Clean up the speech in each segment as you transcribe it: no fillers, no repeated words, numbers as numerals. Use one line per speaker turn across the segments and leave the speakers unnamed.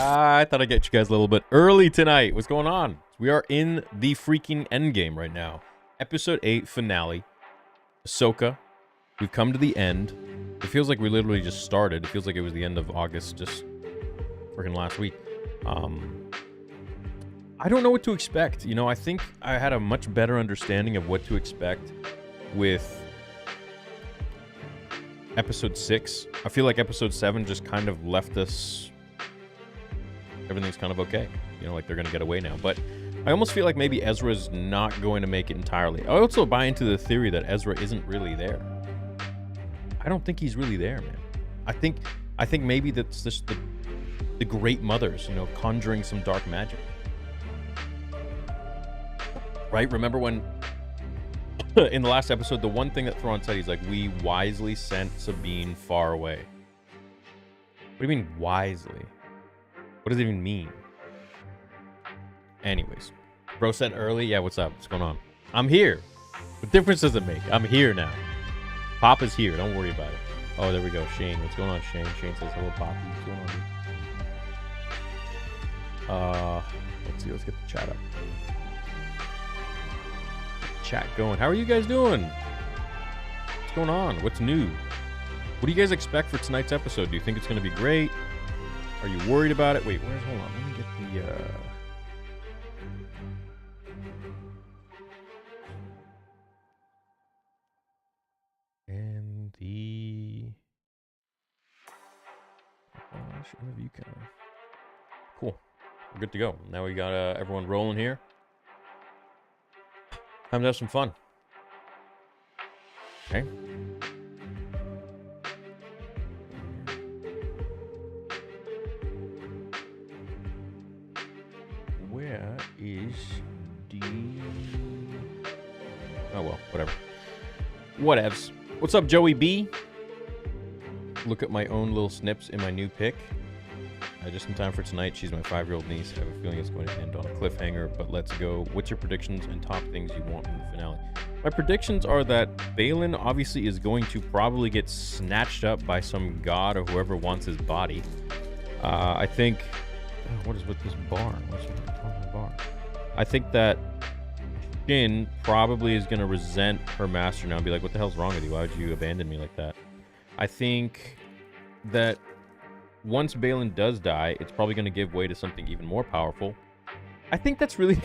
I thought I'd get you guys a little bit early tonight. What's going on? We are in the freaking endgame right now. Episode 8 finale. Ahsoka. We've come to the end. It feels like we literally just started. It feels like it was the end of August, just freaking last week. I don't know what to expect. You know, I think I had a much better understanding of what to expect with episode 6. I feel like episode 7 just kind of left us... Everything's kind of okay. You know, like they're going to get away now. But I almost feel like maybe Ezra's not going to make it entirely. I also buy into the theory that Ezra isn't really there. I don't think he's really there, man. I think maybe that's just the Great Mothers, you know, conjuring some dark magic. Right? Remember when in the last episode, the one thing that Thrawn said, he's like, we wisely sent Sabine far away. What do you mean wisely? What does it even mean? Anyways, bro said early. Yeah, what's up? What's going on? I'm here. What difference does it make? I'm here now. Papa's here. Don't worry about it. Oh, there we go. Shane. What's going on, Shane? Shane says, hello, Poppy. What's going on, dude? Let's see. Let's get the chat up. Chat going. How are you guys doing? What's going on? What's new? What do you guys expect for tonight's episode? Do you think it's going to be great? Are you worried about it? Wait, hold on. Let me get the, and the... interview kind of... Cool. We're good to go. Now we got everyone rolling here. Time to have some fun. Okay. Where is the... Oh, well, whatever. Whatevs. What's up, Joey B? Look at my own little snips in my new pick. Just in time for tonight. She's my 5-year-old niece. I have a feeling it's going to end on a cliffhanger, but let's go. What's your predictions and top things you want in the finale? My predictions are that Baylan obviously is going to probably get snatched up by some god or whoever wants his body. I think... Oh, what is with this bar? What's with the bar? I think that Shin probably is going to resent her master now and be like, what the hell's wrong with you? Why would you abandon me like that? I think that once Baylan does die, it's probably going to give way to something even more powerful. I think that's really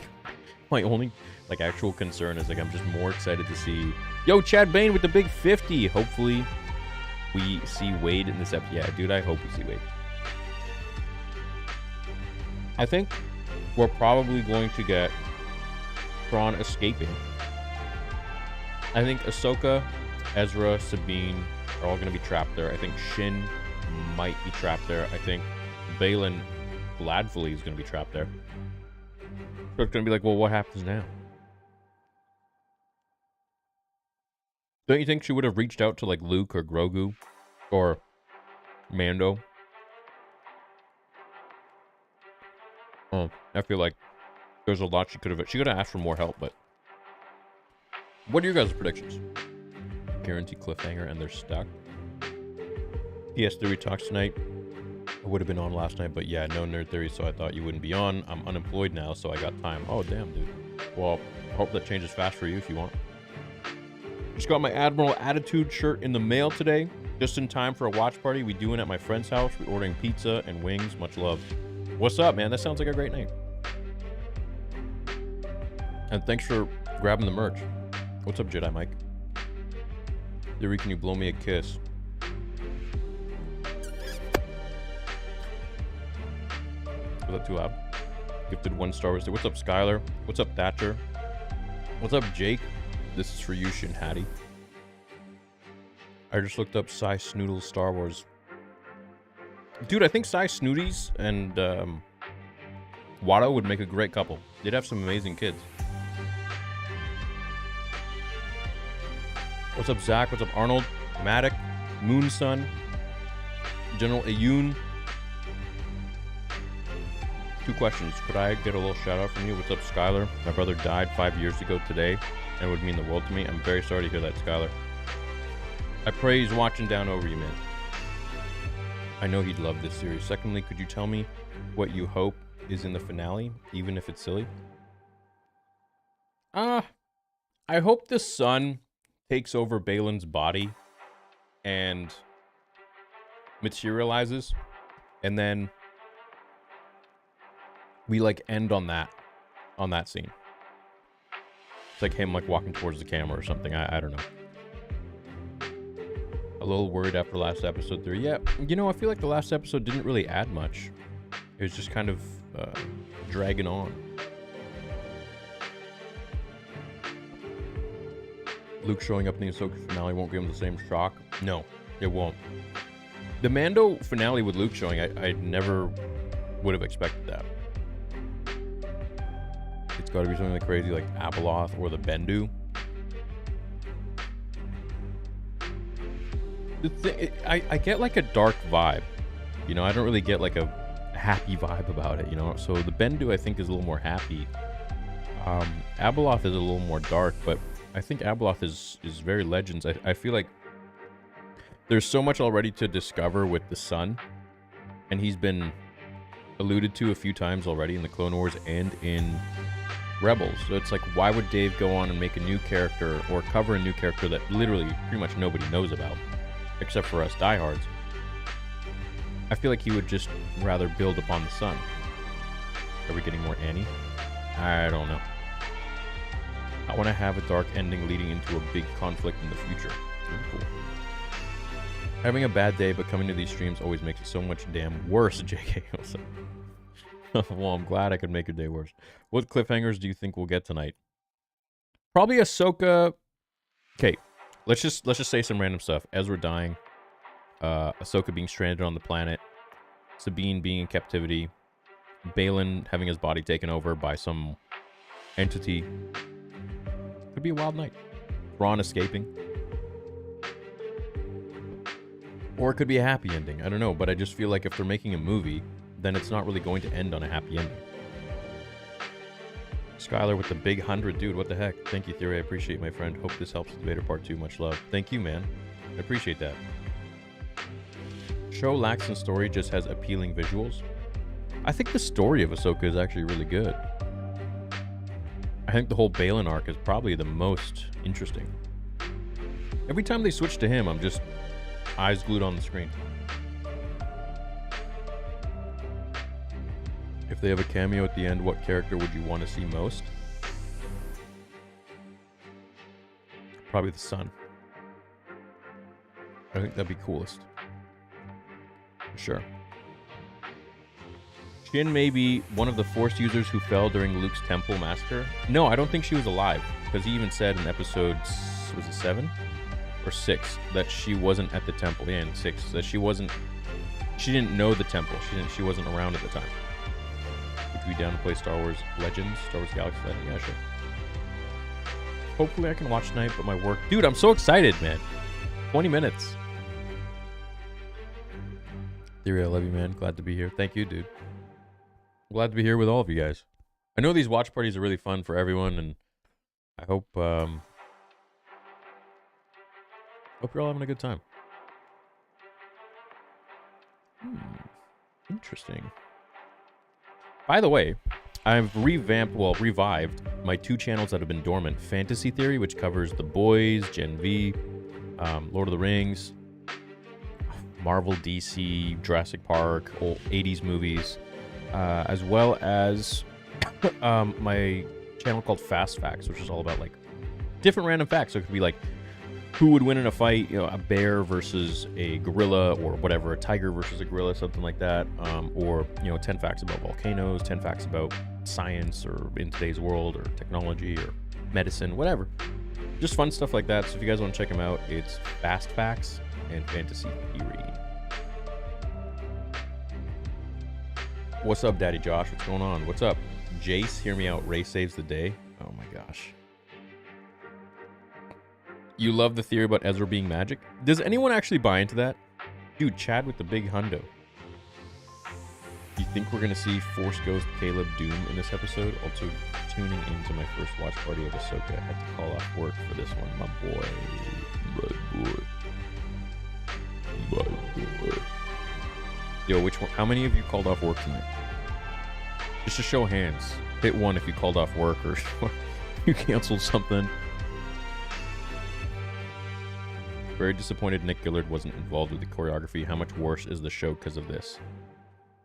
my only, like, actual concern is, like, I'm just more excited to see... Yo, Chad Bain with the big 50! Hopefully we see Wade in this episode. Yeah, dude, I hope we see Wade. I think we're probably going to get Thrawn escaping. I think Ahsoka, Ezra, Sabine are all going to be trapped there. I think Shin might be trapped there. I think Baylan gladfully is going to be trapped there. So it's going to be like, well, what happens now? Don't you think she would have reached out to, like, Luke or Grogu or Mando? Oh, I feel like there's a lot she could have... She could have asked for more help, but... What are your guys' predictions? Guarantee cliffhanger and they're stuck. PS Theory talks tonight. I would have been on last night, but yeah, no Nerd Theory, so I thought you wouldn't be on. I'm unemployed now, so I got time. Oh, damn, dude. Well, I hope that changes fast for you if you want. Just got my Admiral Attitude shirt in the mail today. Just in time for a watch party we doing at my friend's house. We're ordering pizza and wings. Much love. What's up, man? That sounds like a great night. And thanks for grabbing the merch. What's up, Jedi Mike? Theory, can you blow me a kiss? Was that too loud? Gifted 1 Star Wars. What's up, Skylar? What's up, Thatcher? What's up, Jake? This is for you, Shin Hattie. I just looked up Cy Snoodle's Star Wars. Dude, I think Cy Snooties and Watto would make a great couple. They'd have some amazing kids. What's up, Zach? What's up, Arnold? Matic? Moonsun? General Ayun? 2 questions. Could I get a little shout out from you? What's up, Skylar? My brother died 5 years ago today and it would mean the world to me. I'm very sorry to hear that, Skylar. I pray he's watching down over you, man. I know he'd love this series. Secondly, could you tell me what you hope is in the finale, even if it's silly? I hope the sun takes over Balin's body and materializes, and then we like end on that scene. It's like him like walking towards the camera or something. I don't know. A little worried after last episode 3. Yeah, you know, I feel like the last episode didn't really add much. It was just kind of dragging on. Luke showing up in the Ahsoka finale won't give him the same shock. No, it won't. The Mando finale with Luke showing, I never would have expected that. It's got to be something like crazy like Abeloth or the Bendu. I get like a dark vibe, you know. I don't really get like a happy vibe about it, you know. So the Bendu I think is a little more happy. Abeloth is a little more dark, but I think Abeloth is very Legends. I feel like there's so much already to discover with the sun, and he's been alluded to a few times already in the Clone Wars and in Rebels. So it's like, why would Dave go on and make a new character or cover a new character that literally pretty much nobody knows about? Except for us diehards. I feel like he would just rather build upon the sun. Are we getting more Annie? I don't know. I want to have a dark ending leading into a big conflict in the future. Cool. Having a bad day but coming to these streams always makes it so much damn worse, JK. Well, I'm glad I could make your day worse. What cliffhangers do you think we'll get tonight? Probably Ahsoka. Okay. Let's just say some random stuff. Ezra dying, Ahsoka being stranded on the planet, Sabine being in captivity, Balin having his body taken over by some entity. Could be a wild night. Thrawn escaping. Or it could be a happy ending. I don't know, but I just feel like if they're making a movie, then it's not really going to end on a happy ending. Skylar with the big 100. Dude, what the heck? Thank you, Theory. I appreciate, my friend. Hope this helps with Vader Part 2. Much love. Thank you, man. I appreciate that. Show lacks in story, just has appealing visuals. I think the story of Ahsoka is actually really good. I think the whole Balin arc is probably the most interesting. Every time they switch to him, I'm just eyes glued on the screen. If they have a cameo at the end, what character would you want to see most? Probably the sun. I think that'd be coolest. Sure. Shin may be one of the Force users who fell during Luke's temple massacre. No, I don't think she was alive, because he even said in episode, was it 7 or 6, that she wasn't at the temple. Yeah, in 6, that she didn't know the temple. She wasn't around at the time. Would you be down to play Star Wars Legends, Star Wars Galaxy Legends? Yeah, sure. Hopefully I can watch tonight, but my work... Dude, I'm so excited, man. 20 minutes. Theory, I love you, man. Glad to be here. Thank you, dude. Glad to be here with all of you guys. I know these watch parties are really fun for everyone, and I hope you're all having a good time. Interesting. By the way, I've revived my 2 channels that have been dormant. Fantasy Theory, which covers The Boys, Gen V, Lord of the Rings, Marvel, DC, Jurassic Park, old 80s movies, as well as my channel called Fast Facts, which is all about like different random facts. So it could be like, who would win in a fight, you know, a bear versus a gorilla, or whatever, a tiger versus a gorilla, something like that, or, you know, 10 facts about volcanoes, 10 facts about science, or in today's world, or technology, or medicine, whatever. Just fun stuff like that. So if you guys want to check them out, it's Fast Facts and Fantasy Theory. What's up, Daddy Josh? What's going on? What's up? Jace, hear me out. Ray saves the day. Oh my gosh. You love the theory about Ezra being magic? Does anyone actually buy into that? Dude, Chad with the big hundo. You think we're going to see Force Ghost Caleb Doom in this episode? Also tuning into my first watch party of Ahsoka. I had to call off work for this one. My boy. My boy. My boy. Yo, which one? How many of you called off work tonight? Just to show hands. Hit 1 if you called off work or you canceled something. Very disappointed Nick Gillard wasn't involved with the choreography. How much worse is the show because of this?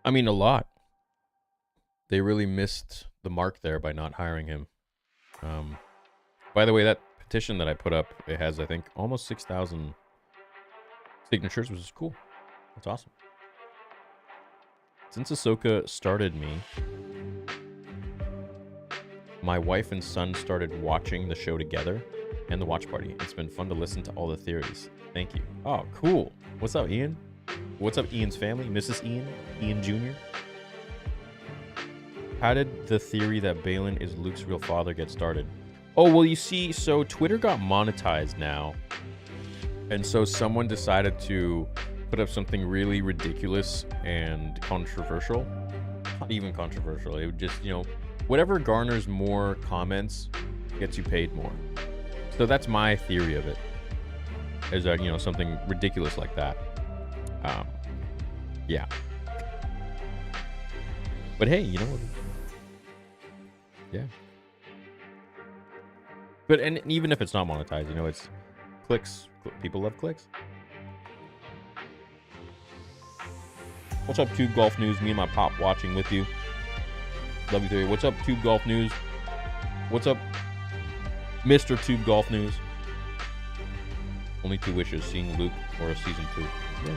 I mean, a lot. They really missed the mark there by not hiring him. By the way, that petition that I put up, it has, I think, almost 6,000 signatures, which is cool. That's awesome. Since Ahsoka started me, my wife and son started watching the show together and the watch party. It's been fun to listen to all the theories. Thank you. Oh, cool. What's up, Ian? What's up, Ian's family? Mrs. Ian? Ian Jr.? How did the theory that Balin is Luke's real father get started? Oh, well, you see, so Twitter got monetized now. And so someone decided to put up something really ridiculous and controversial. Not even controversial. It would just, you know, whatever garners more comments gets you paid more. So that's my theory of it. Is that, you know, something ridiculous like that. Yeah. But hey, you know, yeah. But and even if it's not monetized, you know, it's clicks. People love clicks. What's up, Tube Golf News? Me and my pop watching with you. Love you, Theory. What's up, Tube Golf News? What's up, Mr. Tube Golf News? Only 2 wishes, seeing Luke or a season 2. Yeah.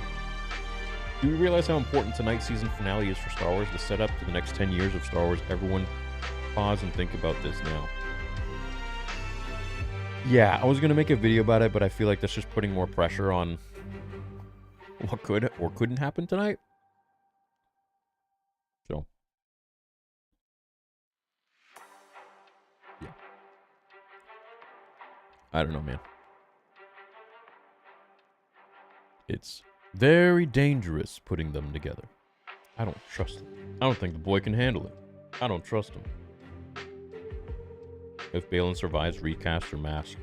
Do you realize how important tonight's season finale is for Star Wars? The setup to the next 10 years of Star Wars. Everyone pause and think about this now. Yeah, I was going to make a video about it, but I feel like that's just putting more pressure on what could or couldn't happen tonight. So, yeah. I don't know, man. It's very dangerous putting them together. I don't trust him. I don't think the boy can handle it. I don't trust him. If Balin survives, recast or mask.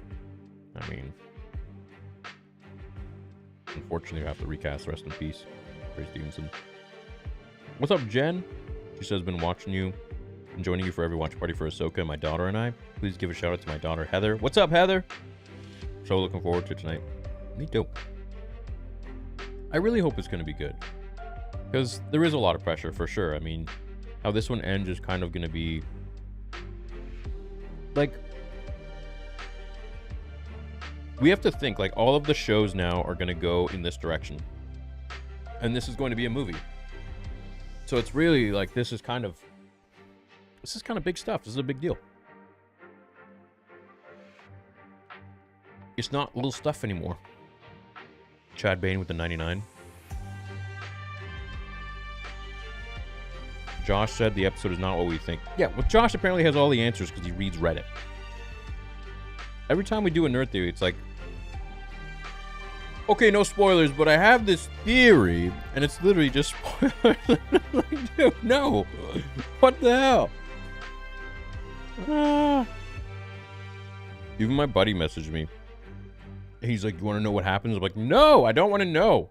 I mean, unfortunately, I have to recast. Rest in peace, Chris Stevenson. What's up, Jen? She says, been watching you and joining you for every watch party for Ahsoka, my daughter and I. Please give a shout out to my daughter, Heather. What's up, Heather? So looking forward to tonight. Me too. I really hope it's going to be good. Because there is a lot of pressure, for sure. I mean, how this one ends is kind of going to be... like... we have to think, like, all of the shows now are going to go in this direction. And this is going to be a movie. So it's really, like, this is kind of big stuff. This is a big deal. It's not little stuff anymore. Chad Bain with the 99. Josh said the episode is not what we think. Yeah, well, Josh apparently has all the answers because he reads Reddit. Every time we do a nerd theory, it's like, okay, no spoilers, but I have this theory, and it's literally just spoilers. Like, dude, no. What the hell? Even my buddy messaged me. He's like, you want to know what happens? I'm like, no, I don't want to know.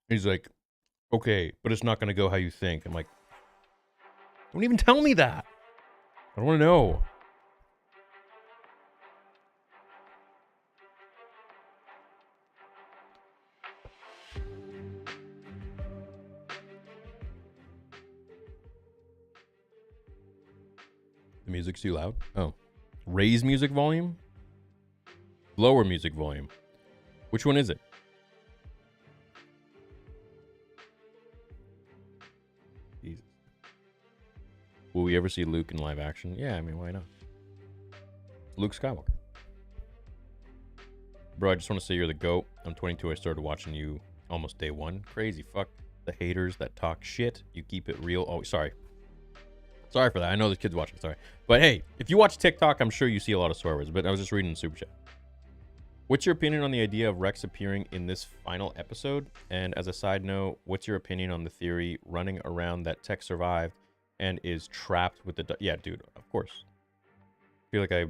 He's like, okay, but it's not going to go how you think. I'm like, don't even tell me that. I don't want to know. The music's too loud? Oh. Raise music volume? Lower music volume. Which one is it? Jesus. Will we ever see Luke in live action? Yeah, I mean, why not? Luke Skywalker. Bro, I just want to say you're the GOAT. I'm 22. I started watching you almost day 1. Crazy. Fuck the haters that talk shit. You keep it real. Oh, sorry. Sorry for that. I know there's kids watching. Sorry. But hey, if you watch TikTok, I'm sure you see a lot of swear words. But I was just reading the super chat. What's your opinion on the idea of Rex appearing in this final episode? And as a side note, what's your opinion on the theory running around that Tech survived and is trapped with the... yeah, dude, of course. I feel like I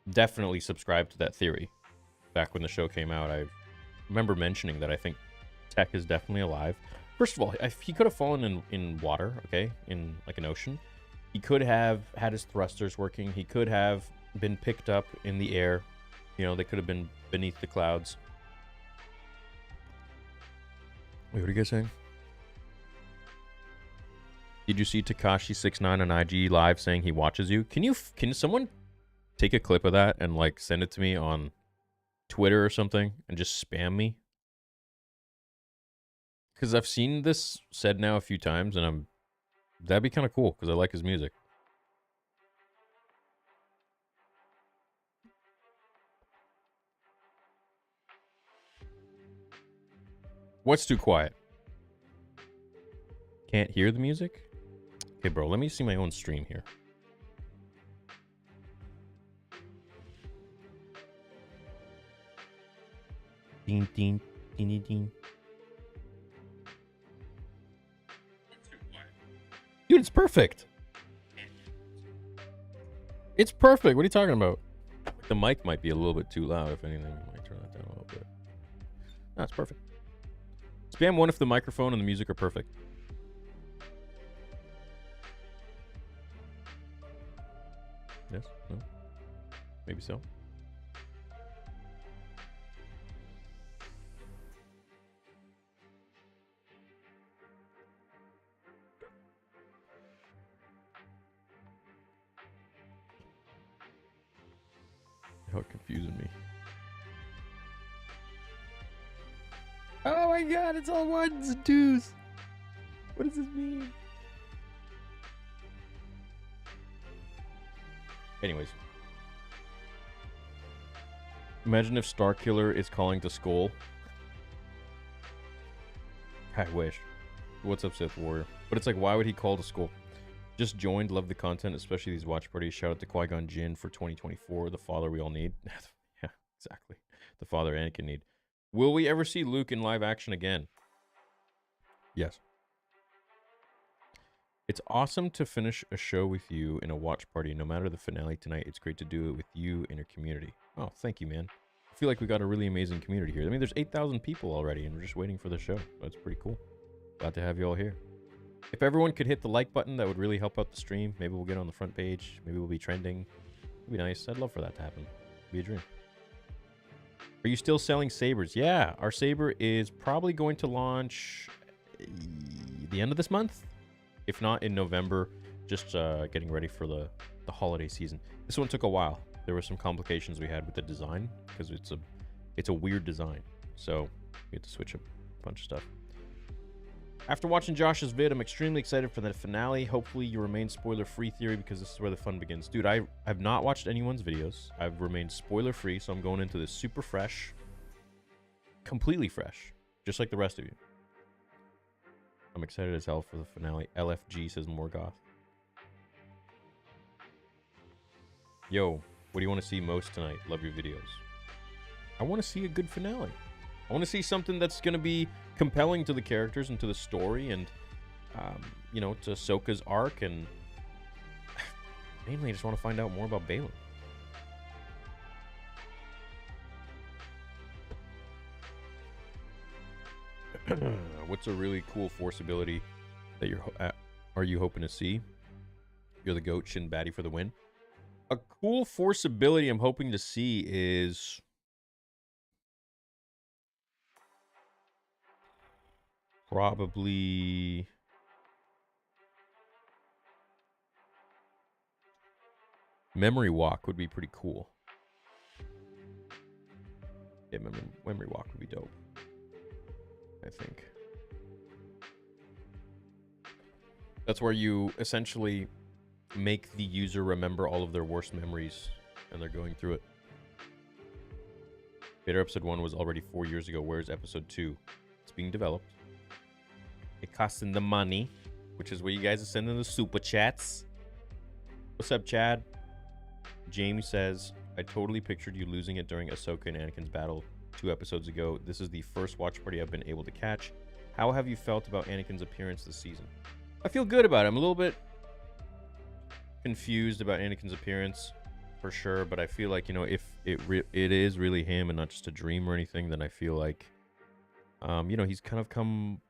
definitely subscribed to that theory. Back when the show came out, I remember mentioning that I think tech is definitely alive. First of all, if he could have fallen in water, okay, in like an ocean. He could have had his thrusters working. He could have been picked up in the air. You know, they could have been beneath the clouds. Wait, what are you guys saying? Did you see Takashi69 on IG live saying he watches you? Can someone take a clip of that and like send it to me on Twitter or something and just spam me? Because I've seen this said now a few times, and that'd be kind of cool because I like his music. What's too quiet? Can't hear the music? Okay, bro, let me see my own stream here. Ding, ding, ding, ding. Dude, it's perfect. It's perfect. What are you talking about? The mic might be a little bit too loud. If anything, I might turn that down a little bit. That's perfect. Spam 1 if the microphone and the music are perfect. Yes? No? Maybe so. How confusing me. Oh my god, it's all ones and twos. What does this mean? Anyways. Imagine if Starkiller is calling to Skull. I wish. What's up, Sith Warrior? But it's like, why would he call to Skull? Just joined, love the content, especially these watch parties. Shout out to Qui-Gon Jinn for 2024, the father we all need. Yeah, exactly. The father Anakin need. Will we ever see Luke in live action again? Yes. It's awesome to finish a show with you in a watch party. No matter the finale tonight, it's great to do it with you and your community. Oh, thank you, man. I feel like we got a really amazing community here. I mean, there's 8,000 people already, and we're just waiting for the show. That's pretty cool. Glad to have you all here. If everyone could hit the like button, that would really help out the stream. Maybe we'll get on the front page. Maybe we'll be trending. It'd be nice. I'd love for that to happen. It'd be a dream. Are you still selling sabers? Yeah, our saber is probably going to launch the end of this month. If not, in November. Just getting ready for the holiday season. This one took a while. There were some complications we had with the design because it's a weird design. So we had to switch a bunch of stuff. After watching Josh's vid, I'm extremely excited for the finale. Hopefully you remain spoiler-free, Theory, because this is where the fun begins. Dude, I've not watched anyone's videos. I've remained spoiler-free, so I'm going into this super fresh. Completely fresh. Just like the rest of you. I'm excited as hell for the finale. LFG, says Morgoth. Yo, what do you want to see most tonight? Love your videos. I want to see a good finale. I want to see something that's going to be compelling to the characters and to the story and, you know, to Ahsoka's arc. And mainly, I just want to find out more about Balin. What's a really cool Force ability that are you hoping to see? You're the goat, Shin Baddie for the win. A cool Force ability I'm hoping to see is probably Memory Walk would be pretty cool. Yeah, Memory Walk would be dope, I think. That's where you essentially make the user remember all of their worst memories and they're going through it. Vader episode 1 was already 4 years ago. Where's episode 2? It's being developed. It costs in the money, which is where you guys are sending the super chats. What's up, Chad? Jamie says, I totally pictured you losing it during Ahsoka and Anakin's battle 2 episodes ago. This is the first watch party I've been able to catch. How have you felt about Anakin's appearance this season? I feel good about it. I'm a little bit confused about Anakin's appearance, for sure, but I feel like, you know, if it is really him and not just a dream or anything, then I feel like You know, he's kind of come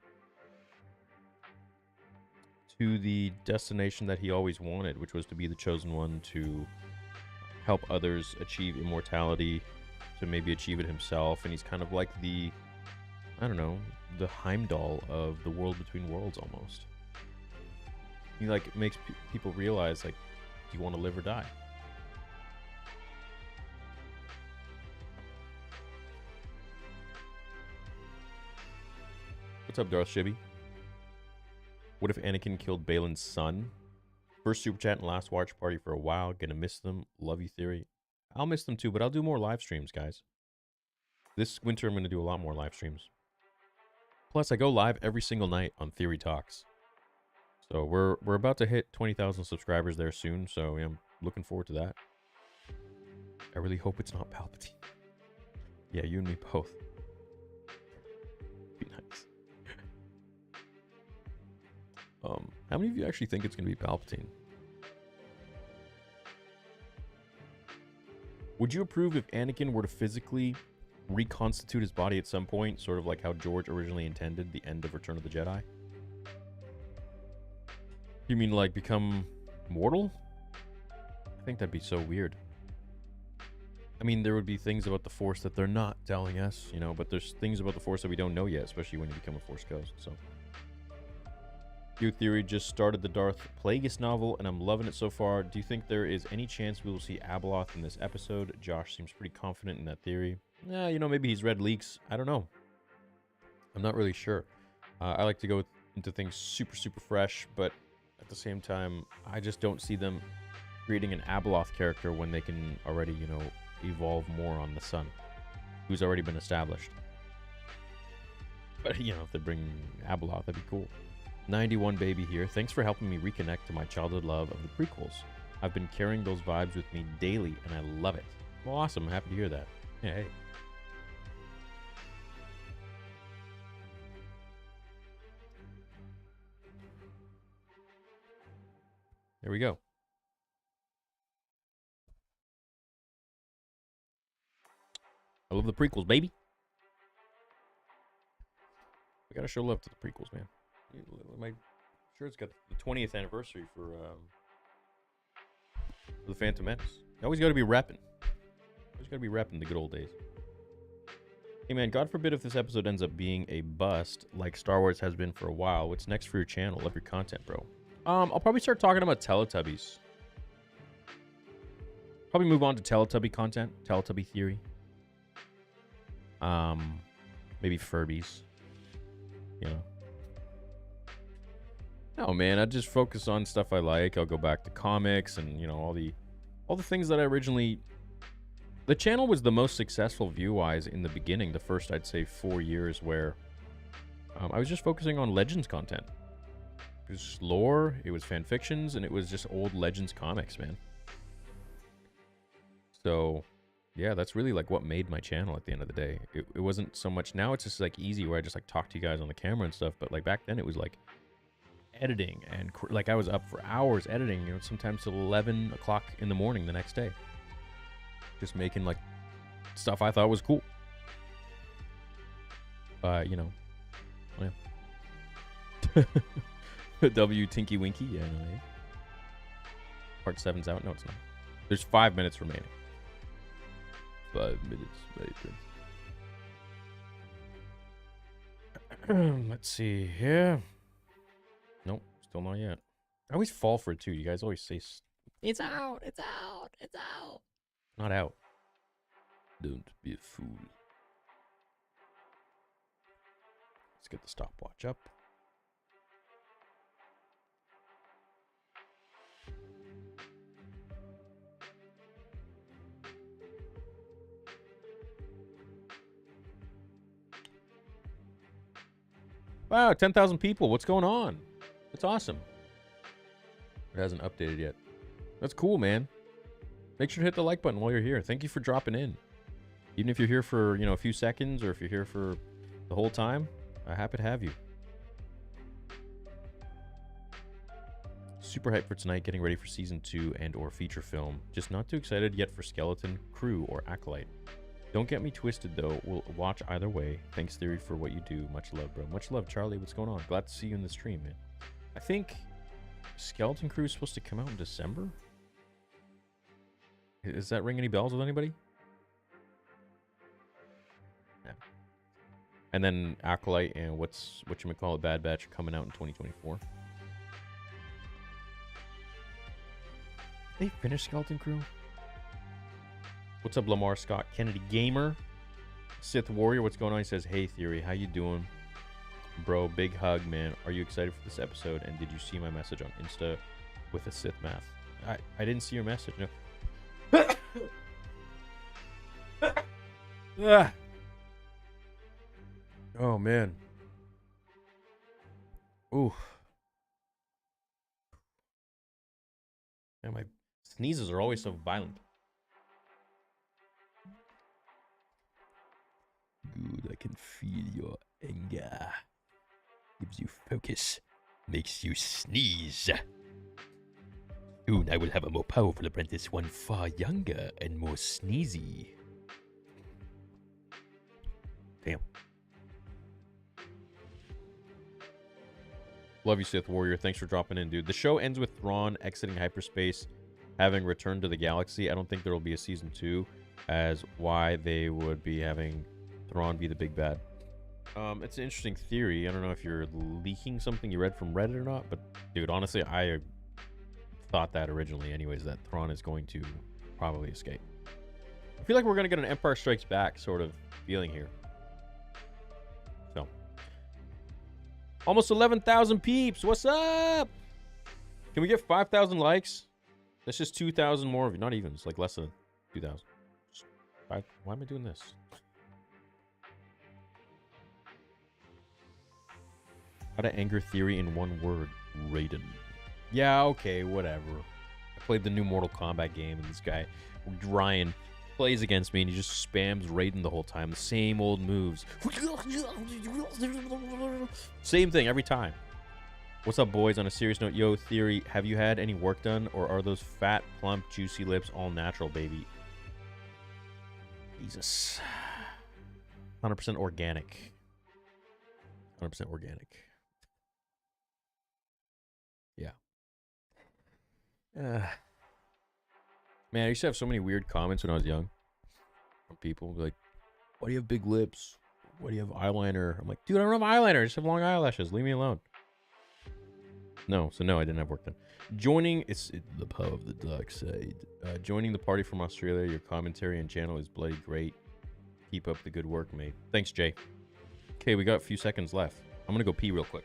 to the destination that he always wanted, which was to be the chosen one, to help others achieve immortality, to maybe achieve it himself. And he's kind of like the, I don't know, the Heimdall of the world between worlds almost. He like makes people realize, like, do you want to live or die? What's up, Darth Shibby? What if Anakin killed Balin's son? First super chat and last watch party for a while. Gonna miss them. Love you, Theory. I'll miss them too, but I'll do more live streams, guys. This winter, I'm gonna do a lot more live streams. Plus, I go live every single night on Theory Talks. So we're about to hit 20,000 subscribers there soon. So yeah, I'm looking forward to that. I really hope it's not Palpatine. Yeah, you and me both. Be nice. How many of you actually think it's going to be Palpatine? Would you approve if Anakin were to physically reconstitute his body at some point, sort of like how George originally intended, the end of Return of the Jedi? You mean like become mortal? I think that'd be so weird. I mean, there would be things about the Force that they're not telling us, you know, but there's things about the Force that we don't know yet, especially when you become a Force Ghost, so... New Theory just started the Darth Plagueis novel, and I'm loving it so far. Do you think there is any chance we will see Abeloth in this episode? Josh seems pretty confident in that theory. Yeah, you know, maybe he's read leaks. I don't know. I'm not really sure. I like to go into things super, super fresh, but at the same time, I just don't see them creating an Abeloth character when they can already, you know, evolve more on the Son, who's already been established. But, you know, if they bring Abeloth, that'd be cool. 91 baby here. Thanks for helping me reconnect to my childhood love of the prequels. I've been carrying those vibes with me daily, and I love it. Well, awesome. Happy to hear that. Yeah, hey. There we go. I love the prequels, baby. We gotta show love to the prequels, man. My shirt's got the 20th anniversary for the Phantom Menace. You always gotta be repping. Always gotta be repping the good old days. Hey man, God forbid if this episode ends up being a bust like Star Wars has been for a while. What's next for your channel? Love your content, bro. I'll probably start talking about Teletubbies. Probably move on to Teletubby content, Teletubby theory. Maybe Furbies. You know. No, man, I just focus on stuff I like. I'll go back to comics and, you know, all the things that I originally... The channel was the most successful view-wise in the beginning, the first, I'd say, 4 years, where I was just focusing on Legends content. It was lore, it was fan fictions, and it was just old Legends comics, man. So, yeah, that's really, like, what made my channel at the end of the day. It wasn't so much... Now it's just, like, easy where I just, like, talk to you guys on the camera and stuff, but, like, back then it was, like... editing and like I was up for hours editing, you know, sometimes till 11 o'clock in the morning the next day, just making like stuff I thought was cool. You know, yeah. W Tinky Winky, yeah, no, yeah. Part 7's out. No, it's not. There's 5 minutes remaining. 5 minutes, right? Let's see here. Nope, still not yet. I always fall for it too. You guys always say, it's out, it's out, it's out. Not out. Don't be a fool. Let's get the stopwatch up. Wow, 10,000 people. What's going on? That's awesome. It hasn't updated yet. That's cool, man. Make sure to hit the like button while you're here. Thank you for dropping in. Even if you're here for, you know, a few seconds, or if you're here for the whole time, I'm happy to have you. Super hyped for tonight, getting ready for season 2 and or feature film. Just not too excited yet for Skeleton, Crew, or Acolyte. Don't get me twisted, though. We'll watch either way. Thanks, Theory, for what you do. Much love, bro. Much love, Charlie. What's going on? Glad to see you in the stream, man. I think Skeleton Crew is supposed to come out in December. Does that ring any bells with anybody? Yeah. And then Acolyte and whatchamacallit, Bad Batch are coming out in 2024. They finished Skeleton Crew? What's up, Lamar Scott? Kennedy Gamer. Sith Warrior, what's going on? He says, hey, Theory, how you doing? Bro, big hug, man. Are you excited for this episode? And did you see my message on Insta with a Sith math? I didn't see your message, no. Oh, man. Ooh. Man, my sneezes are always so violent. Good, I can feel your anger. Gives you focus. Makes you sneeze. Soon I will have a more powerful apprentice, one far younger and more sneezy. Damn. Love you, Sith Warrior. Thanks for dropping in, dude. The show ends with Thrawn exiting hyperspace, having returned to the galaxy. I don't think there will be a season 2, as why they would be having Thrawn be the big bad. It's an interesting theory. I don't know if you're leaking something you read from Reddit or not, but dude, honestly, I thought that originally anyways, that Thrawn is going to probably escape. I feel like we're going to get an Empire Strikes Back sort of feeling here. So, almost 11,000 peeps. What's up? Can we get 5,000 likes? That's just 2,000 more of you. Not even. It's like less than 2,000. Why am I doing this? How to anger Theory in one word. Raiden. Yeah, okay, whatever. I played the new Mortal Kombat game, and this guy, Ryan, plays against me, and he just spams Raiden the whole time. The same old moves. Same thing every time. What's up, boys? On a serious note, yo, Theory, have you had any work done, or are those fat, plump, juicy lips all natural, baby? Jesus. 100% organic. 100% organic. Yeah. Man, I used to have so many weird comments when I was young. From people like, why do you have big lips? Why do you have eyeliner? I'm like, dude, I don't have eyeliner. I just have long eyelashes. Leave me alone. No, I didn't have work done. Joining, it's the power of the dark side. Joining the party from Australia. Your commentary and channel is bloody great. Keep up the good work, mate. Thanks, Jay. Okay, we got a few seconds left. I'm gonna go pee real quick.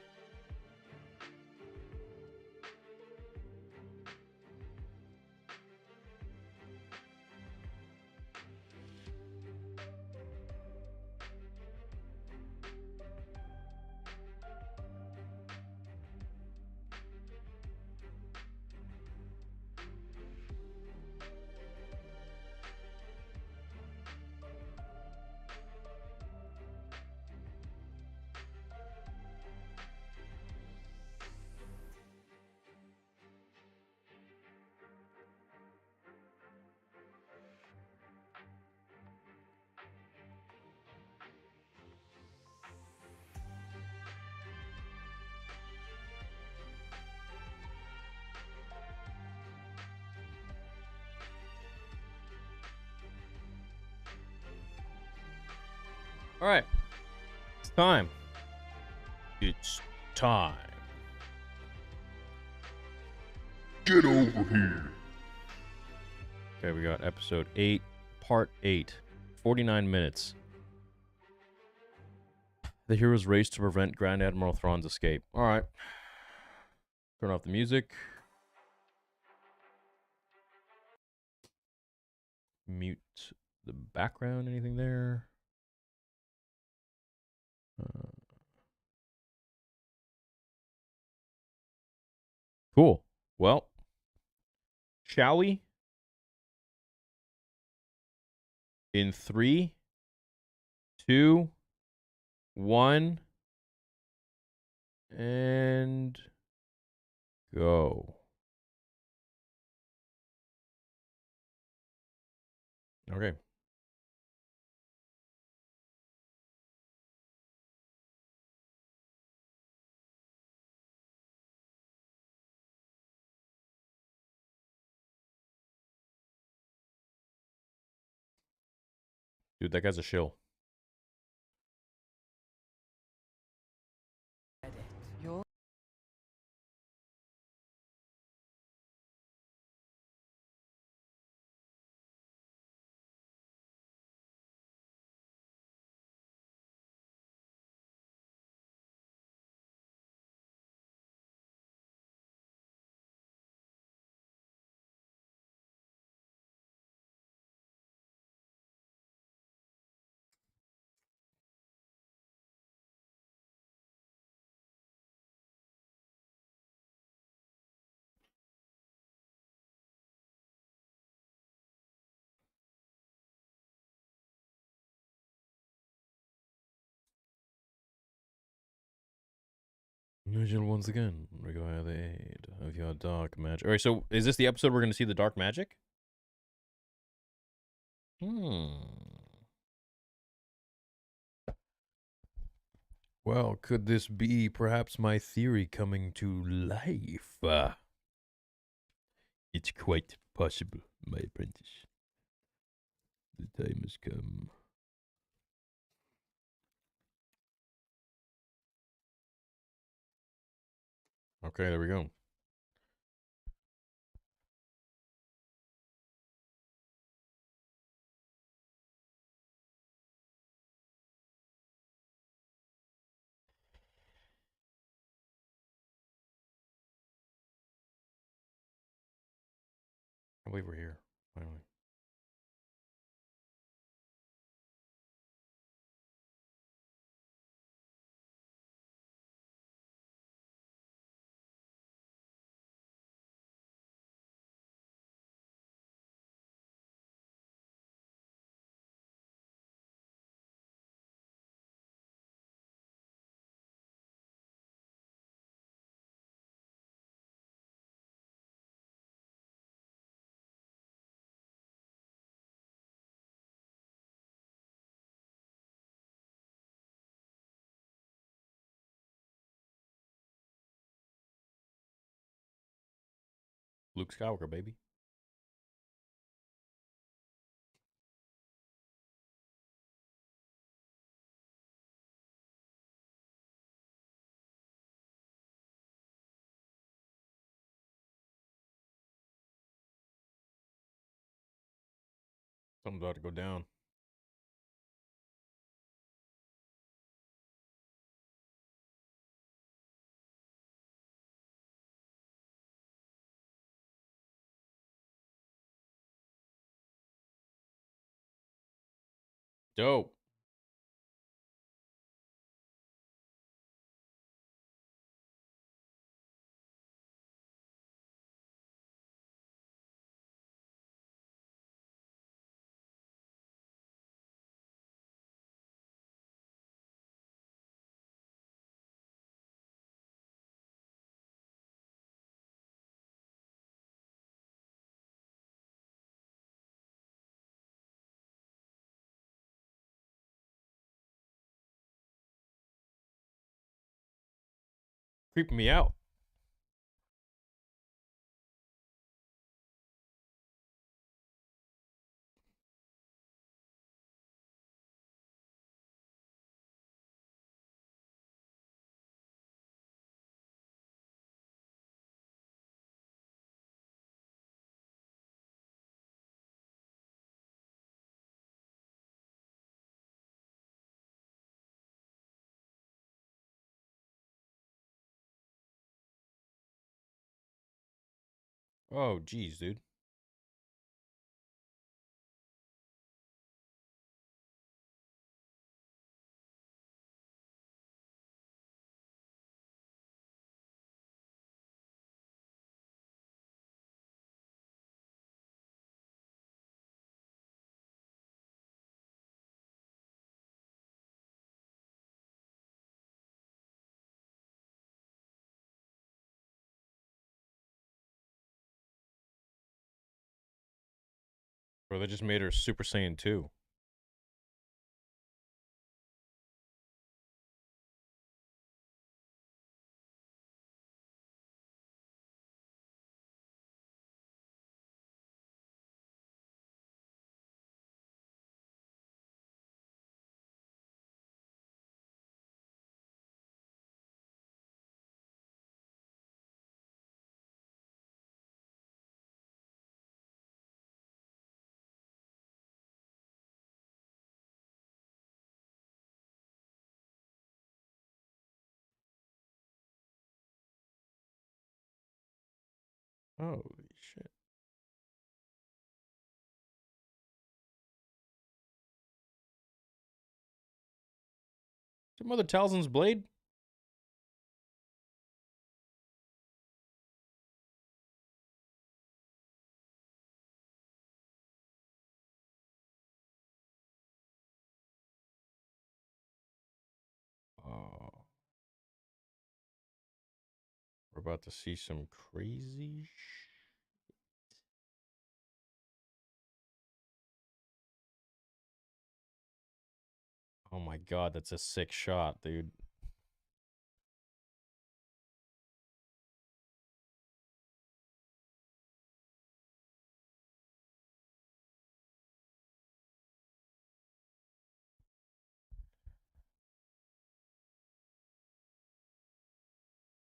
All right. It's time. It's time. Get over here. Okay, we got episode 8, part 8. 49 minutes. The heroes race to prevent Grand Admiral Thrawn's escape. All right. Turn off the music. Mute the background. Anything there? Cool. Well, shall we? In 3, 2, 1, and go. Okay. Dude, that guy's a shill.
You're
Nigel once again require the aid of your dark magic. All right, so is this the episode we're going to see the dark magic? Well, could this be perhaps my theory coming to life? It's quite possible, my apprentice. The time has come. Okay, there we go. I believe we're here, finally. Luke Skywalker, baby. Something's about to go down. Dope. Creeping me out. Oh, geez, dude. Bro, they just made her Super Saiyan 2. Holy shit. Is it Mother Talzin's blade? Oh. We're about to see some crazy Oh my god, that's a sick shot, dude.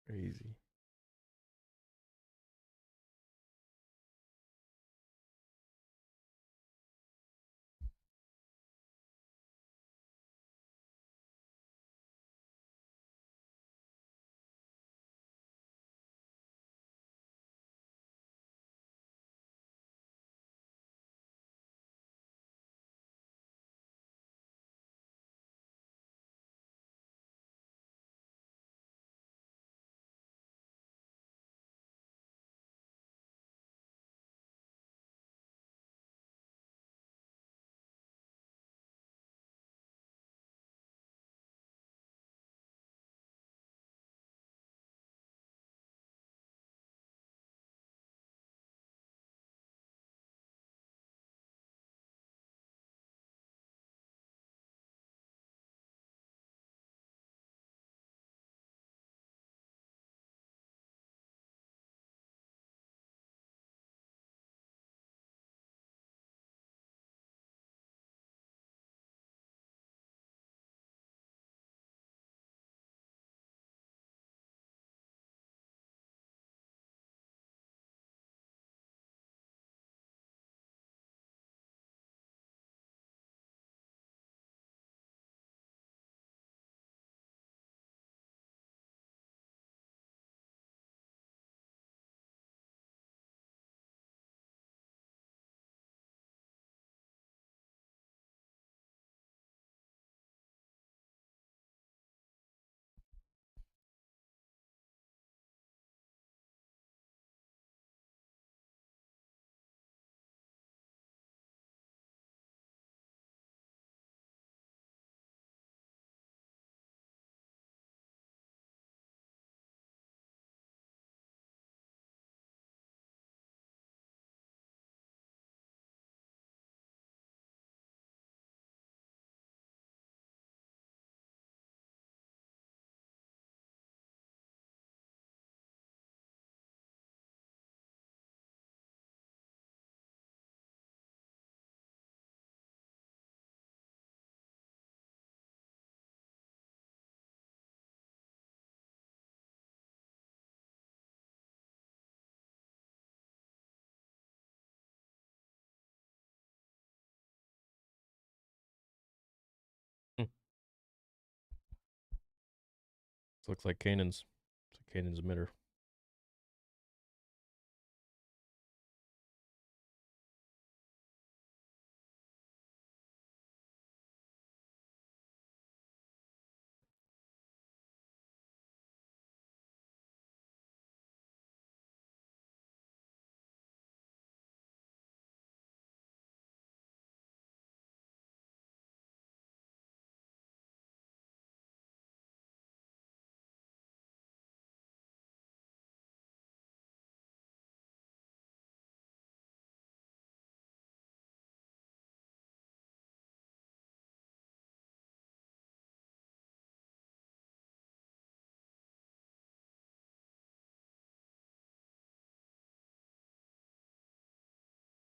Crazy. Hmm. Looks like Kanan's. It's like Kanan's emitter.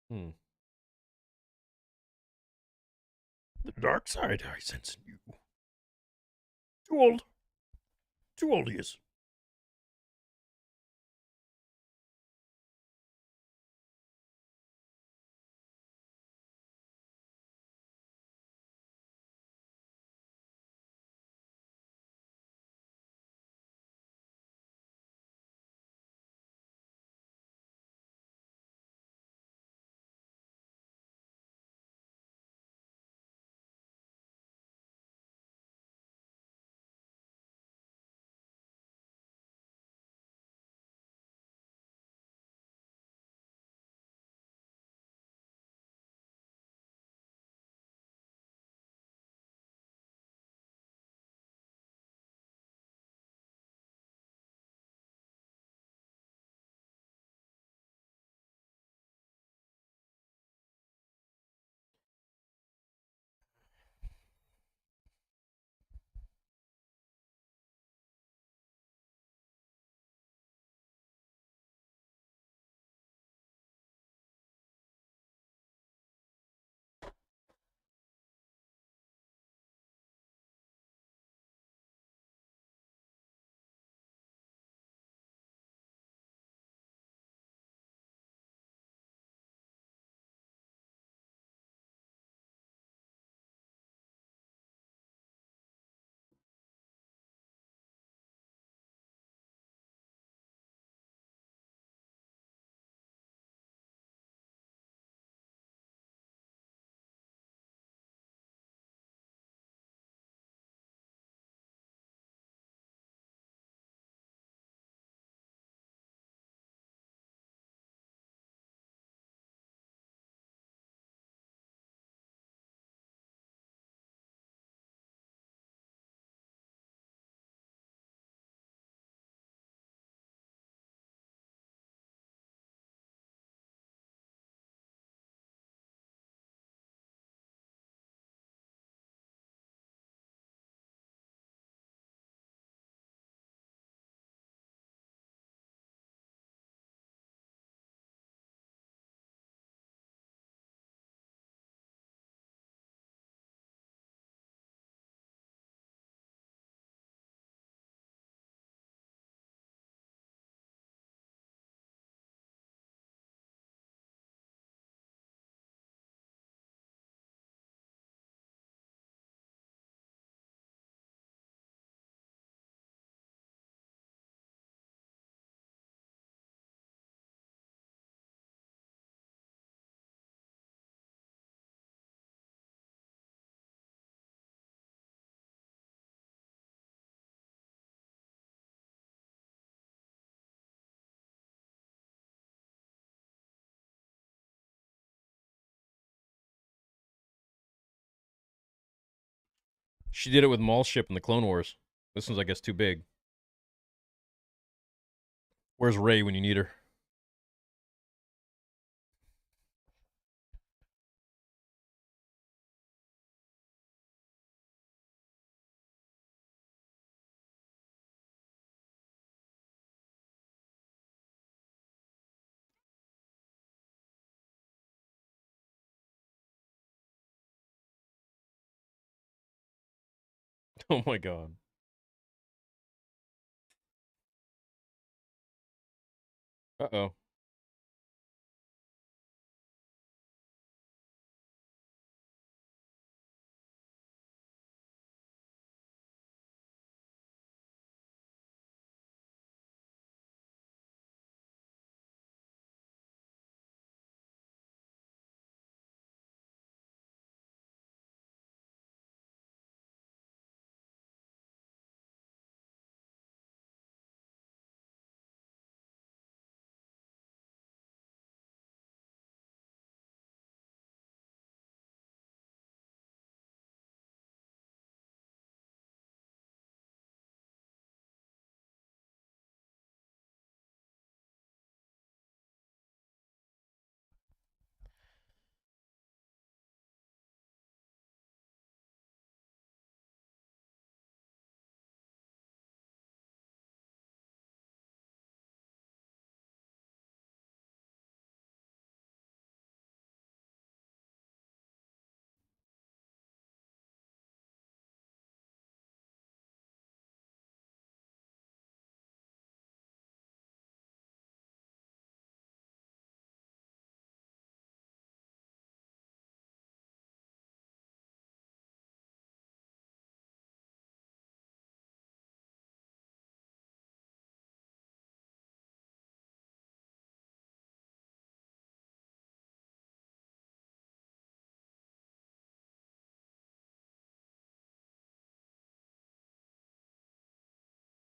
Hmm. The dark side I sense in you. Too old. Too old he is. She did it with Maul's ship in the Clone Wars. This one's, I guess, too big. Where's Rey when you need her? Oh my god. Uh-oh.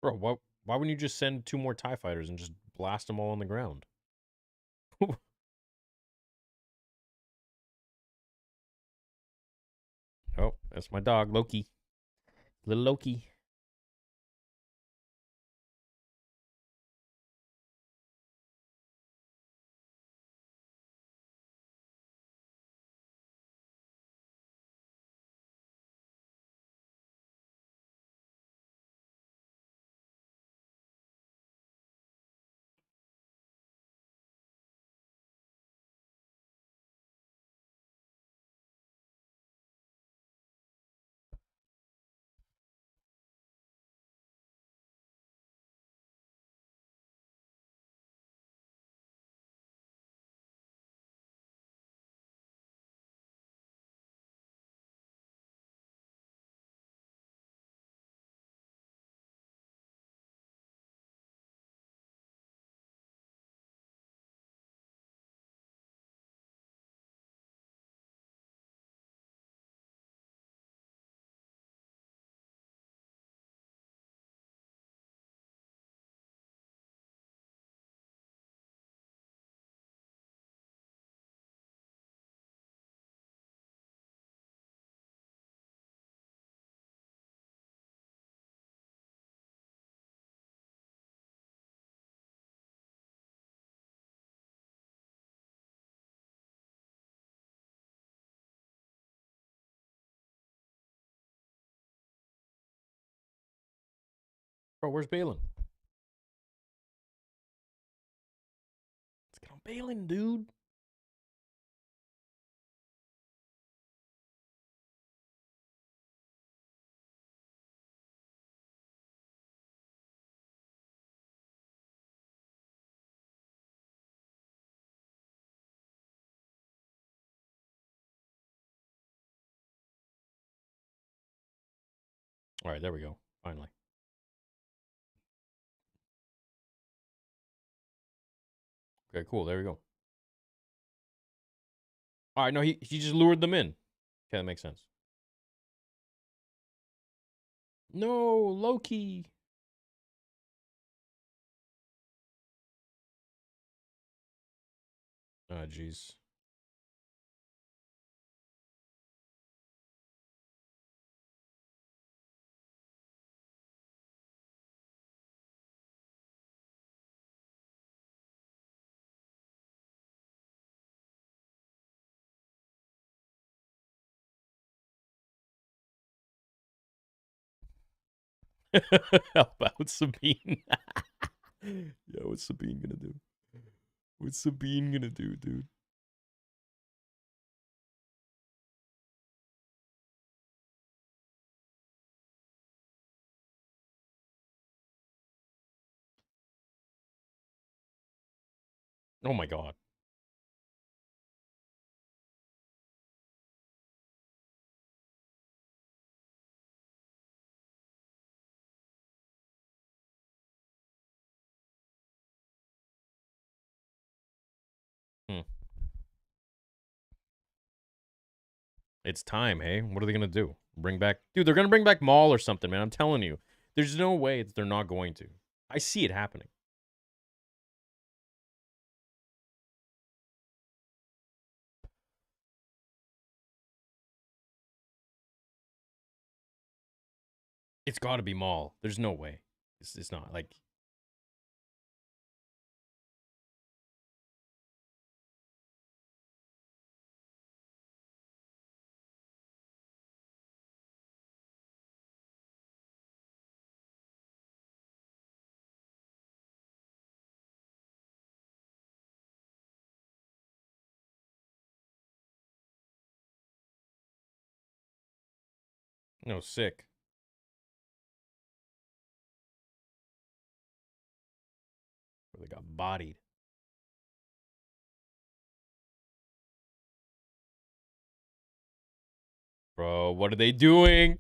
Bro, why wouldn't you just send 2 more TIE fighters and just blast them all on the ground? Oh, that's my dog, Loki. Little Loki. Bro, where's Balin? Let's get on Balin, dude. All right, there we go. Finally. Okay, cool. There we go. All right, no, he just lured them in. Okay, that makes sense. No, Loki. Oh, jeez. How about Sabine? Yeah, what's Sabine gonna do? What's Sabine gonna do, dude? Oh my god. Hmm. It's time, hey? What are they gonna do? Bring back... Dude, they're gonna bring back Maul or something, man. I'm telling you. There's no way that they're not going to. I see it happening. It's gotta be Maul. There's no way. It's not. Like... No, sick. They got bodied. Bro, what are they doing?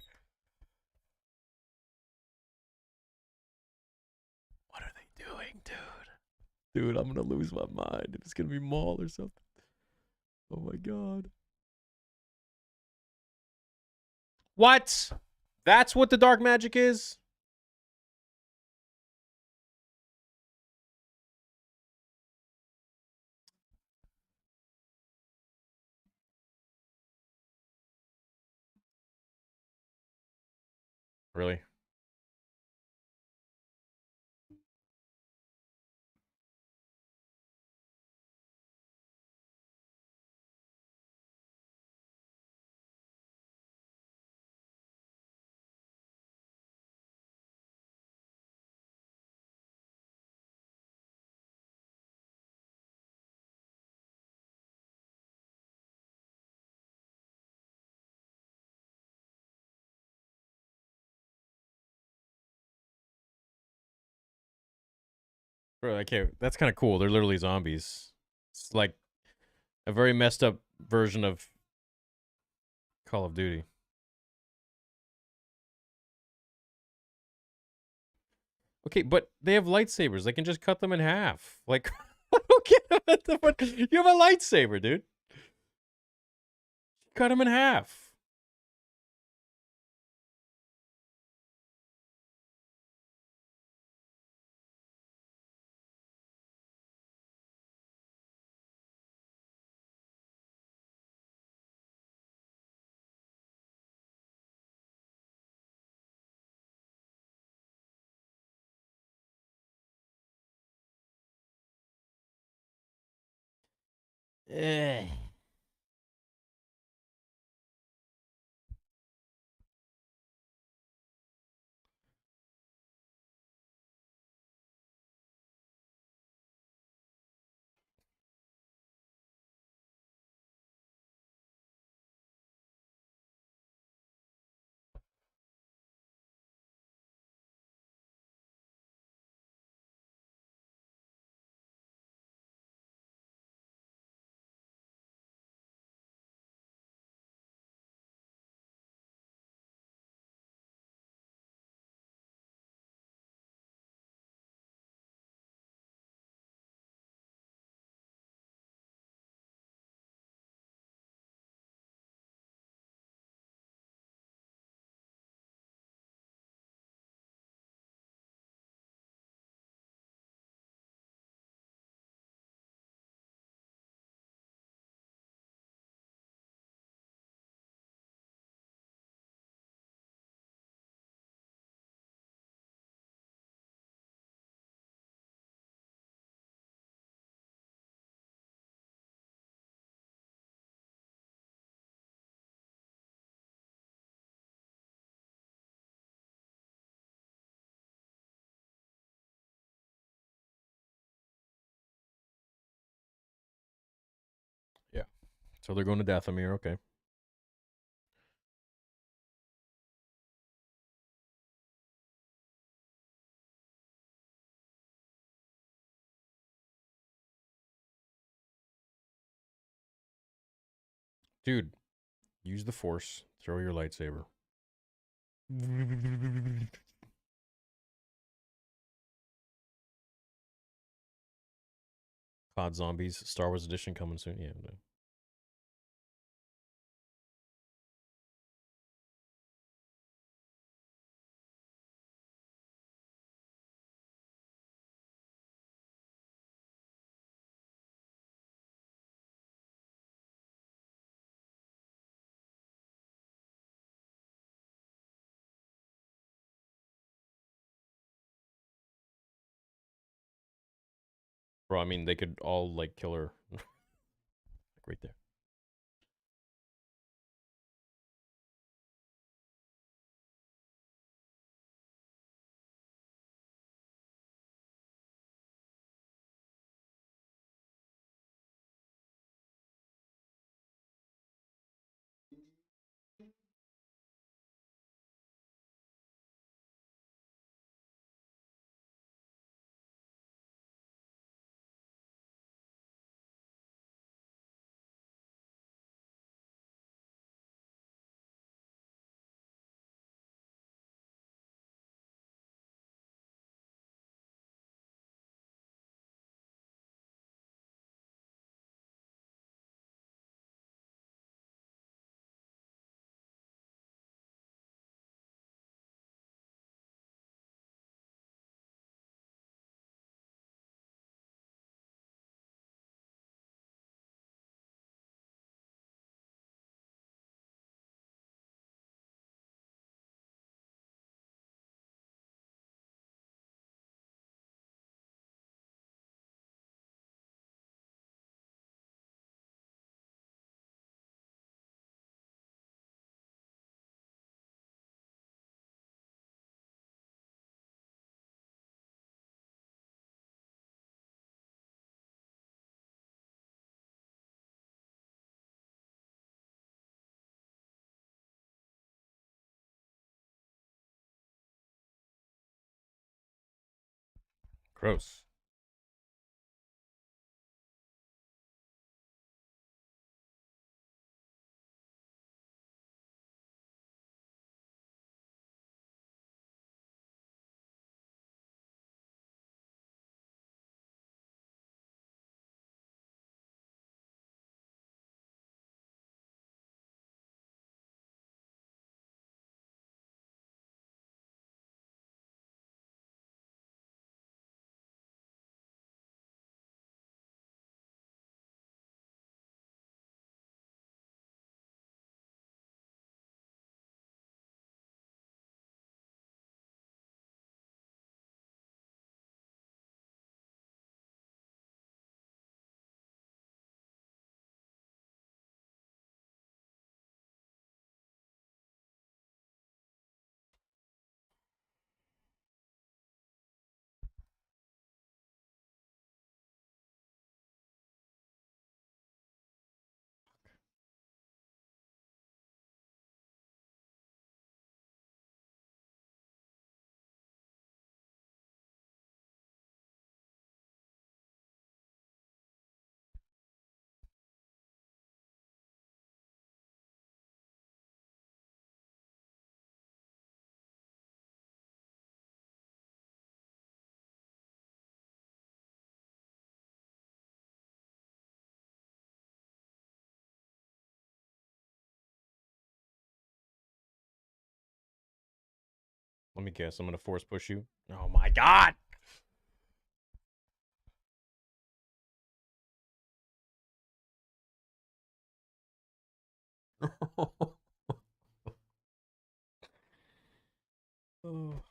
What are they doing, dude? Dude, I'm gonna lose my mind. It's gonna be Maul or something. Oh my god. What? That's what the dark magic is? Really? Bro, okay, that's kind of cool. They're literally zombies. It's like a very messed up version of Call of Duty. Okay, but they have lightsabers. They can just cut them in half. Like, okay, what the fuck? You have a lightsaber, dude. Cut them in half. Eh. So they're going to Dathomir, okay. Dude, use the force. Throw your lightsaber. COD Zombies, Star Wars Edition coming soon. Yeah. No. Bro, I mean, they could all, like, kill her. Like, right there. Gross. Let me guess. I'm going to force push you. Oh, my God. Oh.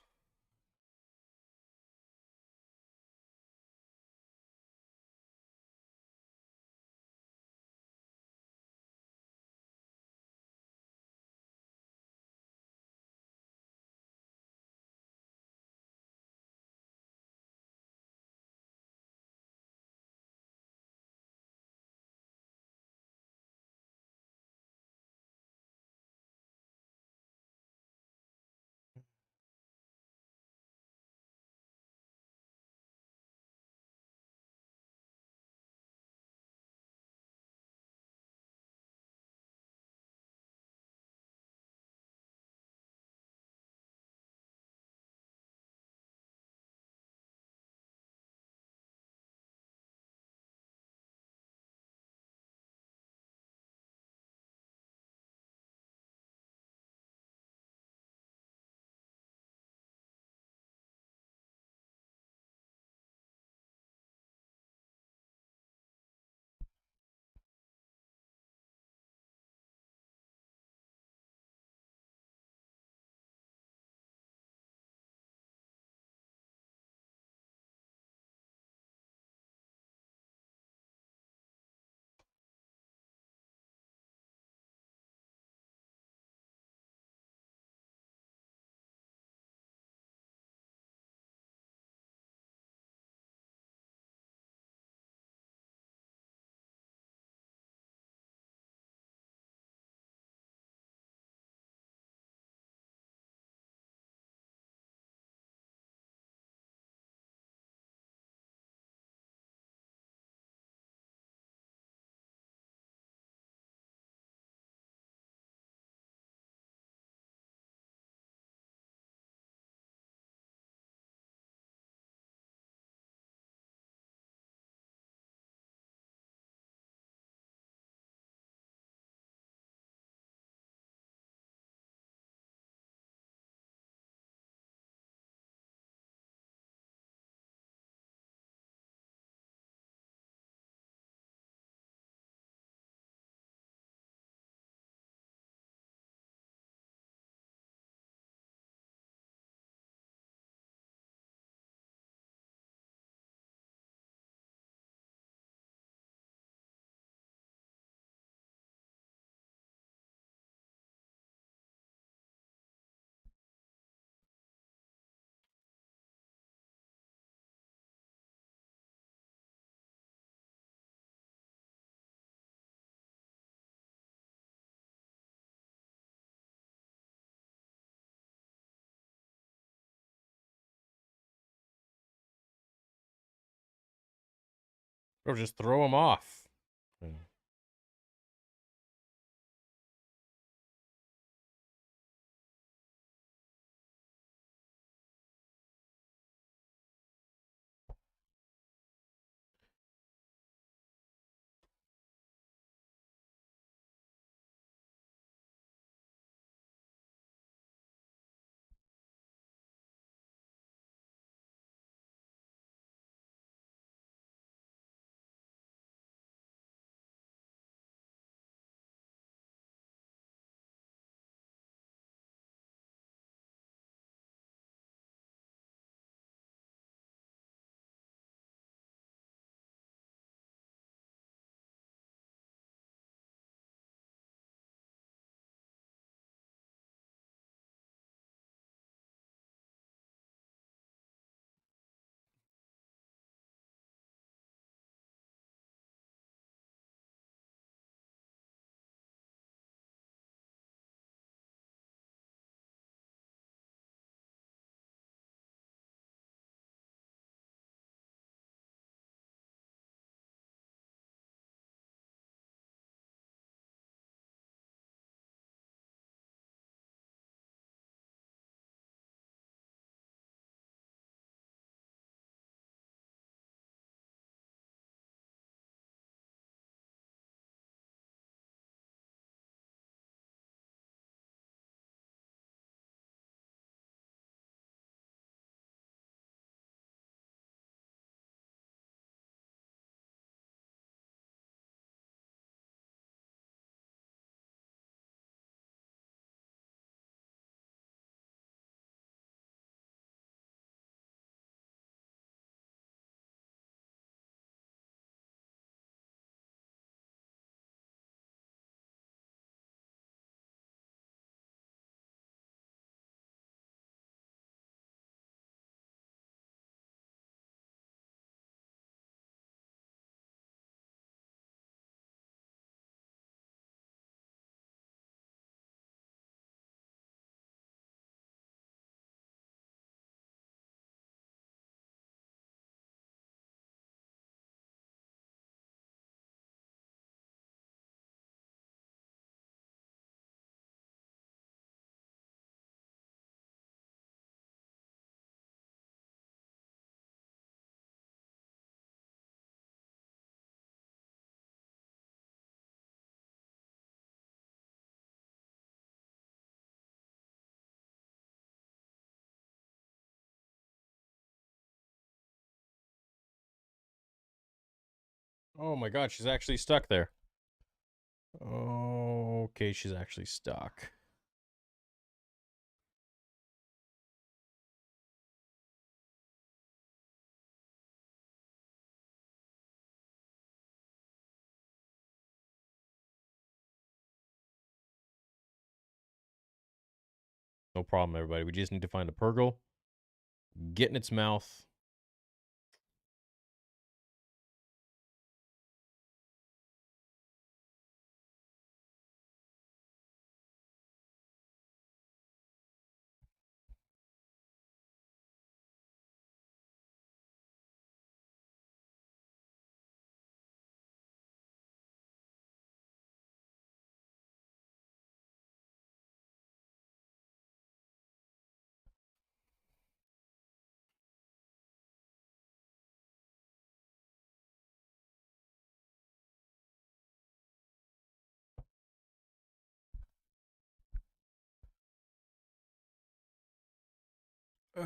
Or just throw them off. Yeah. Oh my god, she's actually stuck there. Okay, she's actually stuck. No problem, everybody. We just need to find a Purgle, get in its mouth. Oh.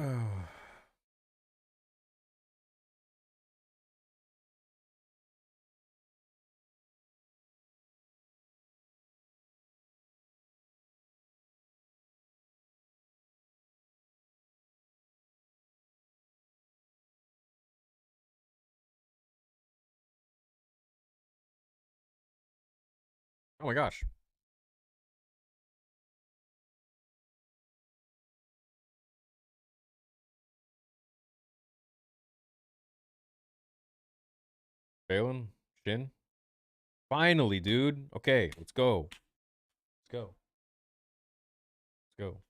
Oh my gosh. Balin? Shin? Finally, dude. Okay, let's go. Let's go. Let's go.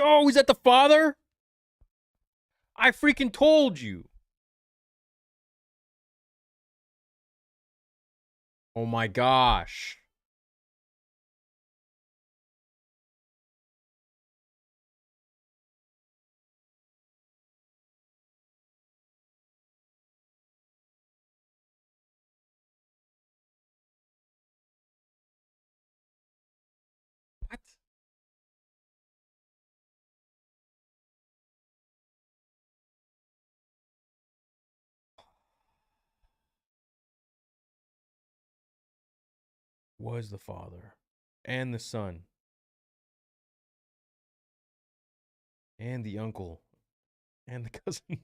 Oh, is that the father? I freaking told you. Oh my gosh. What? Was the father and the son and the uncle and the cousin.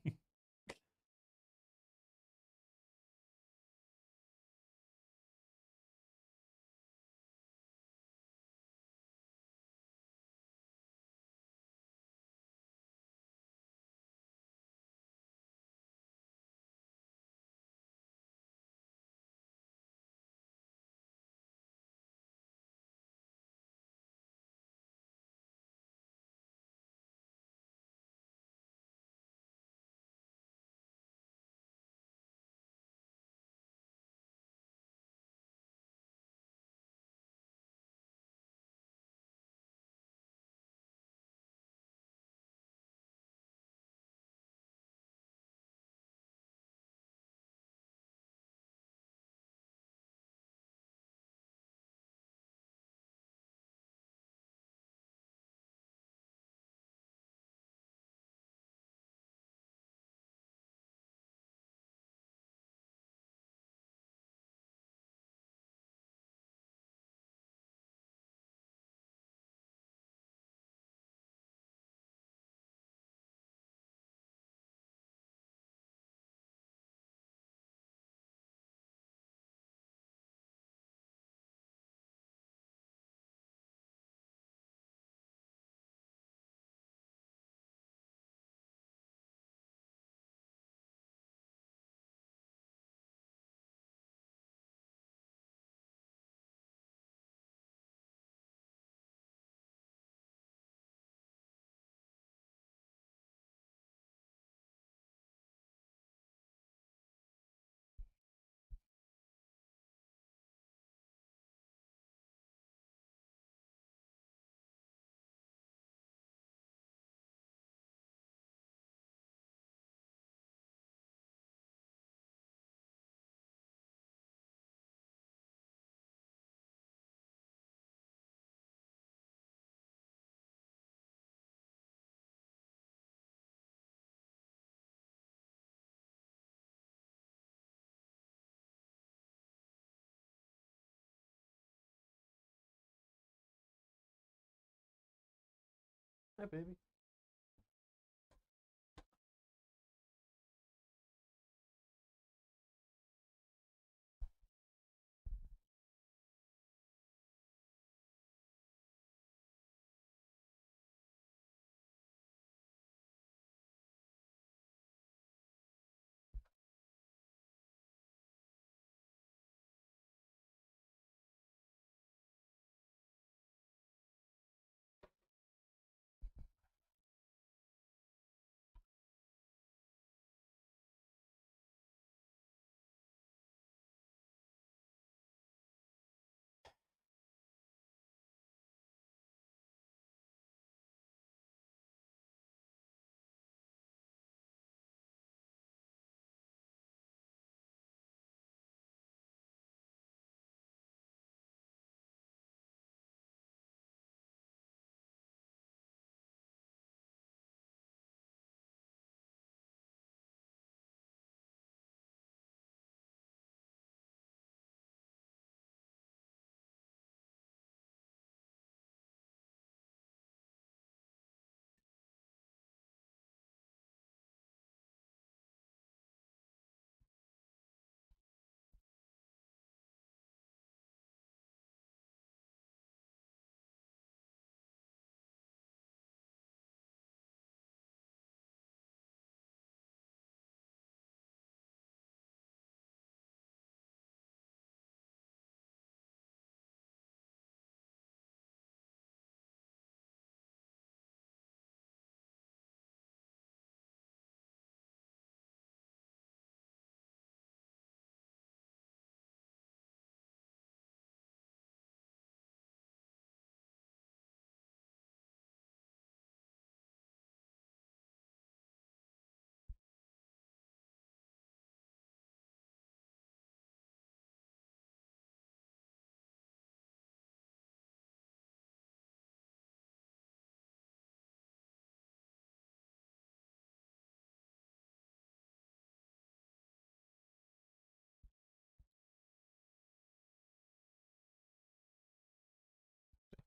Hi, baby.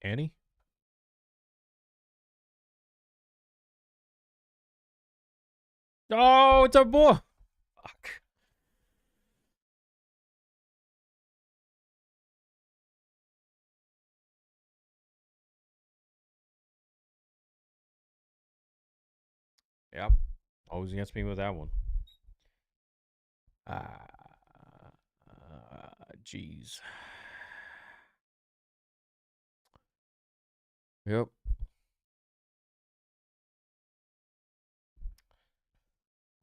Annie? Oh, it's our boy. Fuck. Yep. Always against me with that one. Jeez. Yep.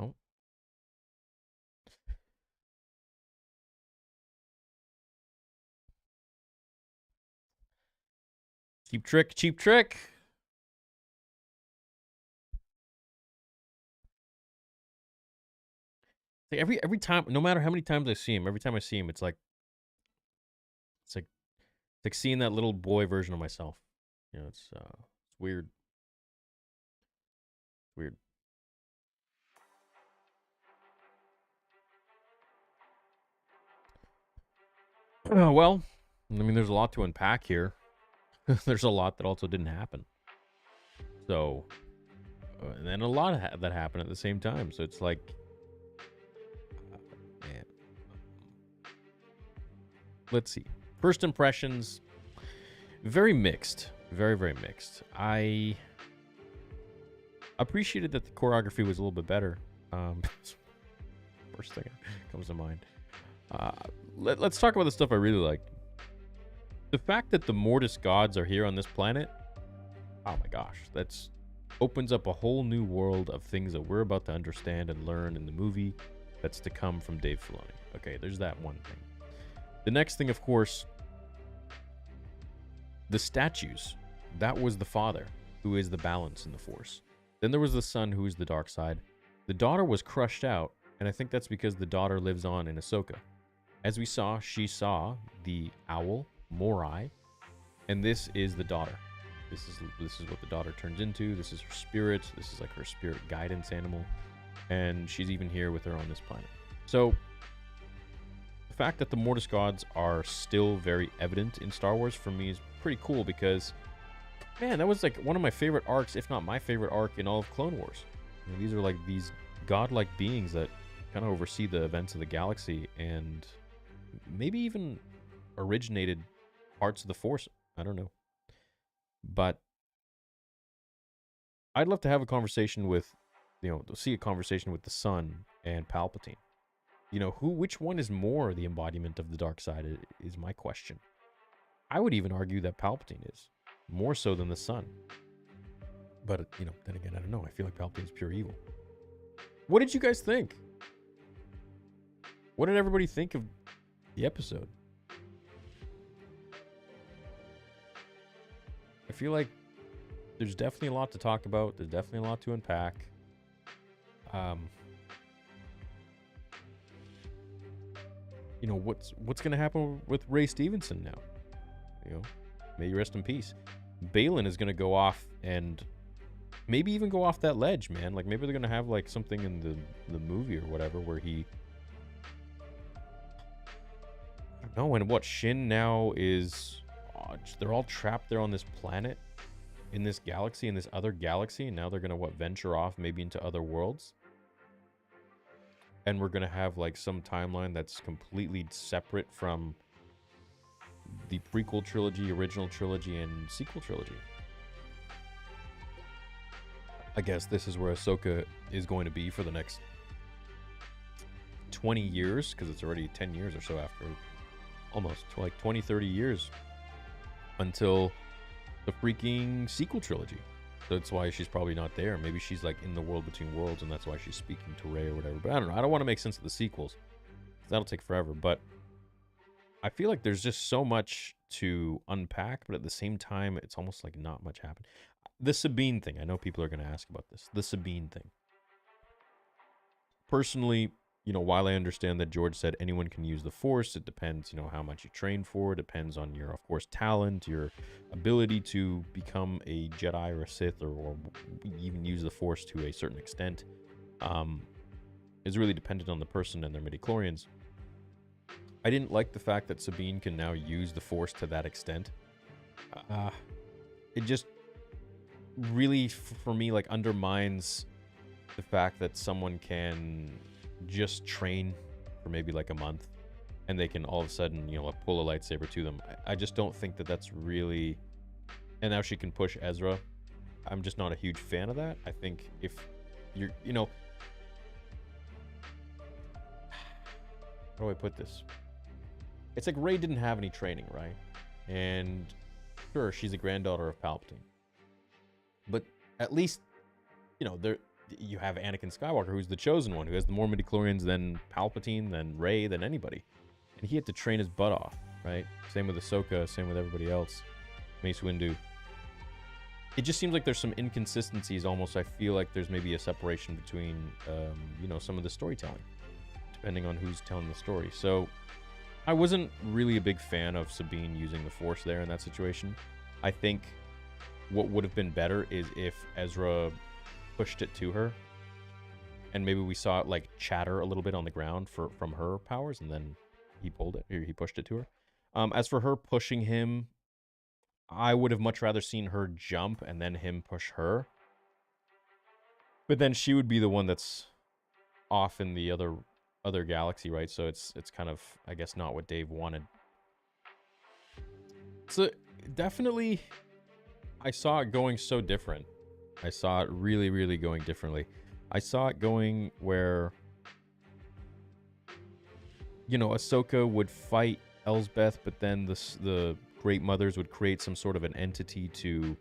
Oh. Cheap trick, cheap trick. Every time, no matter how many times I see him, every time I see him, it's like seeing that little boy version of myself. You know, it's weird. Weird. Well, I mean, there's a lot to unpack here. There's a lot that also didn't happen. So, and then a lot that happened at the same time. So it's like, man. Let's see. First impressions, very mixed. Very, very mixed. I appreciated that the choreography was a little bit better. First thing that comes to mind. Let's talk about the stuff I really liked. The fact that the Mortis gods are here on this planet, oh my gosh, that's opens up a whole new world of things that we're about to understand and learn in the movie that's to come from Dave Filoni. Okay, there's that one thing. The next thing, of course, the statues. That was the father, who is the balance in the Force. Then there was the son, who is the dark side. The daughter was crushed out, and I think that's because the daughter lives on in Ahsoka. As we saw, she saw the owl, Morai, and this is the daughter. This is what the daughter turns into. This is her spirit. This is like her spirit guidance animal, and she's even here with her on this planet. So the fact that the Mortis gods are still very evident in Star Wars for me is pretty cool because, man, that was like one of my favorite arcs, if not my favorite arc in all of Clone Wars. You know, these are like these godlike beings that kind of oversee the events of the galaxy and maybe even originated parts of the Force. I don't know. But I'd love to have a conversation with, see a conversation with the Son and Palpatine. Which one is more the embodiment of the dark side is my question. I would even argue that Palpatine is, more so than the Son. But, then again, I don't know. I feel like Palpatine's pure evil. What did you guys think? What did everybody think of the episode? I feel like there's definitely a lot to talk about. There's definitely a lot to unpack. What's going to happen with Ray Stevenson now? May you rest in peace. Balin is going to go off and maybe even go off that ledge, man. Like, maybe they're going to have, like, something in the movie or whatever where he... I don't know. And what, Shin now is... they're all trapped there on this planet, in this galaxy, in this other galaxy, and now they're going to, venture off maybe into other worlds? And we're going to have, like, some timeline that's completely separate from the prequel trilogy, original trilogy, and sequel trilogy. I guess this is where Ahsoka is going to be for the next 20 years, because it's already 10 years or so after, almost, like 20, 30 years until the freaking sequel trilogy. So that's why she's probably not there. Maybe she's like in the world between worlds, and that's why she's speaking to Rey or whatever. But I don't know. I don't want to make sense of the sequels. That'll take forever. But I feel like there's just so much to unpack, but at the same time, it's almost like not much happened. The Sabine thing. I know people are going to ask about this. The Sabine thing. Personally, while I understand that George said anyone can use the Force, it depends, how much you train for. It depends on your, of course, talent, your ability to become a Jedi or a Sith, or even use the Force to a certain extent. Is really dependent on the person and their midichlorians. I didn't like the fact that Sabine can now use the Force to that extent. uh, it just really, for me, like undermines the fact that someone can just train for maybe like a month and they can all of a sudden, you know, like, pull a lightsaber to them. I just don't think that that's really... And now she can push Ezra. I'm just not a huge fan of that. I think if you're, you know... How do I put this? It's like Rey didn't have any training, right? And sure, she's a granddaughter of Palpatine. But at least, you know, you have Anakin Skywalker, who's the chosen one, who has the more midichlorians than Palpatine, than Rey, than anybody. And he had to train his butt off, right? Same with Ahsoka, same with everybody else. Mace Windu. It just seems like there's some inconsistencies almost. I feel like there's maybe a separation between, you know, some of the storytelling, depending on who's telling the story. So I wasn't really a big fan of Sabine using the Force there in that situation. I think what would have been better is if Ezra pushed it to her, and maybe we saw it like chatter a little bit on the ground from her powers, and then he pulled it, or he pushed it to her. As for her pushing him, I would have much rather seen her jump and then him push her. But then she would be the one that's off in the other galaxy, right? So it's kind of, I guess, not what Dave wanted. So definitely, I saw it going so different. I saw it really, really going differently. I saw it going where, you know, Ahsoka would fight Elsbeth, but then the Great Mothers would create some sort of an entity to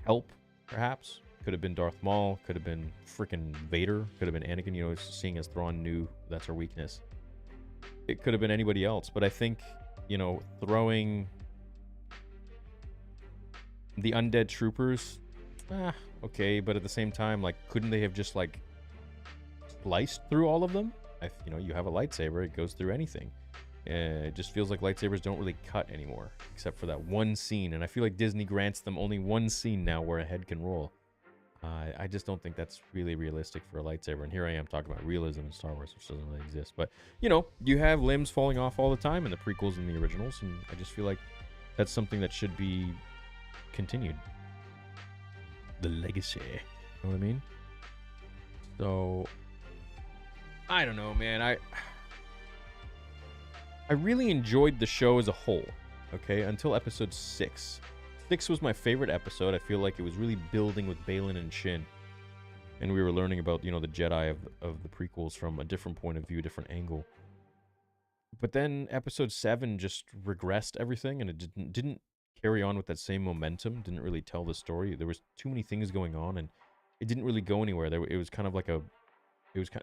help, perhaps. Could have been Darth Maul, could have been freaking Vader, could have been Anakin, you know, seeing as Thrawn knew that's her weakness. It could have been anybody else, but I think, you know, throwing the undead troopers, okay, but at the same time, like, couldn't they have just, like, sliced through all of them? You know, you have a lightsaber, it goes through anything. It just feels like lightsabers don't really cut anymore, except for that one scene, and I feel like Disney grants them only one scene now where a head can roll. I just don't think that's really realistic for a lightsaber, and here I am talking about realism in Star Wars, which doesn't really exist. But, you know, you have limbs falling off all the time in the prequels and the originals, and I just feel like that's something that should be continued. The legacy. You know what I mean? So, I don't know, man. I really enjoyed the show as a whole, okay, until episode 6. 6 was my favorite episode. I feel like it was really building with Baylan and Shin. And we were learning about, you know, the Jedi of the prequels from a different point of view, different angle. But then episode 7 just regressed everything, and it didn't carry on with that same momentum, didn't really tell the story. There was too many things going on, and it didn't really go anywhere. It was kind of like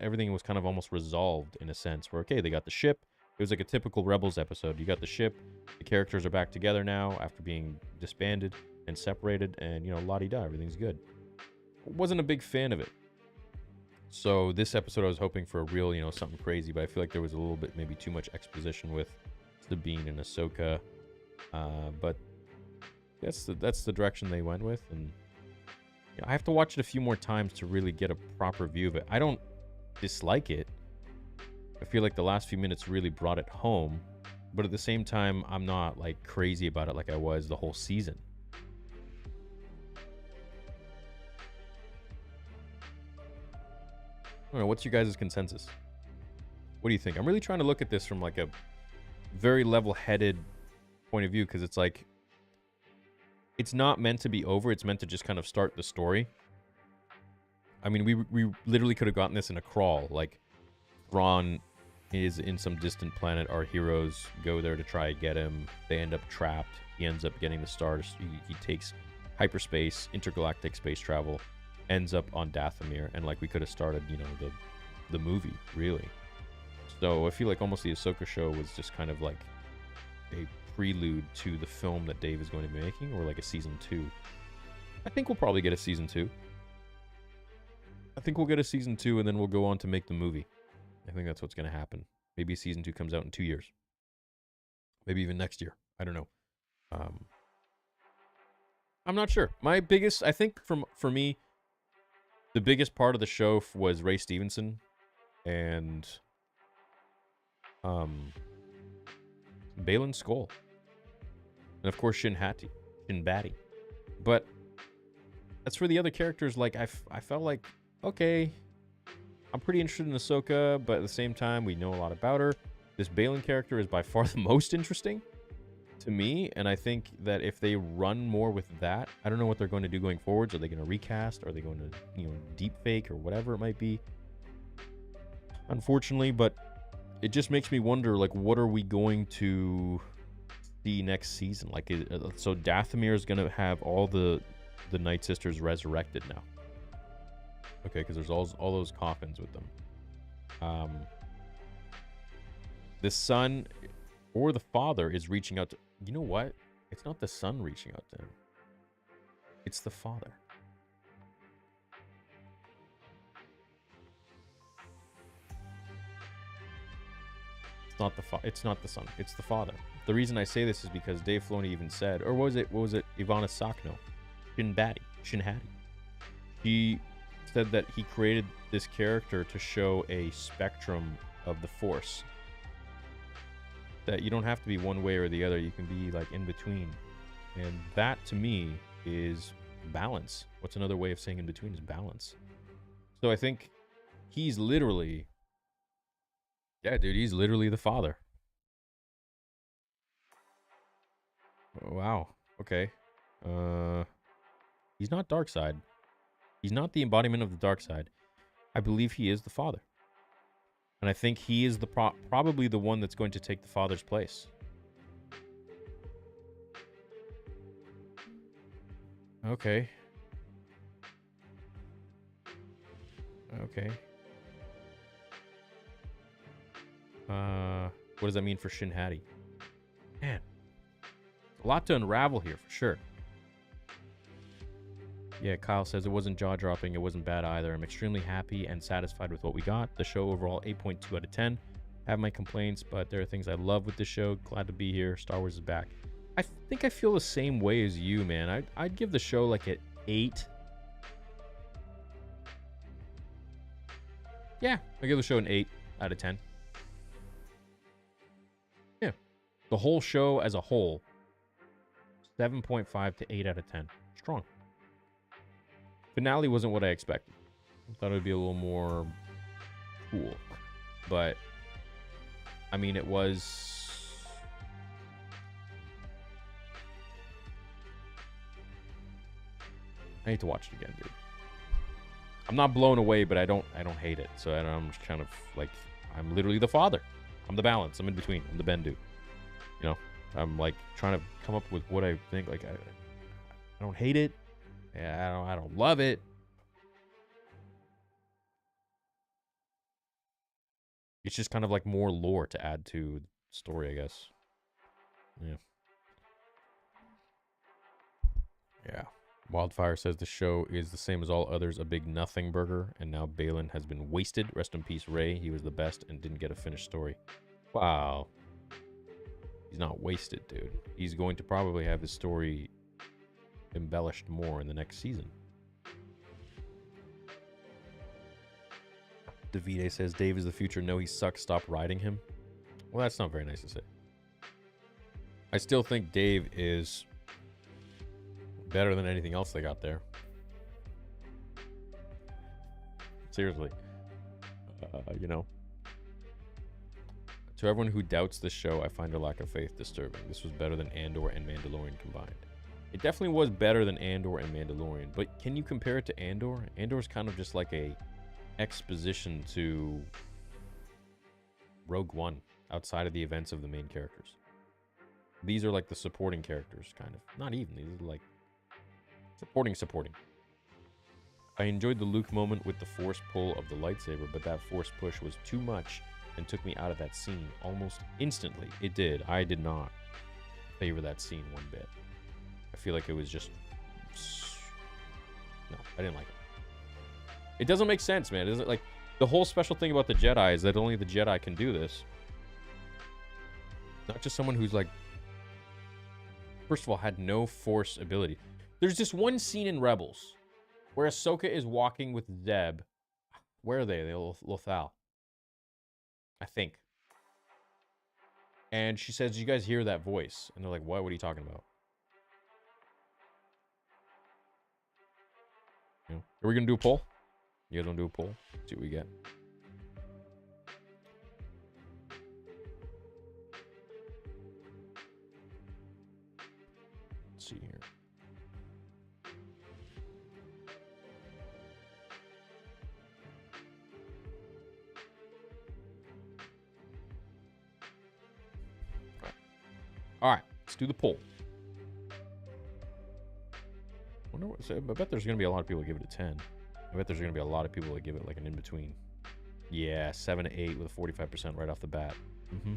everything was kind of almost resolved in a sense, where, okay, they got the ship. It was like a typical Rebels episode. You got the ship, the characters are back together now after being disbanded and separated, and, you know, la-di-da, everything's good. Wasn't a big fan of it. So this episode I was hoping for a real, you know, something crazy, but I feel like there was a little bit, maybe too much exposition with Sabine and Ahsoka. But that's the direction they went with, and you know, I have to watch it a few more times to really get a proper view of it. I don't dislike it. I feel like the last few minutes really brought it home, but at the same time, I'm not like crazy about it like I was the whole season. I don't know, what's your guys' consensus? What do you think? I'm really trying to look at this from like a very level-headed point of view, because it's like, it's not meant to be over, it's meant to just kind of start the story. I mean, we literally could have gotten this in a crawl, like, Thrawn is in some distant planet. Our heroes go there to try to get him. They end up trapped. He ends up getting the stars. He takes hyperspace, intergalactic space travel, ends up on Dathomir, and like we could have started, you know, the movie, really. So I feel like almost the Ahsoka show was just kind of like a prelude to the film that Dave is going to be making, or like a season 2. I think we'll probably get a season 2. I think we'll get a season 2, and then we'll go on to make the movie. I think that's what's going to happen. Maybe season 2 comes out in 2 years. Maybe even next year. I don't know. I'm not sure. My biggest, I think for me, the biggest part of the show was Ray Stevenson and Baylan Skoll. And of course Shin Hati. Shin Batty. But as for the other characters, like I felt like, okay, I'm pretty interested in Ahsoka, but at the same time, we know a lot about her. This Balin character is by far the most interesting to me, and I think that if they run more with that, I don't know what they're going to do going forwards. Are they going to recast? Are they going to, deep fake or whatever it might be? Unfortunately, but it just makes me wonder, like, what are we going to see next season? Like, so Dathomir is going to have all the Night Sisters resurrected now. Okay, because there's all those coffins with them. The son or the father is reaching out to... You know what? It's not the son reaching out to him. It's the father. It's not the son. It's the father. The reason I say this is because Dave Filoni even said, or what was it? Ivana Sakno, Shin Hattie. He said that he created this character to show a spectrum of the Force. That you don't have to be one way or the other. You can be like in between. And that to me is balance. What's another way of saying in between is balance. So I think he's literally... Yeah, dude, he's literally the father. Oh, wow. Okay. He's not dark side. He's not the embodiment of the dark side. I believe he is the father. And I think he is the probably the one that's going to take the father's place. Okay. Okay. What does that mean for Shin Hattie? Man. A lot to unravel here, for sure. Yeah, Kyle says it wasn't jaw-dropping. It wasn't bad either. I'm extremely happy and satisfied with what we got. The show overall, 8.2 out of 10. I have my complaints, but there are things I love with the show. Glad to be here. Star Wars is back. I think I feel the same way as you, man. I'd give the show like an 8. Yeah, I give the show an 8 out of 10. Yeah. The whole show as a whole, 7.5 to 8 out of 10. Strong. Finale wasn't what I expected. I thought it would be a little more cool. But, I mean, it was... I need to watch it again, dude. I'm not blown away, but I don't hate it. So I'm just kind of like, I'm literally the father. I'm the balance. I'm in between. I'm the Bendu. You know, I'm like trying to come up with what I think. Like, I don't hate it. Yeah, I don't love it. It's just kind of like more lore to add to the story, I guess. Yeah. Yeah. Wildfire says the show is the same as all others, a big nothing burger, and now Balin has been wasted. Rest in peace, Ray. He was the best and didn't get a finished story. Wow. He's not wasted, dude. He's going to probably have his story embellished more in the next season. Davide says Dave is the future. No, he sucks. Stop riding him. Well, that's not very nice to say. I still think Dave is better than anything else they got there. Seriously. You know. To everyone who doubts this show, I find your lack of faith disturbing. This was better than Andor and Mandalorian combined. It definitely was better than Andor and Mandalorian, but can you compare it to Andor? Andor's kind of just like a exposition to Rogue One outside of the events of the main characters. These are like the supporting characters, kind of. Not even. These are like supporting. I enjoyed the Luke moment with the force pull of the lightsaber, but that force push was too much and took me out of that scene almost instantly. It did. I did not favor that scene one bit. I feel like it was just... No, I didn't like it. It doesn't make sense, man. It doesn't, like, the whole special thing about the Jedi is that only the Jedi can do this. Not just someone who's, like, first of all, had no force ability. There's this one scene in Rebels where Ahsoka is walking with Zeb. Where are they? They're Lothal, I think. And she says, "You guys hear that voice?" And they're like, "What? What are you talking about?" You know. Are we gonna do a poll? You guys wanna do a poll? See what we get. Let's see here. All right, let's do the poll. Wonder what, I bet there's going to be a lot of people that give it a 10. I bet there's going to be a lot of people that give it like an in-between. Yeah, 7 to 8 with a 45% right off the bat. Mm-hmm.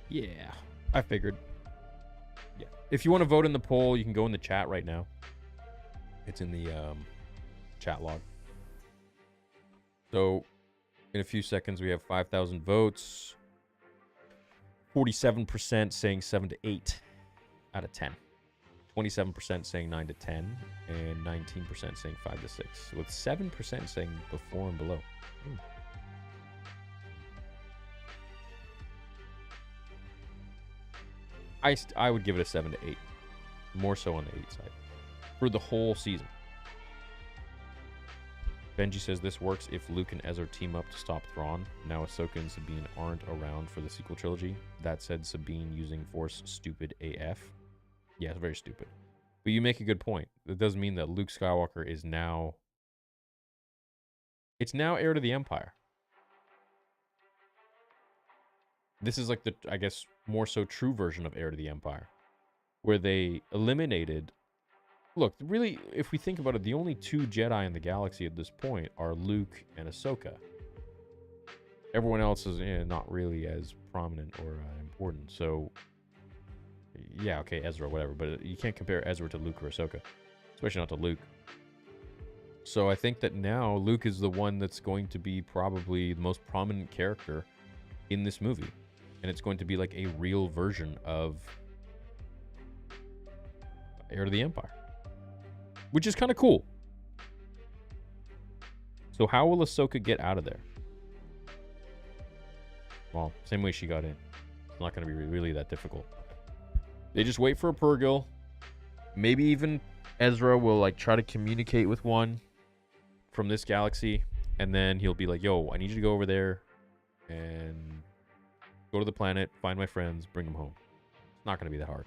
Yeah, I figured. Yeah. If you want to vote in the poll, you can go in the chat right now. It's in the chat log. So, in a few seconds, we have 5,000 votes. 47% saying 7 to 8 out of 10. 27% saying 9 to 10. And 19% saying 5 to 6. With 7% saying before and below. I would give it a 7 to 8. More so on the 8 side. For the whole season. Benji says this works if Luke and Ezra team up to stop Thrawn. Now Ahsoka and Sabine aren't around for the sequel trilogy. That said, Sabine using Force stupid AF. Yeah, it's very stupid. But you make a good point. That does mean that Luke Skywalker is now... It's now heir to the Empire. This is like the, I guess, more so true version of heir to the Empire. Where they eliminated... Look, really, if we think about it, the only two Jedi in the galaxy at this point are Luke and Ahsoka. Everyone else is not really as prominent or important. So, yeah, okay, Ezra, whatever. But you can't compare Ezra to Luke or Ahsoka. Especially not to Luke. So I think that now Luke is the one that's going to be probably the most prominent character in this movie. And it's going to be like a real version of heir to the Empire. Which is kind of cool. So how will Ahsoka get out of there? Well, same way she got in. It's not going to be really that difficult. They just wait for a Purrgil. Maybe even Ezra will like try to communicate with one from this galaxy. And then he'll be like, yo, I need you to go over there and go to the planet, find my friends, bring them home. It's not going to be that hard.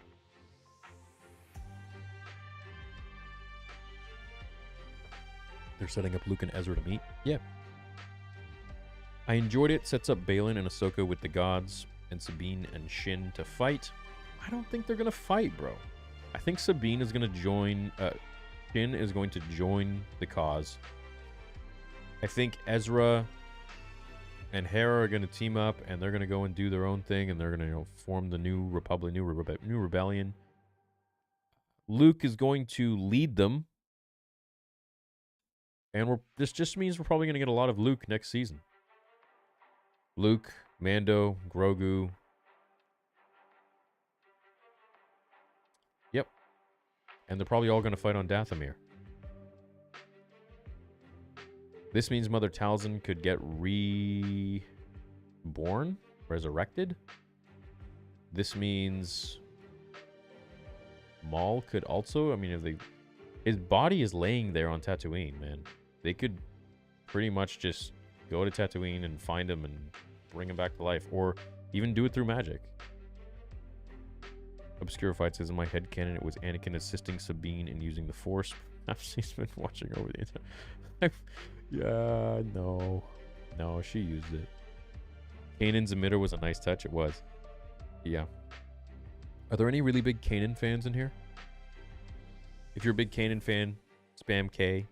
They're setting up Luke and Ezra to meet. Yeah. I enjoyed it. Sets up Baylan and Ahsoka with the gods and Sabine and Shin to fight. I don't think they're going to fight, bro. I think Sabine is going to join... Shin is going to join the cause. I think Ezra and Hera are going to team up and they're going to go and do their own thing and they're going to, form the new Republic, new rebellion. Luke is going to lead them. And this just means we're probably going to get a lot of Luke next season. Luke, Mando, Grogu. Yep. And they're probably all going to fight on Dathomir. This means Mother Talzin could get resurrected. This means Maul could also, I mean, if they... His body is laying there on Tatooine, man. They could pretty much just go to Tatooine and find him and bring him back to life. Or even do it through magic. Obscurified says, in my headcanon, it was Anakin assisting Sabine in using the Force. She's been watching over the entire... Yeah, no. No, she used it. Kanan's emitter was a nice touch. It was. Yeah. Are there any really big Kanan fans in here? If you're a big Kanan fan, spam K.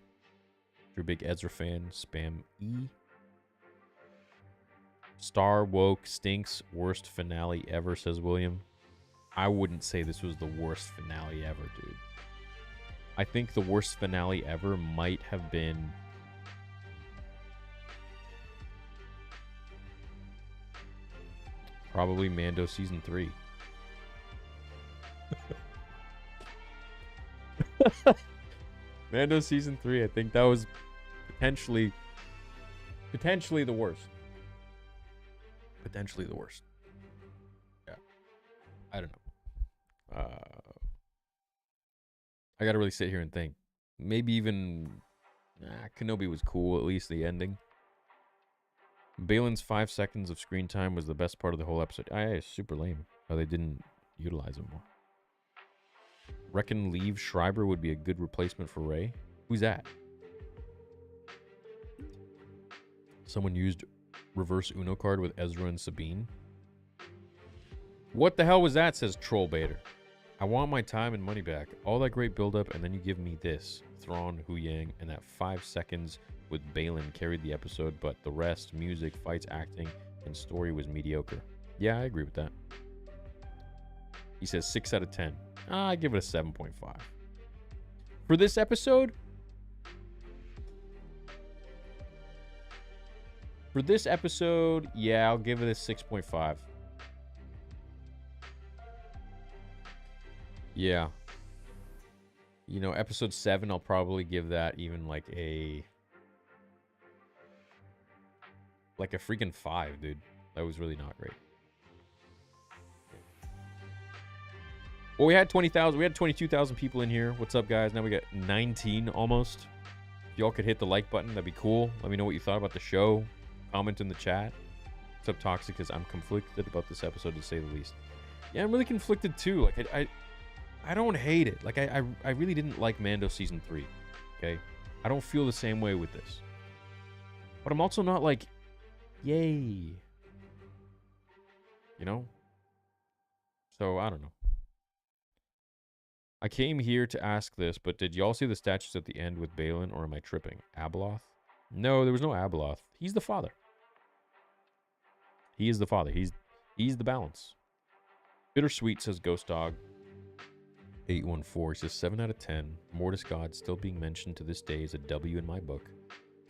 If you're a big Ezra fan, spam E. Star woke stinks. Worst finale ever, says William. I wouldn't say this was the worst finale ever, dude. I think the worst finale ever might have been... probably Mando Season 3. Mando Season 3, I think that was potentially the worst. Potentially the worst. Yeah. I don't know. I gotta really sit here and think. Maybe even Kenobi was cool, at least the ending. Balin's 5 seconds of screen time was the best part of the whole episode. It's super lame how they didn't utilize him more. Reckon Leave Schreiber would be a good replacement for Rey. Who's that? Someone used reverse Uno card with Ezra and Sabine. What the hell was that, says Troll Baiter. I want my time and money back. All that great build-up, and then you give me this. Thrawn, Huyang, and that 5 seconds with Balin carried the episode, but the rest, music, fights, acting, and story was mediocre. Yeah, I agree with that. He says 6 out of 10. I give it a 7.5. For this episode? For this episode, yeah, I'll give it a 6.5. Yeah. You know, episode 7, I'll probably give that even like a freaking 5, dude. That was really not great. Well, we had 20,000. We had 22,000 people in here. What's up, guys? Now we got 19 almost. If y'all could hit the like button, that'd be cool. Let me know what you thought about the show. Comment in the chat. What's up, Toxic? Because I'm conflicted about this episode, to say the least. Yeah, I'm really conflicted too. Like, I don't hate it. Like, I really didn't like Mando Season 3. Okay? I don't feel the same way with this. But I'm also not like, yay. You know? So, I don't know. I came here to ask this, but did y'all see the statues at the end with Balin, or am I tripping? Abeloth? No, there was no Abeloth. He's the father. He is the father. He's the balance. Bittersweet, says Ghost Dog. 814, he says 7 out of 10. Mortis God still being mentioned to this day is a W in my book.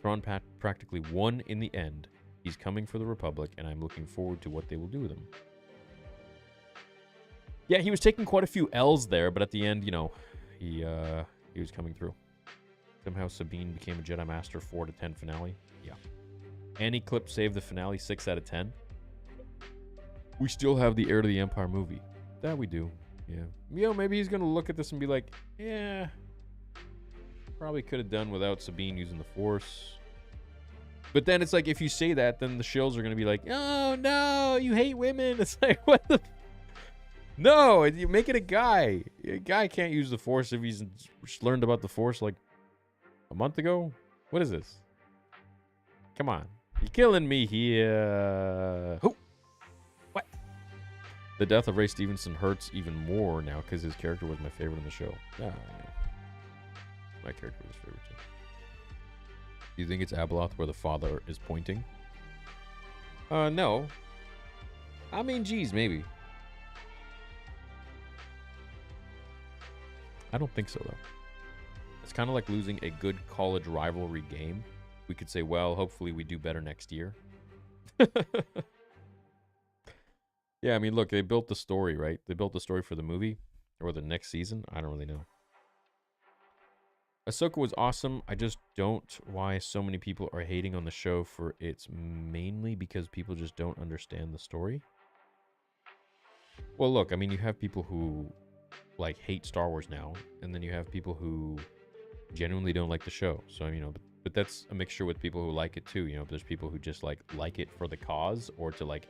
Thrawn practically won in the end. He's coming for the Republic, and I'm looking forward to what they will do with him. Yeah, he was taking quite a few L's there, but at the end, you know, he was coming through. Somehow Sabine became a Jedi Master 4 to 10 finale. Yeah. Annie Clip saved the finale 6 out of 10. We still have the Heir to the Empire movie. That we do. Yeah. You know, maybe he's going to look at this and be like, yeah, probably could have done without Sabine using the Force. But then it's like, if you say that, then the shills are going to be like, oh, no, you hate women. It's like, what the... No, you make it a guy. A guy can't use the Force if he's learned about the Force like a month ago. What is this? Come on. You're killing me here. Who? What? The death of Ray Stevenson hurts even more now because his character was my favorite in the show. Yeah. My character was favorite too. Do you think it's Abeloth where the father is pointing? No. I mean, geez, maybe. I don't think so, though. It's kind of like losing a good college rivalry game. We could say, well, hopefully we do better next year. Yeah, I mean, look, they built the story, right? They built the story for the movie or the next season. I don't really know. Ahsoka was awesome. I just don't why so many people are hating on the show for it's mainly because people just don't understand the story. Well, look, I mean, you have people who like hate Star Wars now, and then you have people who genuinely don't like the show. So, you know, but that's a mixture with people who like it too. You know, there's people who just like it for the cause, or to like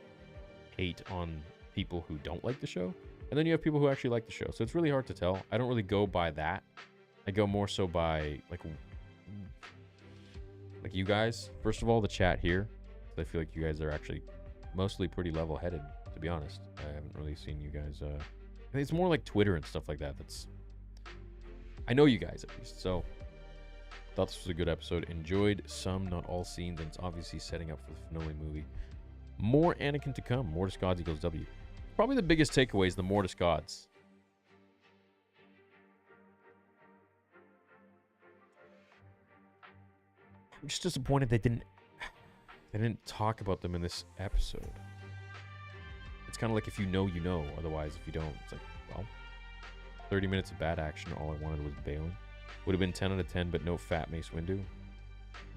hate on people who don't like the show, and then you have people who actually like the show. So it's really hard to tell. I don't really go by that. I go more so by like you guys. First of all, the chat here. I feel like you guys are actually mostly pretty level-headed, to be honest. I haven't really seen you guys. It's more like Twitter and stuff like that. I know you guys at least. So thought this was a good episode. Enjoyed some, not all scenes, and it's obviously setting up for the finale movie. More Anakin to come. Mortis Gods equals W. Probably the biggest takeaway is the Mortis Gods. I'm just disappointed they didn't talk about them in this episode. It's kind of like if you know, you know. Otherwise, if you don't, it's like, well, 30 minutes of bad action. All I wanted was Balin. Would have been 10 out of 10, but no fat Mace Windu.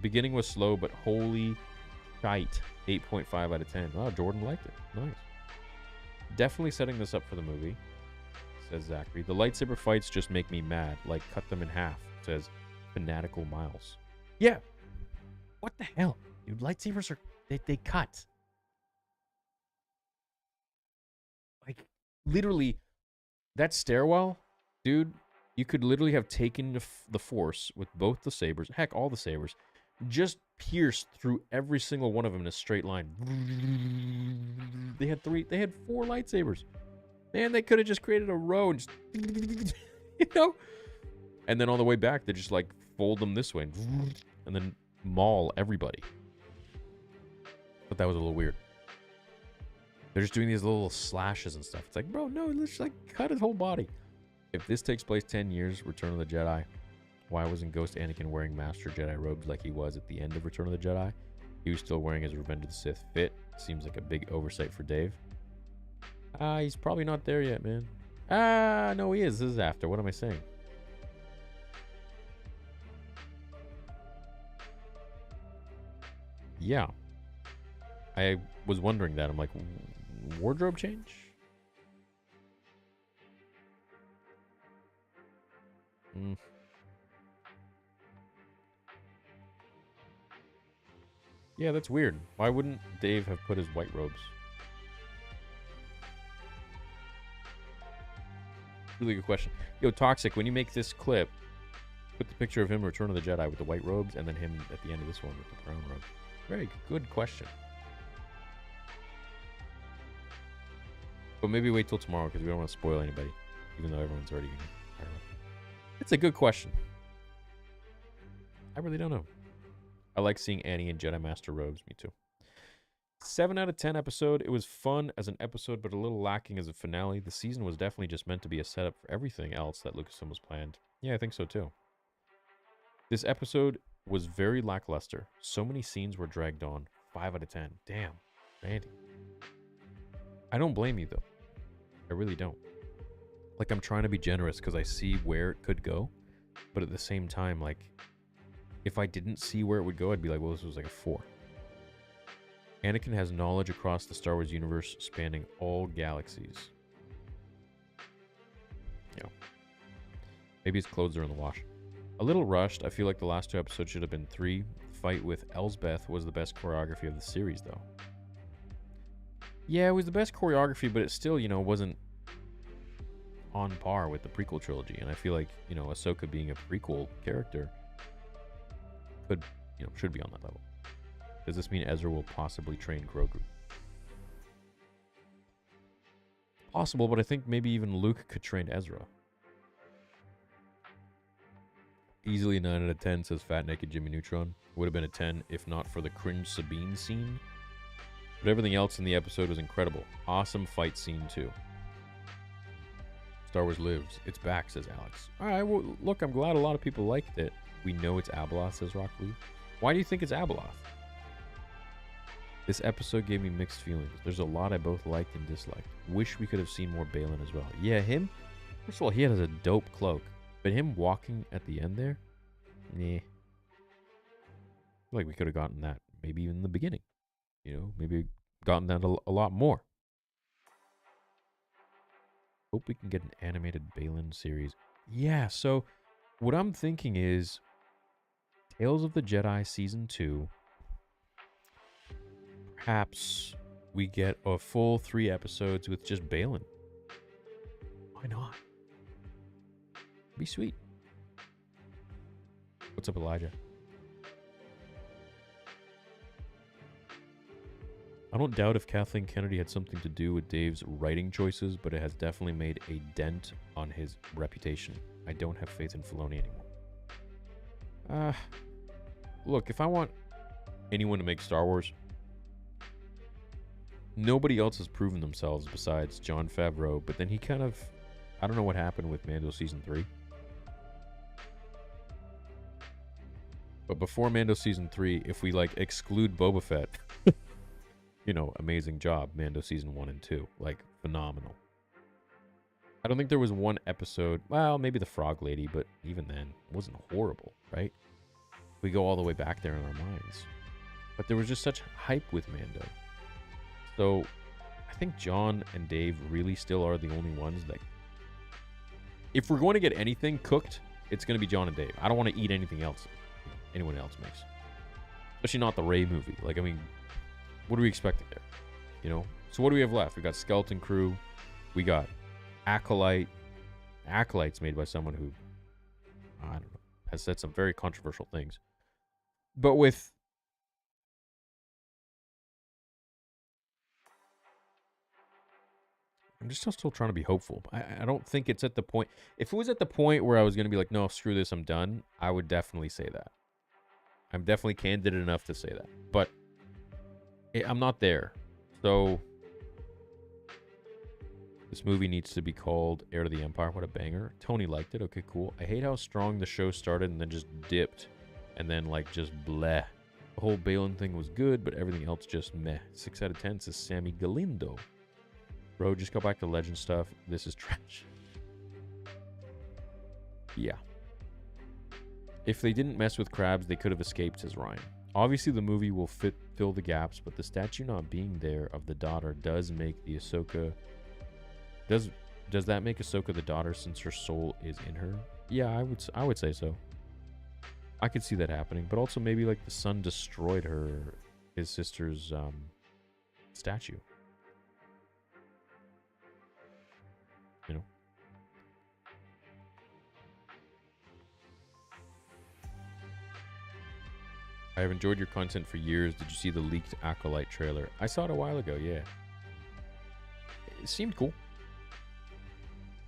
Beginning was slow, but holy shite. 8.5 out of 10. Oh, Jordan liked it. Nice. Definitely setting this up for the movie, says Zachary. The lightsaber fights just make me mad. Like, cut them in half, says fanatical Miles. Yeah. What the hell? Dude, lightsabers are... They cut. Like, literally, that stairwell, dude, you could literally have taken the Force with both the sabers, heck, all the sabers, just pierced through every single one of them in a straight line. They had 4 lightsabers. Man, they could have just created a row and just, you know? And then on the way back, they just, like, fold them this way and then maul everybody. But that was a little weird. They're just doing these little slashes and stuff. It's like, bro, no, let's just, like, cut his whole body. If this takes place 10 years, Return of the Jedi, why wasn't Ghost Anakin wearing Master Jedi robes like he was at the end of Return of the Jedi? He was still wearing his Revenge of the Sith fit. Seems like a big oversight for Dave. He's probably not there yet, man. No, he is. This is after. What am I saying? Yeah. I was wondering that. I'm like, wardrobe change? Yeah, that's weird. Why wouldn't Dave have put his white robes? Really good question. Yo, Toxic, when you make this clip, put the picture of him Return of the Jedi with the white robes and then him at the end of this one with the brown robes. Very good question. But maybe wait till tomorrow because we don't want to spoil anybody, even though everyone's already going to. It's a good question. I really don't know. I like seeing Annie in Jedi Master robes. Me too. 7 out of 10 episode. It was fun as an episode, but a little lacking as a finale. The season was definitely just meant to be a setup for everything else that Lucasfilm was planned. Yeah, I think so too. This episode was very lackluster. So many scenes were dragged on. 5 out of 10. Damn, Randy. I don't blame you though. I really don't. Like, I'm trying to be generous because I see where it could go, but at the same time, like, if I didn't see where it would go, I'd be like, well, this was like a 4. Anakin has knowledge across the Star Wars universe spanning all galaxies. Yeah. Maybe his clothes are in the wash. A little rushed. I feel like the last 2 episodes should have been 3. The fight with Elsbeth was the best choreography of the series, though. Yeah, it was the best choreography, but it still, you know, wasn't on par with the prequel trilogy. And I feel like, you know, Ahsoka being a prequel character could, you know, should be on that level. Does this mean Ezra will possibly train Grogu? Possible, but I think maybe even Luke could train Ezra. Easily a 9 out of 10, says Fat Naked Jimmy Neutron. Would have been a 10 if not for the cringe Sabine scene. But everything else in the episode was incredible. Awesome fight scene too. Star Wars lives. It's back, says Alex. Alright, well, look, I'm glad a lot of people liked it. We know it's Abeloth, says Rock Lee. Why do you think it's Abeloth? This episode gave me mixed feelings. There's a lot I both liked and disliked. Wish we could have seen more Balin as well. Yeah, him? First of all, he has a dope cloak. But him walking at the end there? Nah. I feel like we could have gotten that maybe even in the beginning. You know, maybe gotten that a lot more. Hope we can get an animated Balin series. Yeah, so what I'm thinking is Tales of the Jedi Season 2. Perhaps we get a full 3 episodes with just Balin. Why not? Be sweet. What's up, Elijah? I don't doubt if Kathleen Kennedy had something to do with Dave's writing choices, but it has definitely made a dent on his reputation. I don't have faith in Filoni anymore. Look, if I want anyone to make Star Wars, nobody else has proven themselves besides Jon Favreau, but then he kind of, I don't know what happened with Mando Season 3. But before Mando Season 3, if we, like, exclude Boba Fett, you know, amazing job, Mando Season 1 and 2. Like, phenomenal. I don't think there was one episode, well, maybe the Frog Lady, but even then, it wasn't horrible, right? We go all the way back there in our minds. But there was just such hype with Mando. So, I think John and Dave really still are the only ones that... If we're going to get anything cooked it's going to be John and Dave. I don't want to eat anything else anyone else makes. Especially not the Rey movie. Like, I mean, what are we expecting there? You know? So what do we have left? We got Skeleton Crew. We got Acolyte. Acolyte's made by someone who, I don't know, has said some very controversial things. But with... I'm just still trying to be hopeful. I don't think it's at the point... If it was at the point where I was going to be like, no, screw this, I'm done, I would definitely say that. I'm definitely candid enough to say that. But I'm not there. So... This movie needs to be called Heir to the Empire. What a banger. Tony liked it. Okay, cool. I hate how strong the show started and then just dipped. And then, like, just bleh. The whole Balin thing was good, but everything else just meh. 6 out of 10 says Sammy Galindo. Bro, just go back to Legend stuff. This is trash. Yeah. If they didn't mess with crabs, they could have escaped, says Ryan. Obviously, the movie will fill the gaps, but the statue not being there of the daughter does make the Ahsoka... Does that make Ahsoka the daughter since her soul is in her? Yeah, I would say so. I could see that happening, but also maybe like the son destroyed his sister's statue. You know. I have enjoyed your content for years. Did you see the leaked Acolyte trailer? I saw it a while ago, yeah. It seemed cool.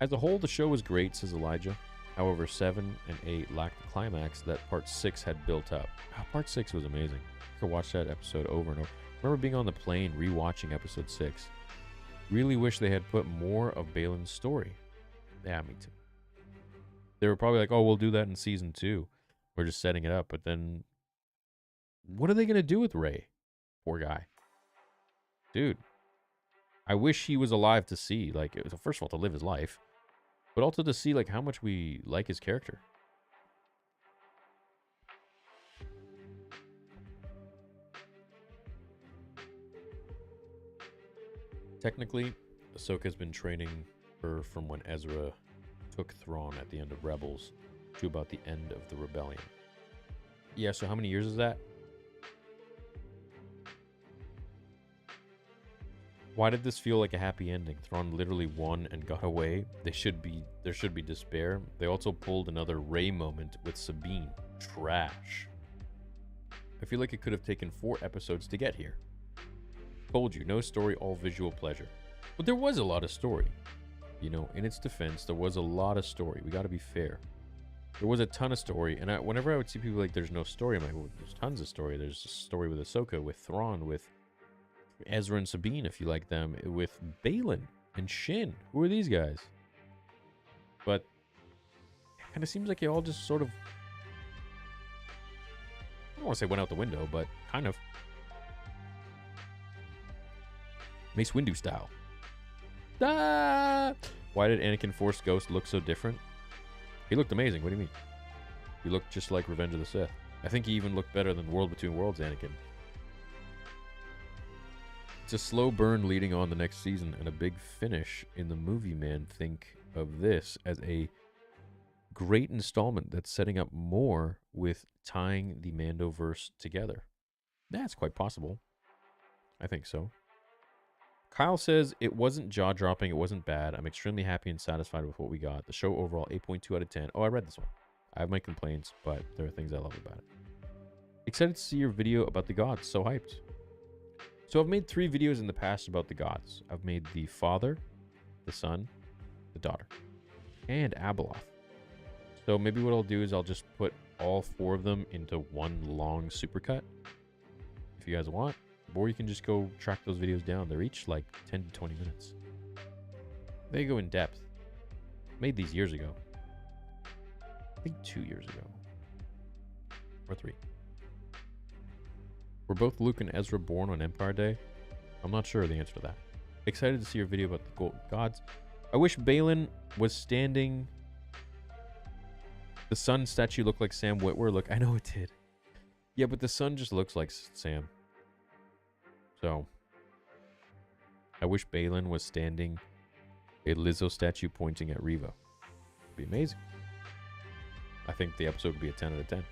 As a whole, the show was great, says Elijah. However, 7 and 8 lacked the climax that Part 6 had built up. Oh, Part 6 was amazing. I could watch that episode over and over. I remember being on the plane, rewatching Episode 6. Really wish they had put more of Balin's story. Yeah, me too. They were probably like, oh, we'll do that in Season 2. We're just setting it up. But then, what are they going to do with Rey? Poor guy. Dude. I wish he was alive to see, like, first of all, to live his life. But also to see, like, how much we like his character. Technically, Ahsoka's been training her from when Ezra took Thrawn at the end of Rebels to about the end of the Rebellion. Yeah, so how many years is that? Why did this feel like a happy ending? Thrawn literally won and got away. There should be despair. They also pulled another Rey moment with Sabine. Trash. I feel like it could have taken 4 episodes to get here. Told you, no story, all visual pleasure. But there was a lot of story. You know, in its defense, there was a lot of story. We gotta be fair. There was a ton of story, and whenever I would see people like, there's no story, I'm like, well, there's tons of story. There's a story with Ahsoka, with Thrawn, with Ezra and Sabine, if you like them, with Balin and Shin. Who are these guys? But it kind of seems like it all just sort of, I don't want to say went out the window, but kind of. Mace Windu style. Ah! Why did Anakin Force Ghost look so different? He looked amazing. What do you mean? He looked just like Revenge of the Sith. I think he even looked better than World Between Worlds Anakin. It's a slow burn leading on the next season and a big finish in the movie, man. Think of this as a great installment that's setting up more with tying the Mandoverse together. That's quite possible. I think so. Kyle says, it wasn't jaw-dropping, it wasn't bad. I'm extremely happy and satisfied with what we got. The show overall, 8.2 out of 10. Oh, I read this one. I have my complaints, but there are things I love about it. Excited to see your video about the gods. So hyped. So I've made 3 videos in the past about the gods. I've made the father, the son, the daughter, and Abeloth. So maybe what I'll do is I'll just put all 4 of them into one long supercut, if you guys want. Or you can just go track those videos down. They're each like 10 to 20 minutes. They go in depth. Made these years ago. I think 2 years ago. Or 3. Were both Luke and Ezra born on Empire Day? I'm not sure the answer to that. Excited to see your video about the Golden Gods. I wish Balin was standing. The sun statue looked like Sam Witwer. Look, I know it did. Yeah, but the sun just looks like Sam. So, I wish Balin was standing a Lizzo statue pointing at Reva. It'd be amazing. I think the episode would be a 10 out of 10.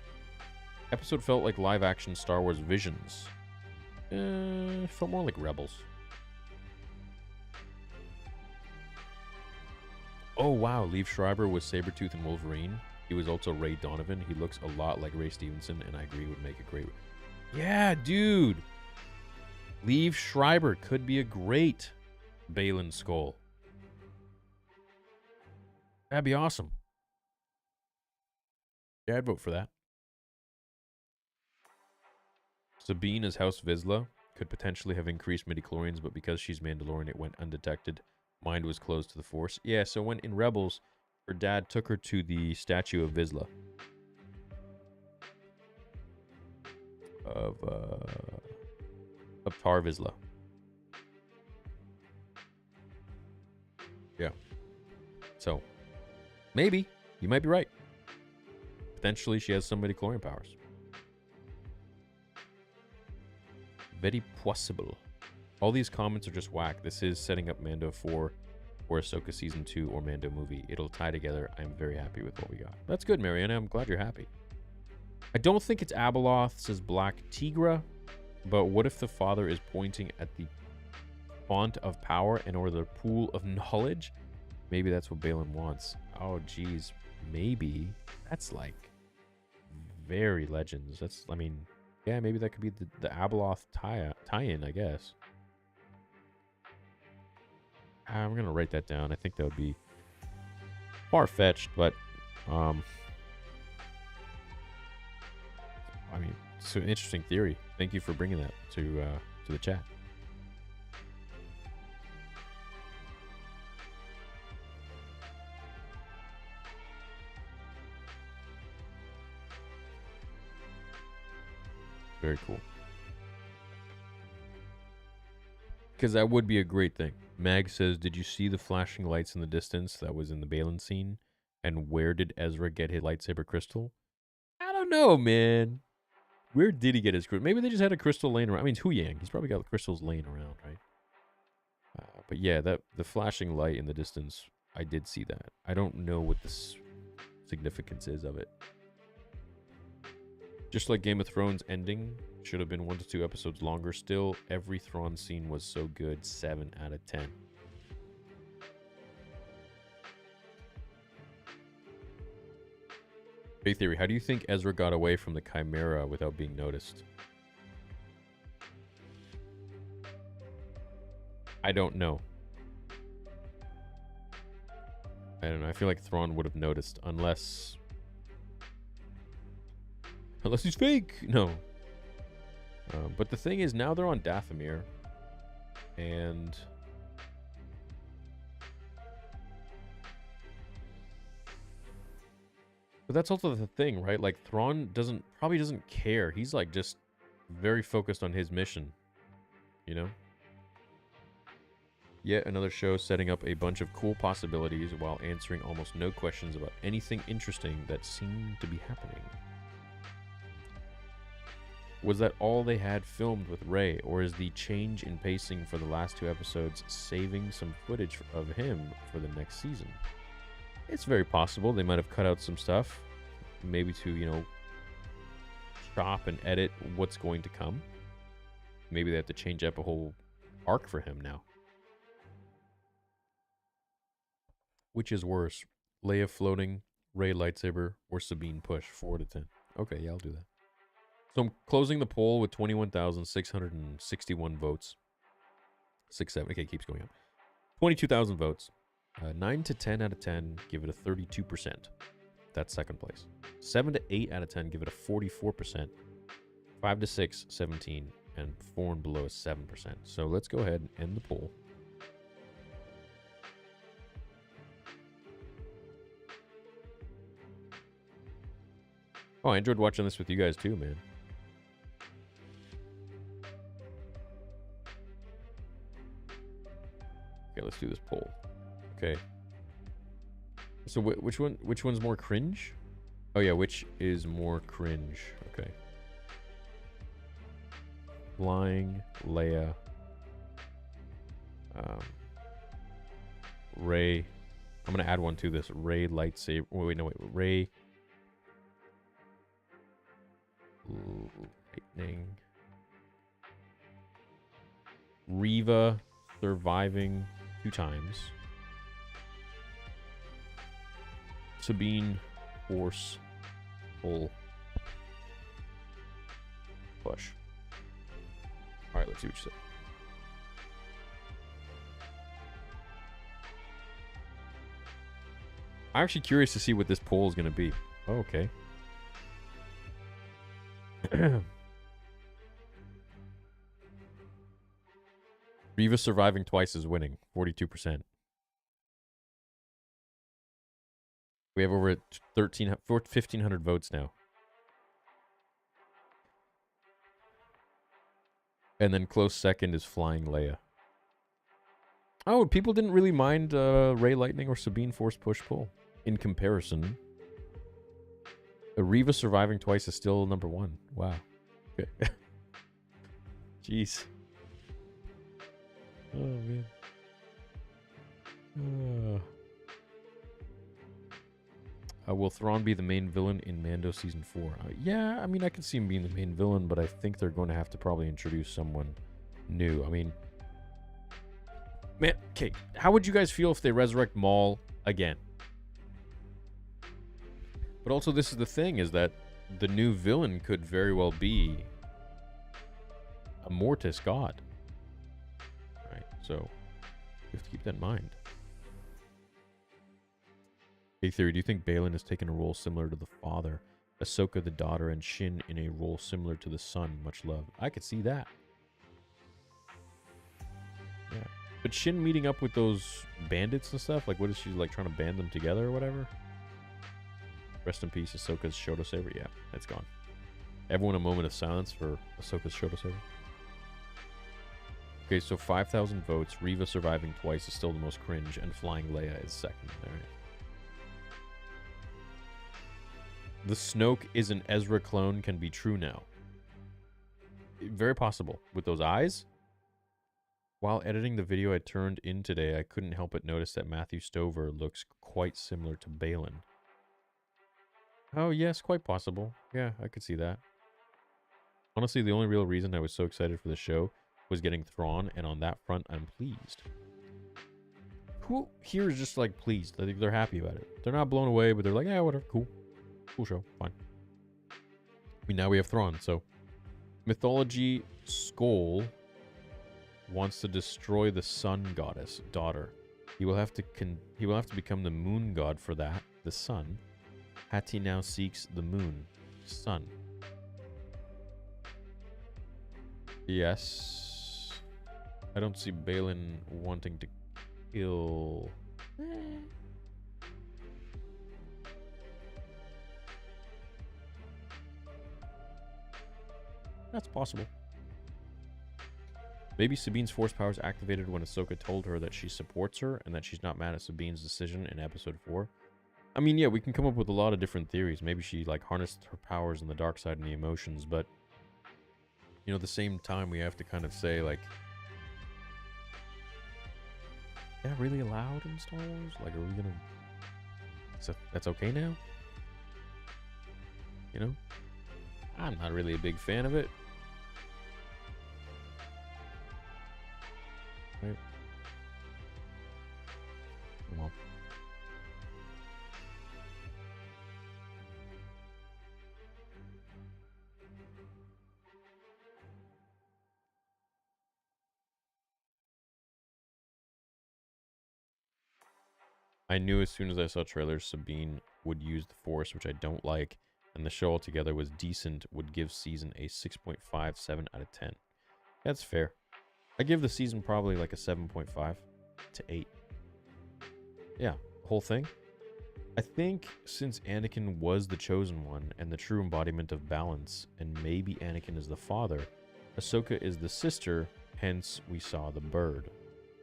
Episode felt like live-action Star Wars Visions. Felt more like Rebels. Oh, wow. Liev Schreiber was Sabretooth and Wolverine. He was also Ray Donovan. He looks a lot like Ray Stevenson, and I agree would make a great... Yeah, dude! Liev Schreiber could be a great Balin Skull. That'd be awesome. Yeah, I'd vote for that. Sabine as House Vizsla could potentially have increased midichlorians, but because she's Mandalorian, it went undetected. Mind was closed to the Force. Yeah, so when in Rebels, her dad took her to the statue of Vizsla. Of Tar Vizsla. Yeah. So, maybe. You might be right. Potentially she has some midichlorian powers. Very possible. All these comments are just whack. This is setting up Mando for Ahsoka Season 2 or Mando movie. It'll tie together. I'm very happy with what we got. That's good, Mariana. I'm glad you're happy. I don't think it's Abeloth, says Black Tigra. But what if the father is pointing at the font of power and or the pool of knowledge? Maybe that's what Balin wants. Oh, geez. Maybe. That's like very Legends. That's, I mean, yeah, maybe that could be the Abeloth tie-in, I guess. I'm going to write that down. I think that would be far-fetched, but, I mean, it's an interesting theory. Thank you for bringing that to the chat. Very cool. Because that would be a great thing. Mag says, did you see the flashing lights in the distance that was in the Balin scene? And where did Ezra get his lightsaber crystal? I don't know, man. Where did he get his crystal? Maybe they just had a crystal laying around. I mean, it's Hu Yang. He's probably got the crystals laying around, right? But yeah, the flashing light in the distance, I did see that. I don't know what the significance is of it. Just like Game of Thrones ending should have been 1 to 2 episodes longer. Still, every Thrawn scene was so good. 7 out of 10. Big theory. How do you think Ezra got away from the Chimera without being noticed? I don't know. I don't know. I feel like Thrawn would have noticed unless he's fake. No. But the thing is, now they're on Dathomir. And but that's also the thing, right? Like, Thrawn probably doesn't care. He's like just very focused on his mission. You know? Yet another show setting up a bunch of cool possibilities while answering almost no questions about anything interesting that seemed to be happening. Was that all they had filmed with Rey, or is the change in pacing for the last 2 episodes saving some footage of him for the next season? It's very possible they might have cut out some stuff, maybe to, you know, chop and edit what's going to come. Maybe they have to change up a whole arc for him now. Which is worse, Leia floating, Rey lightsaber, or Sabine push? 4 out of 10. Okay, yeah, I'll do that. So I'm closing the poll with 21,661 votes. 6-7. Okay, keeps going up. 22,000 votes. 9 to 10 out of 10, give it a 32%. That's second place. 7 to 8 out of 10, give it a 44%. 5 to 6, 17. And 4 and below is 7%. So let's go ahead and end the poll. Oh, I enjoyed watching this with you guys too, man. Okay, let's do this poll. Okay. So which one's more cringe? Oh yeah, which is more cringe? Okay. Flying, Leia, Rey. I'm gonna add one to this. Rey lightsaber. Wait, no, wait. Rey Lightning. Reva surviving 2 times. Sabine, force, pull, push. All right, let's see what you say. I'm actually curious to see what this poll is going to be. Oh, okay. Reva surviving twice is winning, 42%. We have over 1,500 votes now. And then close second is Flying Leia. Oh, people didn't really mind Rey Lightning or Sabine Force Push Pull. In comparison, Reva surviving twice is still number 1. Wow. Okay. Jeez. Oh, man. Will Thrawn be the main villain in Mando Season 4? Yeah, I mean, I can see him being the main villain, but I think they're going to have to probably introduce someone new. I mean, man, okay, how would you guys feel if they resurrect Maul again? But also, this is the thing, is that the new villain could very well be a Mortis god. Right, so you have to keep that in mind. Hey, Theory, do you think Baylan has taken a role similar to the father, Ahsoka the daughter, and Shin in a role similar to the son? Much love. I could see that. Yeah. But Shin meeting up with those bandits and stuff, like what is she, like, trying to band them together or whatever? Rest in peace, Ahsoka's Shoto Saber. Yeah, that's gone. Everyone a moment of silence for Ahsoka's Shoto Saber. Okay, so 5,000 votes. Reva surviving twice is still the most cringe, and Flying Leia is second. All right. The Snoke is an Ezra clone can be true now. Very possible. With those eyes? While editing the video I turned in today, I couldn't help but notice that Matthew Stover looks quite similar to Baylan. Oh, yes, quite possible. Yeah, I could see that. Honestly, the only real reason I was so excited for the show was getting Thrawn, and on that front, I'm pleased. Who here is just, like, pleased? I think they're happy about it. They're not blown away, but they're like, yeah, whatever, cool. Cool show, fine. I mean, now we have Thrawn, so... Mythology Skoll wants to destroy the sun goddess, daughter. He will have to become the moon god for that, the sun. Hattie now seeks the moon, sun. Yes. I don't see Baylan wanting to kill... That's possible. Maybe Sabine's force powers activated when Ahsoka told her that she supports her and that she's not mad at Sabine's decision in episode 4. I mean, yeah, we can come up with a lot of different theories. Maybe she, like, harnessed her powers in the dark side and the emotions, but, you know, at the same time, we have to kind of say, like, is that really allowed in Star Wars? Like, are we gonna... So that's okay now? You know? I'm not really a big fan of it. Right. Well. I knew as soon as I saw trailers Sabine would use the Force, which I don't like, and the show altogether was decent, would give season a 6.57 out of 10. That's fair. I give the season probably like a 7.5 to 8. Yeah, the whole thing. I think since Anakin was the chosen one and the true embodiment of balance, and maybe Anakin is the father, Ahsoka is the sister, hence we saw the bird.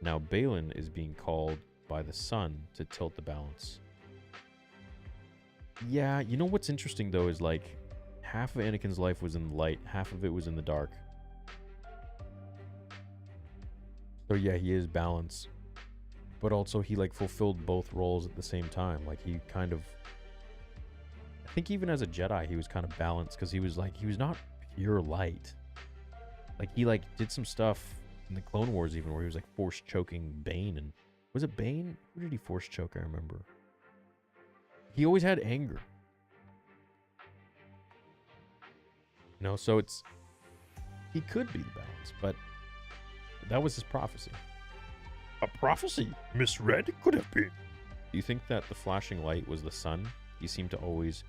Now Baylan is being called by the sun to tilt the balance. Yeah, you know what's interesting though is like half of Anakin's life was in the light, half of it was in the dark. So yeah, he is balance. But also he like fulfilled both roles at the same time. Like he kind of, I think even as a Jedi he was kind of balanced because he was pure light. Like, he, like, did some stuff in the Clone Wars even where he was, like, force choking Bane. And was it Bane? Who did he force choke? I remember. He always had anger. You know, so it's... He could be the balance, but that was his prophecy.
A prophecy misread could have been.
Do you think that the flashing light was the sun? He seemed to always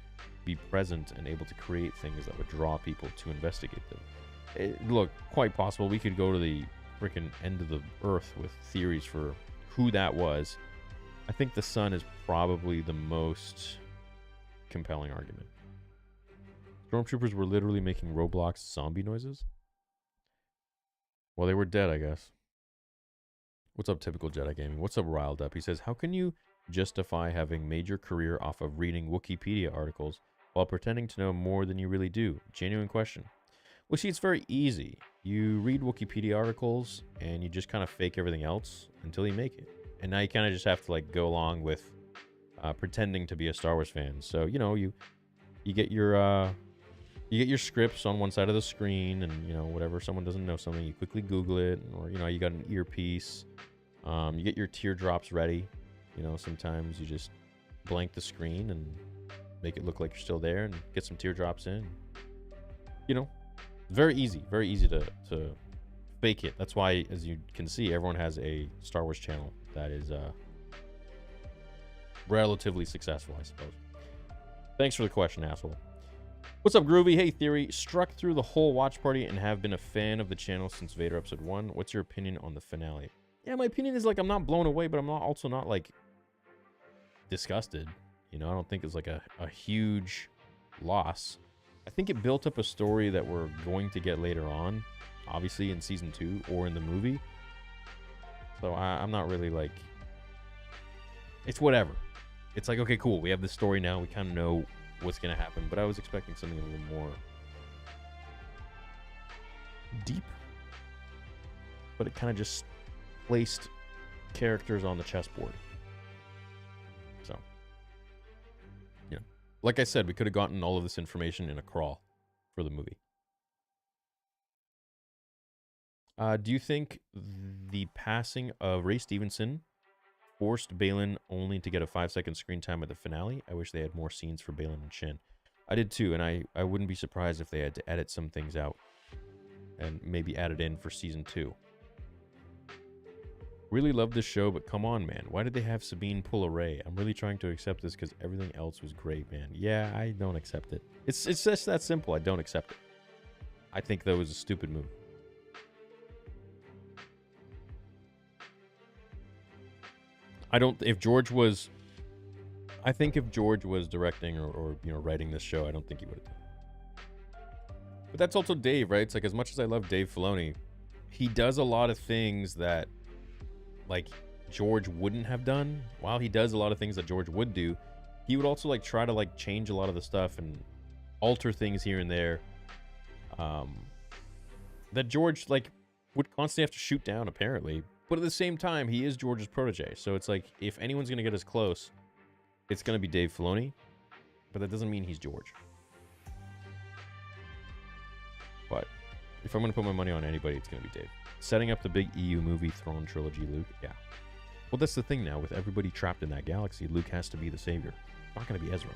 be present and able to create things that would draw people to investigate them. Look, quite possible. We could go to the freaking end of the earth with theories for who that was. I think the sun is probably the most compelling argument. Stormtroopers were literally making Roblox zombie noises? Well, they were dead, I guess. What's up, Typical Jedi Gaming? What's up, Riled Up? He says, how can you justify having made your career off of reading Wikipedia articles while pretending to know more than you really do? Genuine question. Well, see, it's very easy. You read Wikipedia articles and you just kind of fake everything else until you make it. And now you kind of just have to like go along with pretending to be a Star Wars fan. So, you know, you get your scripts on one side of the screen, and, you know, whatever someone doesn't know something, you quickly Google it, or, you know, you got an earpiece. You get your teardrops ready. You know, sometimes you just blank the screen and make it look like you're still there and get some teardrops in. You know, very easy to fake it. That's why, as you can see, everyone has a Star Wars channel that is relatively successful, I suppose. Thanks for the question, asshole. What's up, Groovy? Hey, Theory. Struck through the whole watch party and have been a fan of the channel since Vader Episode 1. What's your opinion on the finale? Yeah, my opinion is, like, I'm not blown away, but I'm also not, like, disgusted. You know, I don't think it's, like, a huge loss. I think it built up a story that we're going to get later on, obviously in Season 2 or in the movie. So I'm not really, like... It's whatever. It's like, okay, cool. We have this story now. We kind of know what's going to happen. But I was expecting something a little more deep. But it kind of just placed characters on the chessboard. So, you know, like I said, we could have gotten all of this information in a crawl for the movie. Do you think the passing of Ray Stevenson forced Baylan only to get a 5-second screen time at the finale? I wish they had more scenes for Baylan and Shin. I did too, and I wouldn't be surprised if they had to edit some things out and maybe add it in for Season 2. Really love this show, but come on, man. Why did they have Sabine pull a Ray? I'm really trying to accept this because everything else was great, man. Yeah, I don't accept it. It's just that simple. I don't accept it. I think that was a stupid move. I think if George was directing or you know, writing this show, I don't think he would have done it. But that's also Dave, right? It's like, as much as I love Dave Filoni, he does a lot of things that, like, George wouldn't have done. While he does a lot of things that George would do, he would also, like, try to, like, change a lot of the stuff and alter things here and there. That George, like, would constantly have to shoot down, apparently. But at the same time, he is George's protege. So it's like, if anyone's going to get us close, it's going to be Dave Filoni. But that doesn't mean he's George. But if I'm going to put my money on anybody, it's going to be Dave. Setting up the big EU movie Thrawn trilogy, Luke. Yeah. Well, that's the thing now. With everybody trapped in that galaxy, Luke has to be the savior. It's not going to be Ezra.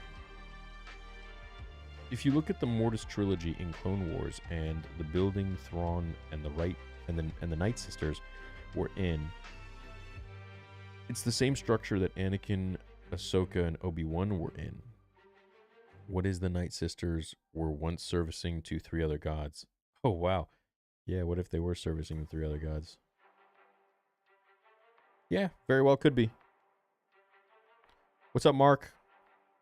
If you look at the Mortis trilogy in Clone Wars and the building Thrawn and the Night Sisters were in, it's the same structure that Anakin, Ahsoka, and Obi-Wan were in. What is the Night Sisters were once servicing to 3 other gods? Oh, wow. Yeah, what if they were servicing the 3 other gods? Yeah, very well could be. What's up, Mark?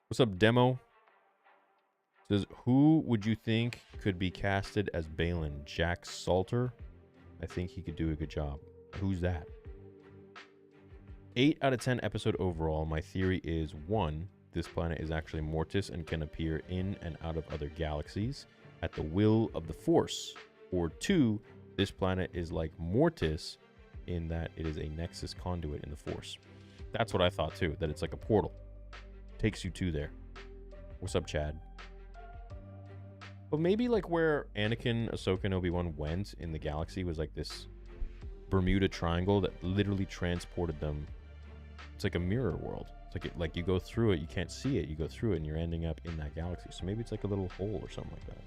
What's up, Demo? Says, who would you think could be casted as Baylan? Jack Salter? I think he could do a good job. Who's that? 8 out of 10 episode overall. My theory is 1, this planet is actually Mortis and can appear in and out of other galaxies at the will of the Force. Or 2, this planet is like Mortis in that it is a Nexus conduit in the Force. That's what I thought too, that it's like a portal. Takes you to there. What's up, Chad? But maybe like where Anakin, Ahsoka, and Obi-Wan went in the galaxy was like this Bermuda Triangle that literally transported them. It's like a mirror world. It's like you go through it, you can't see it. You go through it, and you're ending up in that galaxy. So maybe it's like a little hole or something like that.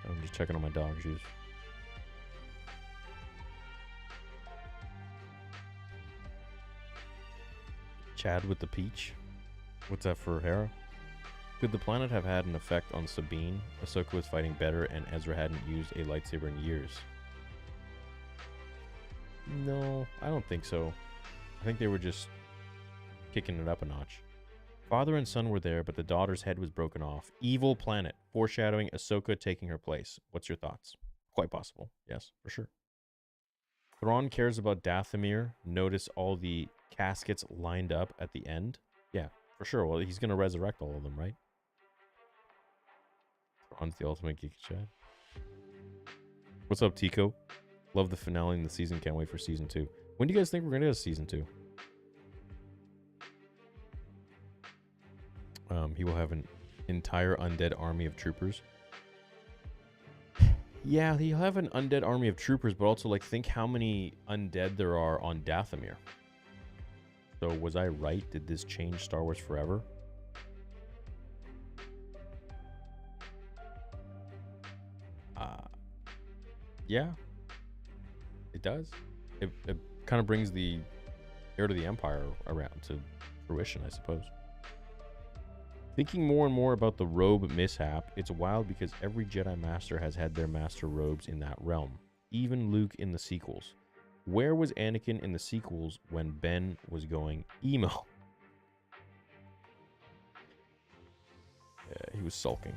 I'm just checking on my dog shoes. Chad with the peach. What's that for Hera? Could the planet have had an effect on Sabine? Ahsoka was fighting better and Ezra hadn't used a lightsaber in years. No, I don't think so. I think they were just kicking it up a notch. Father and son were there, but the daughter's head was broken off. Evil planet, foreshadowing Ahsoka taking her place. What's your thoughts? Quite possible. Yes, for sure. Thrawn cares about Dathomir. Notice all the caskets lined up at the end. Yeah, for sure. Well, he's going to resurrect all of them, right? Thrawn's the ultimate geek chat. What's up, Tico? Love the finale in the season. Can't wait for season 2. When do you guys think we're going to get a season 2? He will have an entire undead army of troopers. Yeah, he'll have an undead army of troopers, but also, like, think how many undead there are on Dathomir. So, was I right? Did this change Star Wars forever? Yeah. It does. It kind of brings the heir to the Empire around to fruition, I suppose. Thinking more and more about the robe mishap, it's wild because every Jedi Master has had their master robes in that realm. Even Luke in the sequels. Where was Anakin in the sequels when Ben was going emo? Yeah, he was sulking.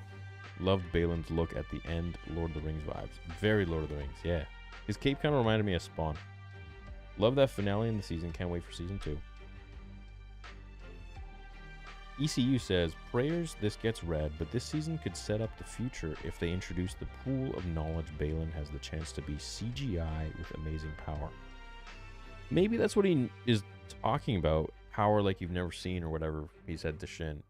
Loved Balin's look at the end. Lord of the Rings vibes. Very Lord of the Rings, yeah. His cape kind of reminded me of Spawn. Love that finale in the season. Can't wait for season 2. ECU says, prayers this gets read, but this season could set up the future if they introduce the pool of knowledge Balin has the chance to be CGI with amazing power. Maybe that's what he is talking about. Power like you've never seen or whatever he said to Shin.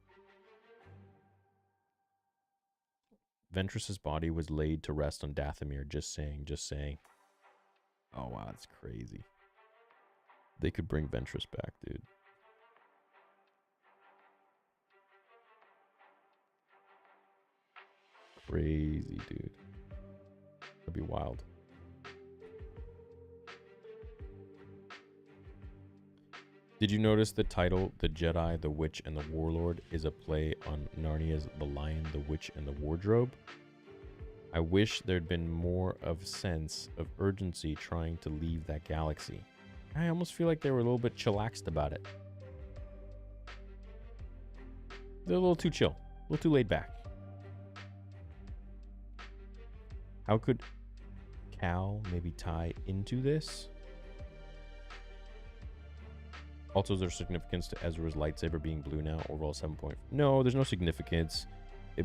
Ventress's body was laid to rest on Dathomir. Just saying, just saying. Oh, wow, that's crazy. They could bring Ventress back, dude. Crazy, dude. That'd be wild. Did you notice the title, The Jedi, the Witch, and the Warlord, is a play on Narnia's The Lion, the Witch, and the Wardrobe? I wish there'd been more of sense of urgency trying to leave that galaxy. I almost feel like they were a little bit chillaxed about it. They're a little too chill, a little too laid back. How could Cal maybe tie into this? Also, is there significance to Ezra's lightsaber being blue now? Overall 7 point. No, there's no significance.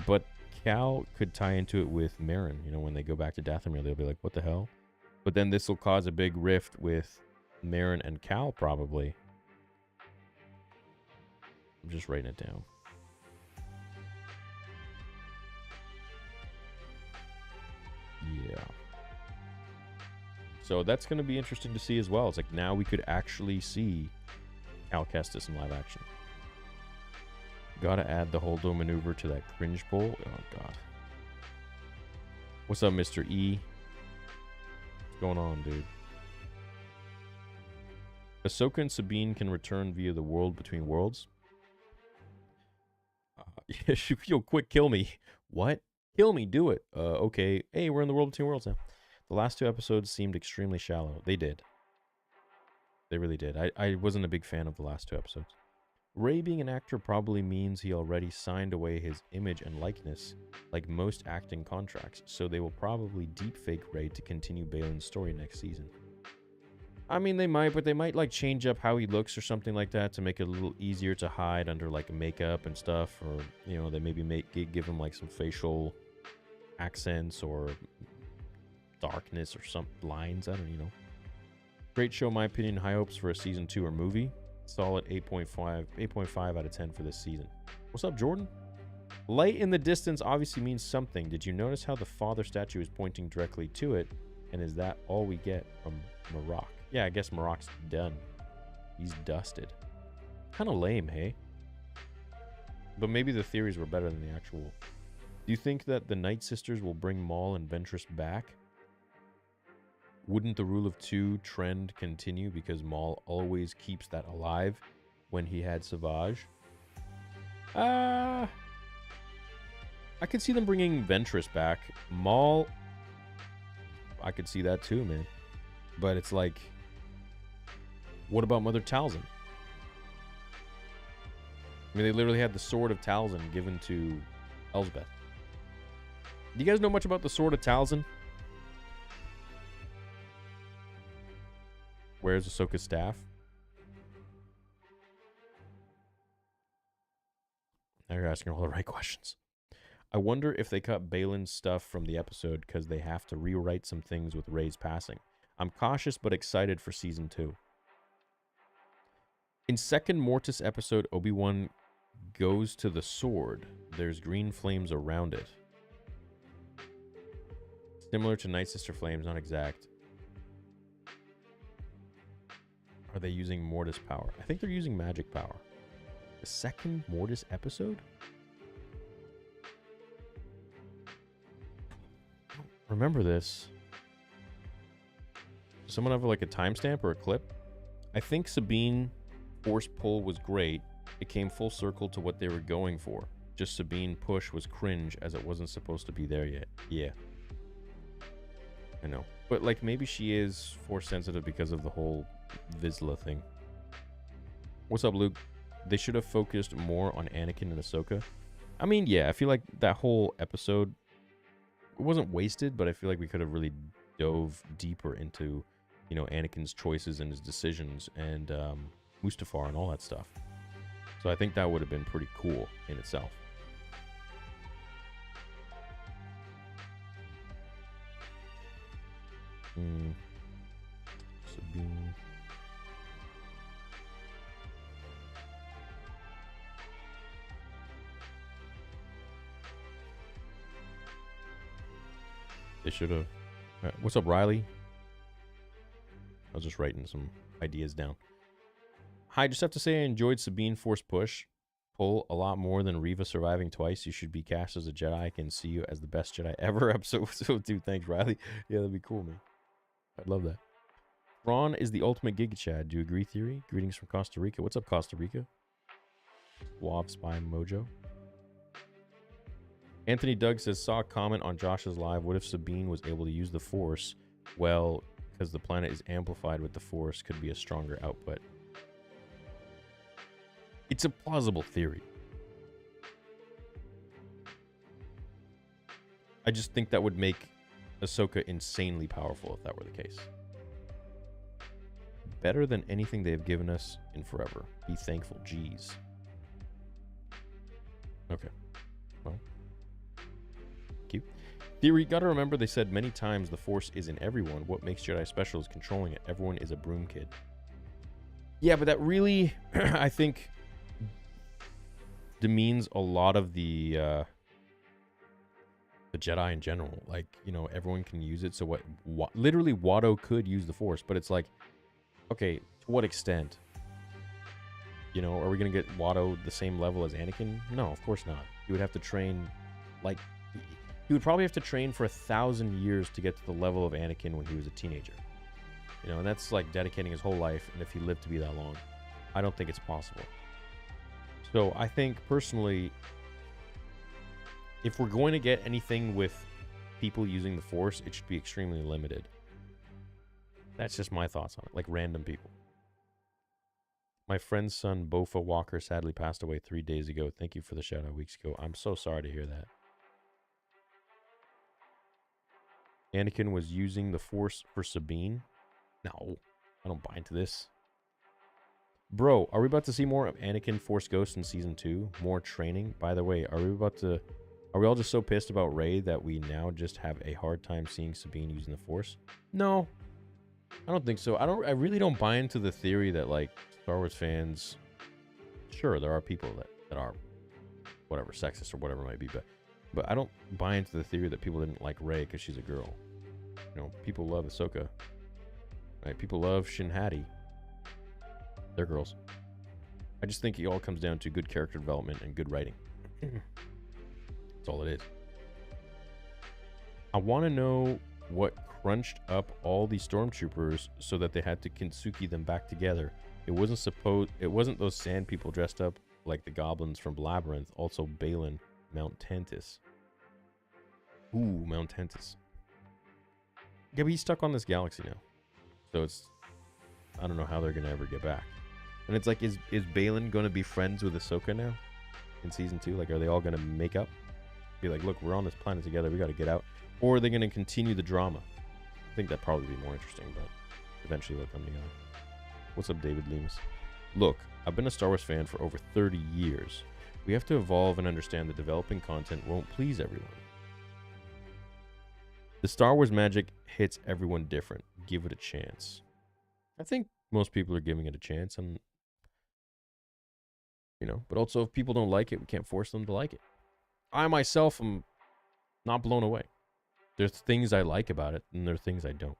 But Cal could tie into it with Marin. You know, when they go back to Dathomir, they'll be like, what the hell? But then this will cause a big rift with Marin and Cal, probably. I'm just writing it down. Yeah. So that's going to be interesting to see as well. It's like now we could actually see Cal Kestis in live action. Gotta add the Holdo maneuver to that cringe bowl. Oh, God. What's up, Mr. E? What's going on, dude? Ahsoka and Sabine can return via the world between worlds. Yeah, yo, quick, kill me. What? Kill me, do it. Okay. Hey, we're in the world between worlds now. The last 2 episodes seemed extremely shallow. They did. They really did. I wasn't a big fan of the last 2 episodes. Ray being an actor probably means he already signed away his image and likeness, like most acting contracts, so they will probably deepfake Ray to continue Balin's story next season. I mean, they might, but they might like change up how he looks or something like that to make it a little easier to hide under like makeup and stuff, or you know, they maybe give him like some facial accents or darkness or some lines. I don't know. Great show, in my opinion. High hopes for a season 2 or movie. Solid 8.5 out of 10 for this season. What's up, Jordan? Light in the distance obviously means something. Did you notice how the father statue is pointing directly to it? And is that all we get from Marok? Yeah, I guess Marok's done. He's dusted. Kind of lame, hey? But maybe the theories were better than the actual. Do you think that the Night Sisters will bring Maul and Ventress back? Wouldn't the rule of 2 trend continue because Maul always keeps that alive when he had Savage? I could see them bringing Ventress back. Maul, I could see that too, man. But it's like, what about Mother Talzin? I mean, they literally had the Sword of Talzin given to Elsbeth. Do you guys know much about the Sword of Talzin? Where's Ahsoka's staff? Now you're asking all the right questions. I wonder if they cut Balin's stuff from the episode because they have to rewrite some things with Rey's passing. I'm cautious but excited for season 2. In second Mortis episode, Obi-Wan goes to the sword. There's green flames around it. Similar to Night Sister flames, not exact. Are they using Mortis power? I think they're using magic power. The second Mortis episode? I don't remember this. Does someone have like a timestamp or a clip? I think Sabine force pull was great. It came full circle to what they were going for. Just Sabine push was cringe as it wasn't supposed to be there yet. Yeah. I know. But like maybe she is force sensitive because of the whole Vizsla thing. What's up, Luke? They should have focused more on Anakin and Ahsoka. I mean, yeah, I feel like that whole episode, it wasn't wasted, but I feel like we could have really dove deeper into, you know, Anakin's choices and his decisions and Mustafar and all that stuff. So I think that would have been pretty cool in itself. Sabine. They should have. What's up, Riley? I was just writing some ideas down. Hi, just have to say I enjoyed Sabine Force Push pull a lot more than Reva surviving twice. You should be cast as a Jedi. I can see you as the best Jedi ever. Episode 2. Thanks, Riley. Yeah, that'd be cool, man. I'd love that. Ron is the ultimate Giga Chad. Do you agree, Theory? Greetings from Costa Rica. What's up, Costa Rica? Wob Spy Mojo. Anthony Doug says, saw a comment on Josh's live. What if Sabine was able to use the Force? Well, because the planet is amplified with the Force, could be a stronger output. It's a plausible theory. I just think that would make Ahsoka insanely powerful if that were the case. Better than anything they've given us in forever. Be thankful. Jeez. Okay. Well. Thank you. Theory, gotta remember they said many times the Force is in everyone. What makes Jedi special is controlling it. Everyone is a broom kid. Yeah, but that really, I think, demeans a lot of the Jedi in general. Like, you know, everyone can use it. So what literally Watto could use the Force, but it's like, okay, to what extent? You know, are we going to get Watto the same level as Anakin? No, of course not. He would have to train, like, he would probably have to train for 1,000 years to get to the level of Anakin when he was a teenager. You know, and that's like dedicating his whole life, and if he lived to be that long, I don't think it's possible. So I think, personally, if we're going to get anything with people using the Force, it should be extremely limited. That's just my thoughts on it, like random people. My friend's son, Bofa Walker, sadly passed away 3 days ago. Thank you for the shout-out weeks ago. I'm so sorry to hear that. Anakin was using the Force for Sabine? No, I don't buy into this. Bro, are we about to see more of Anakin Force Ghost in Season 2? More training? By the way, are we about to Are we all just so pissed about Rey that we now just have a hard time seeing Sabine using the Force? No, I don't think so. I really don't buy into the theory that, like, Star Wars fans, sure, there are people that are whatever, sexist or whatever it might be, but I don't buy into the theory that people didn't like Rey because she's a girl. You know, people love Ahsoka, right? People love Shin Hati. They're girls. I just think it all comes down to good character development and good writing. That's all it is. I want to know what crunched up all these stormtroopers so that they had to Kintsugi them back together. It wasn't those sand people dressed up like the goblins from Labyrinth. Also Balin, Mount Tantus. Ooh, Mount Tantus. Yeah, but he's stuck on this galaxy now. So I don't know how they're gonna ever get back. And it's like, is Balin gonna be friends with Ahsoka now in season 2? Like, are they all gonna make up? Be like, look, we're on this planet together, we gotta get out. Or are they gonna continue the drama? I think that'd probably be more interesting, but eventually they'll come together. What's up, David Lemus? Look, I've been a Star Wars fan for over 30 years. We have to evolve and understand that developing content won't please everyone. The Star Wars magic hits everyone different. Give it a chance. I think most people are giving it a chance, and you know, but also if people don't like it, we can't force them to like it. I myself am not blown away. There's things I like about it, and there are things I don't.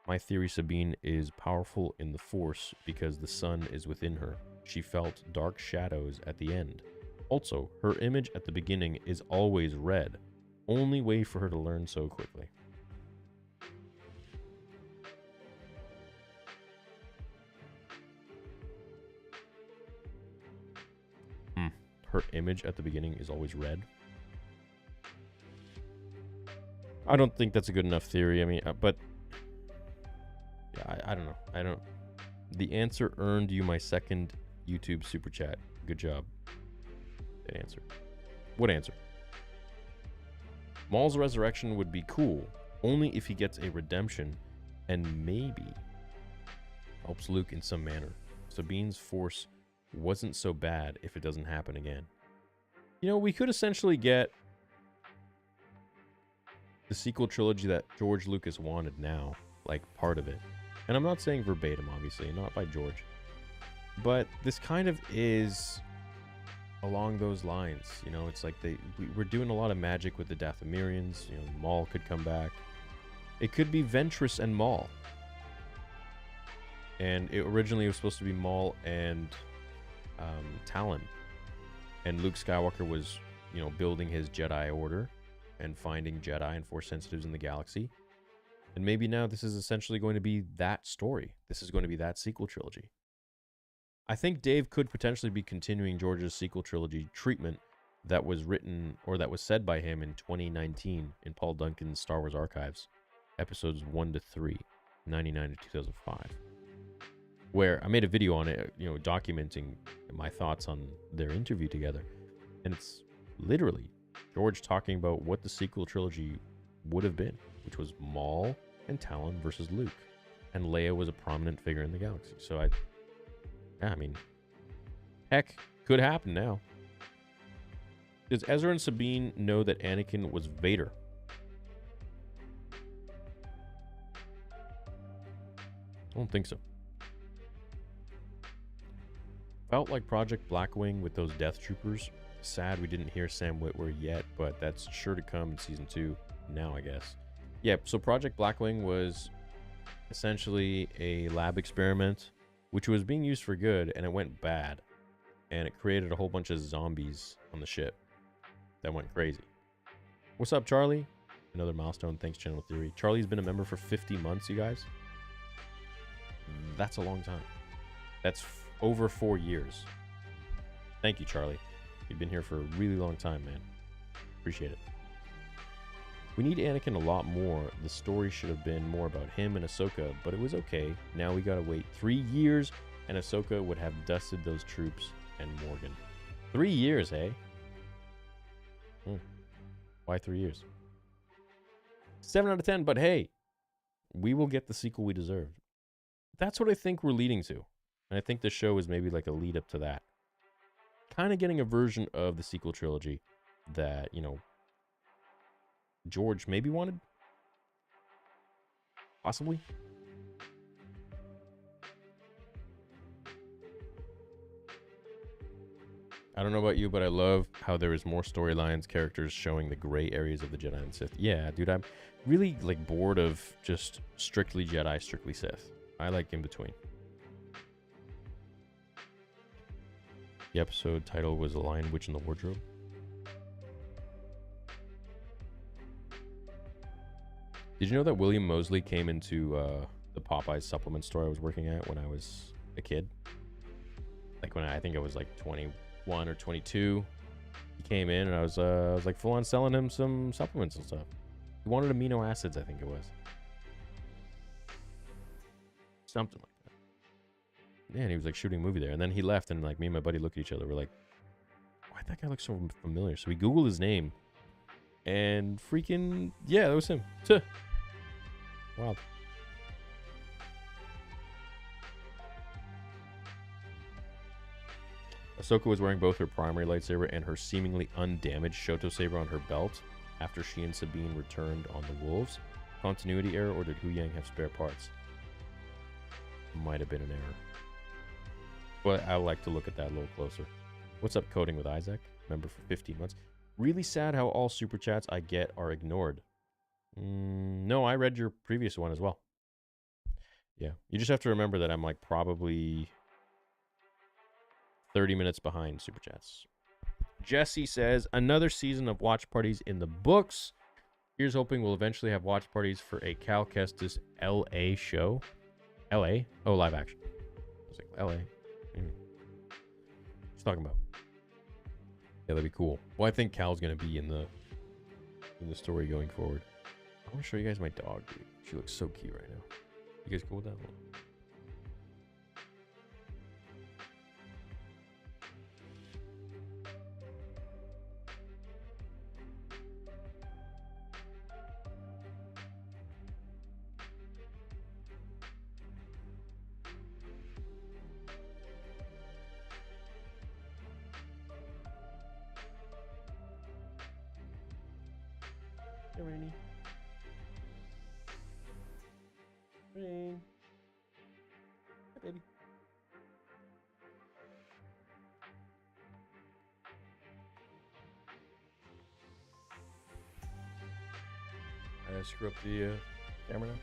My theory, Sabine is powerful in the Force because the sun is within her. She felt dark shadows at the end. Also, her image at the beginning is always red. Only way for her to learn so quickly. Her image at the beginning is always red. I don't think that's a good enough theory. I mean, but yeah, I don't know. The answer earned you my second YouTube super chat. Good job. Good answer. What answer? Maul's resurrection would be cool, only if he gets a redemption and maybe helps Luke in some manner. Sabine's Force wasn't so bad if it doesn't happen again. You know, we could essentially get the sequel trilogy that George Lucas wanted now, like part of it. And I'm not saying verbatim, obviously, not by George. But this kind of is along those lines. You know, it's like we're doing a lot of magic with the Dathomirians. You know, Maul could come back. It could be Ventress and Maul. And it originally was supposed to be Maul and Talon. And Luke Skywalker was, you know, building his Jedi Order and finding Jedi and Force sensitives in the galaxy. And maybe now this is essentially going to be that story. This is going to be that sequel trilogy. I think Dave could potentially be continuing George's sequel trilogy treatment that was written or that was said by him in 2019 in Paul Duncan's Star Wars Archives, episodes 1 to 3, 99 to 2005. Where I made a video on it, you know, documenting my thoughts on their interview together. And it's literally George talking about what the sequel trilogy would have been, which was Maul and Talon versus Luke. And Leia was a prominent figure in the galaxy. So I mean, heck, could happen now. Does Ezra and Sabine know that Anakin was Vader? I don't think so. Felt like Project Blackwing with those Death Troopers. Sad we didn't hear Sam Witwer yet, but that's sure to come in season 2 now, I guess. Yeah, so Project Blackwing was essentially a lab experiment which was being used for good, and it went bad. And it created a whole bunch of zombies on the ship that went crazy. What's up, Charlie? Another milestone. Thanks, Channel Theory. Charlie's been a member for 50 months, you guys. That's a long time. That's over 4 years. Thank you, Charlie. You've been here for a really long time, man. Appreciate it. We need Anakin a lot more. The story should have been more about him and Ahsoka, but it was okay. Now we gotta wait 3 years, and Ahsoka would have dusted those troops and Morgan. 3 years, eh? Why 3 years? 7 out of 10, but hey, we will get the sequel we deserve. That's what I think we're leading to. And I think the show is maybe like a lead up to that. Kind of getting a version of the sequel trilogy that, George maybe wanted? Possibly? I don't know about you, but I love how there is more storylines, characters showing the gray areas of the Jedi and Sith. Yeah, dude, I'm really bored of just strictly Jedi, strictly Sith. I like in between. The episode title was The Lion, Witch, and the Wardrobe. Did you know that William Moseley came into the Popeyes supplement store I was working at when I was a kid? When I think I was 21 or 22. He came in and I was full on selling him some supplements and stuff. He wanted amino acids, I think it was. Something like that. Yeah, and he was shooting a movie there. And then he left and me and my buddy looked at each other. We're like, why that guy looks so familiar? So we Googled his name. And freaking, yeah, that was him. Tuh. Wow. Ahsoka was wearing both her primary lightsaber and her seemingly undamaged Shoto saber on her belt after she and Sabine returned on the Wolves. Continuity error, or did Hu Yang have spare parts? Might have been an error. But I like to look at that a little closer. What's up, Coding with Isaac? Member for 15 months. Really sad how all super chats I get are ignored. No, I read your previous one as well. Yeah, you just have to remember that I'm probably 30 minutes behind super chats. Jesse says, another season of watch parties in the books. Here's hoping we'll eventually have watch parties for a Cal Kestis LA show. LA? Oh, live action. I was LA. What's talking about? Yeah, that'd be cool. Well, I think Cal's gonna be in the story going forward. I want to show you guys my dog, dude. She looks so cute right now. You guys cool with that one? Hey, Rainy. Rain. Hi, baby. I screw up the camera now.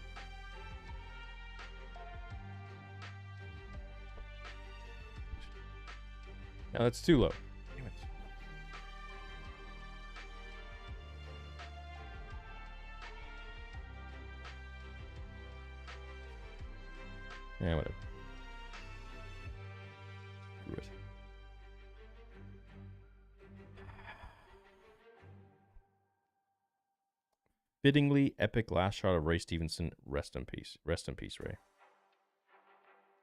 No, that's too low. Damn it. Yeah, whatever. Screw it. Fittingly epic last shot of Ray Stevenson. Rest in peace. Rest in peace, Ray.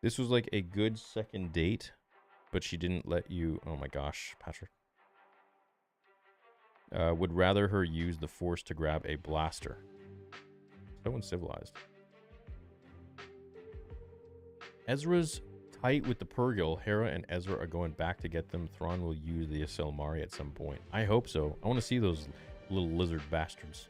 This was a good second date, but she didn't let you... Oh my gosh, Patrick. Would rather her use the Force to grab a blaster. So uncivilized. Ezra's tight with the Purrgil. Hera and Ezra are going back to get them. Thrawn will use the Ysilmari at some point. I hope so. I want to see those little lizard bastards.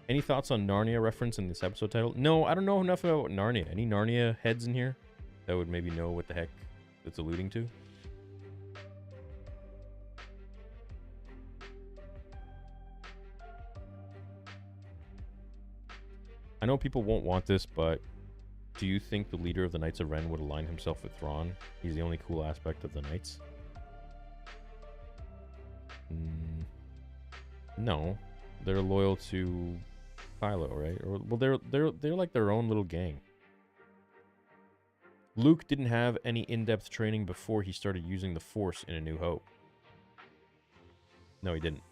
Any thoughts on Narnia reference in this episode title? No, I don't know enough about Narnia. Any Narnia heads in here that would maybe know what the heck it's alluding to? I know people won't want this, but do you think the leader of the Knights of Ren would align himself with Thrawn? He's the only cool aspect of the Knights. No, they're loyal to Kylo, right? Or well, they're like their own little gang. Luke didn't have any in-depth training before he started using the Force in A New Hope. No, he didn't.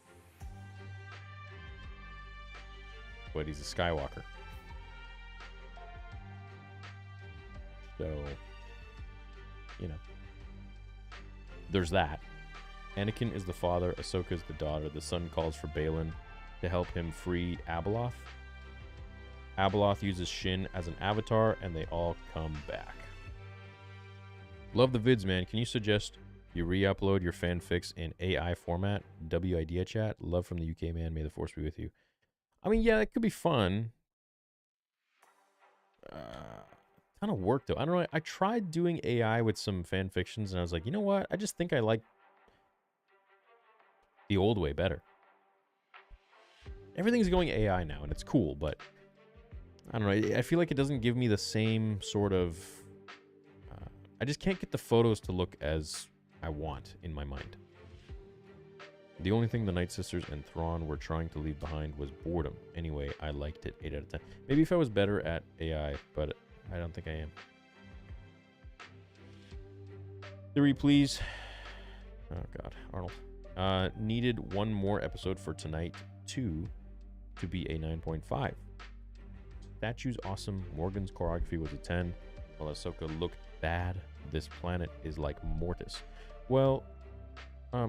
But he's a Skywalker. So, there's that. Anakin is the father, Ahsoka is the daughter. The son calls for Balin to help him free Abeloth. Abeloth uses Shin as an avatar, and they all come back. Love the vids, man. Can you suggest You re-upload your fanfics in AI format. WIDEA chat. Love from the UK, man. May the force be with you. I mean, yeah, it could be fun. Kind of work, though. I don't know. I tried doing AI with some fan fictions, and I was like, you know what? I just think I like the old way better. Everything's going AI now, and it's cool, but I don't know. I feel like it doesn't give me the same sort of... I just can't get the photos to look as I want in my mind. The only thing the Night Sisters and Thrawn were trying to leave behind was boredom. Anyway, I liked it 8 out of 10. Maybe if I was better at AI, but I don't think I am. Theory, please. Oh, God. Arnold. Needed one more episode for tonight, 2, to be a 9.5. Statue's awesome. Morgan's choreography was a 10. While Ahsoka looked bad, this planet is like Mortis. Well,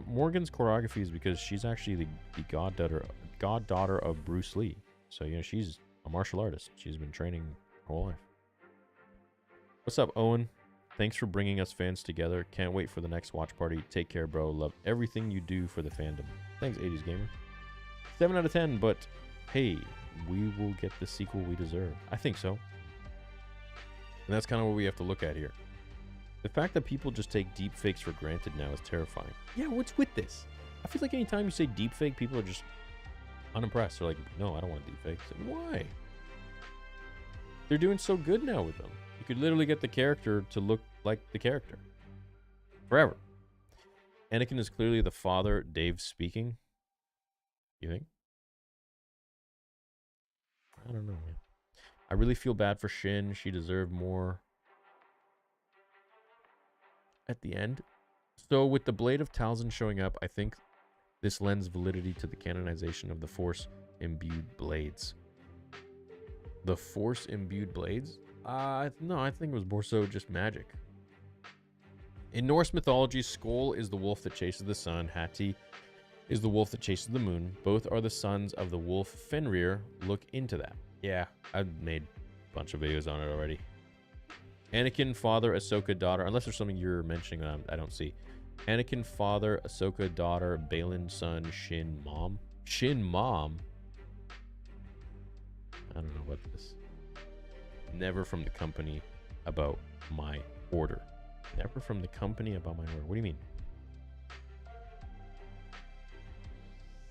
Morgan's choreography is because she's actually the goddaughter of Bruce Lee. So, you know, she's a martial artist. She's been training her whole life. What's up, Owen? Thanks for bringing us fans together. Can't wait for the next watch party. Take care, bro. Love everything you do for the fandom. Thanks, 80s Gamer. 7 out of 10, but hey, we will get the sequel we deserve. I think so. And that's kind of what we have to look at here. The fact that people just take deepfakes for granted now is terrifying. Yeah, what's with this? I feel like anytime you say deepfake, people are just unimpressed. They're like, no, I don't want deepfakes. Why? They're doing so good now with them. You could literally get the character to look like the character. Forever. Anakin is clearly the father, Dave speaking. You think? I don't know, man. I really feel bad for Shin. She deserved more at the end. So with the Blade of Talzin showing up, I think this lends validity to the canonization of the Force-imbued blades. The Force-imbued blades? No, I think it was more so just magic. In Norse mythology, Skoll is the wolf that chases the sun. Hati is the wolf that chases the moon. Both are the sons of the wolf Fenrir. Look into that. Yeah, I've made a bunch of videos on it already. Anakin, father, Ahsoka, daughter. Unless there's something you're mentioning that I don't see. Anakin, father, Ahsoka, daughter, Balin, son, Shin, mom. Shin, mom? I don't know what this. Never from the company about my order. Never from the company about my order. What do you mean?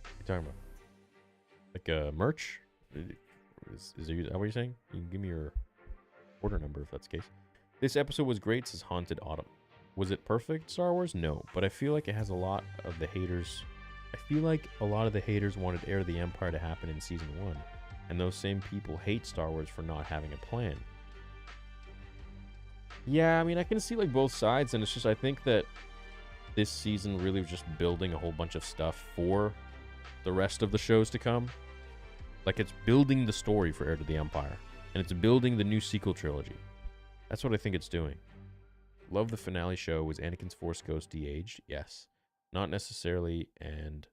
What are you talking about? Like merch? Is that what you're saying? You can give me your order number if that's the case. This episode was great, says Haunted Autumn. Was it perfect, Star Wars? No, but I feel like it has a lot of the haters. I feel like a lot of the haters wanted Heir of the Empire to happen in Season 1. And those same people hate Star Wars for not having a plan. Yeah, I mean, I can see like both sides, and it's just I think that this season really was just building a whole bunch of stuff for the rest of the shows to come. Like, it's building the story for Heir to the Empire, and it's building the new sequel trilogy. That's what I think it's doing. Love the finale show. Was Anakin's Force Ghost de-aged? Yes. Not necessary, and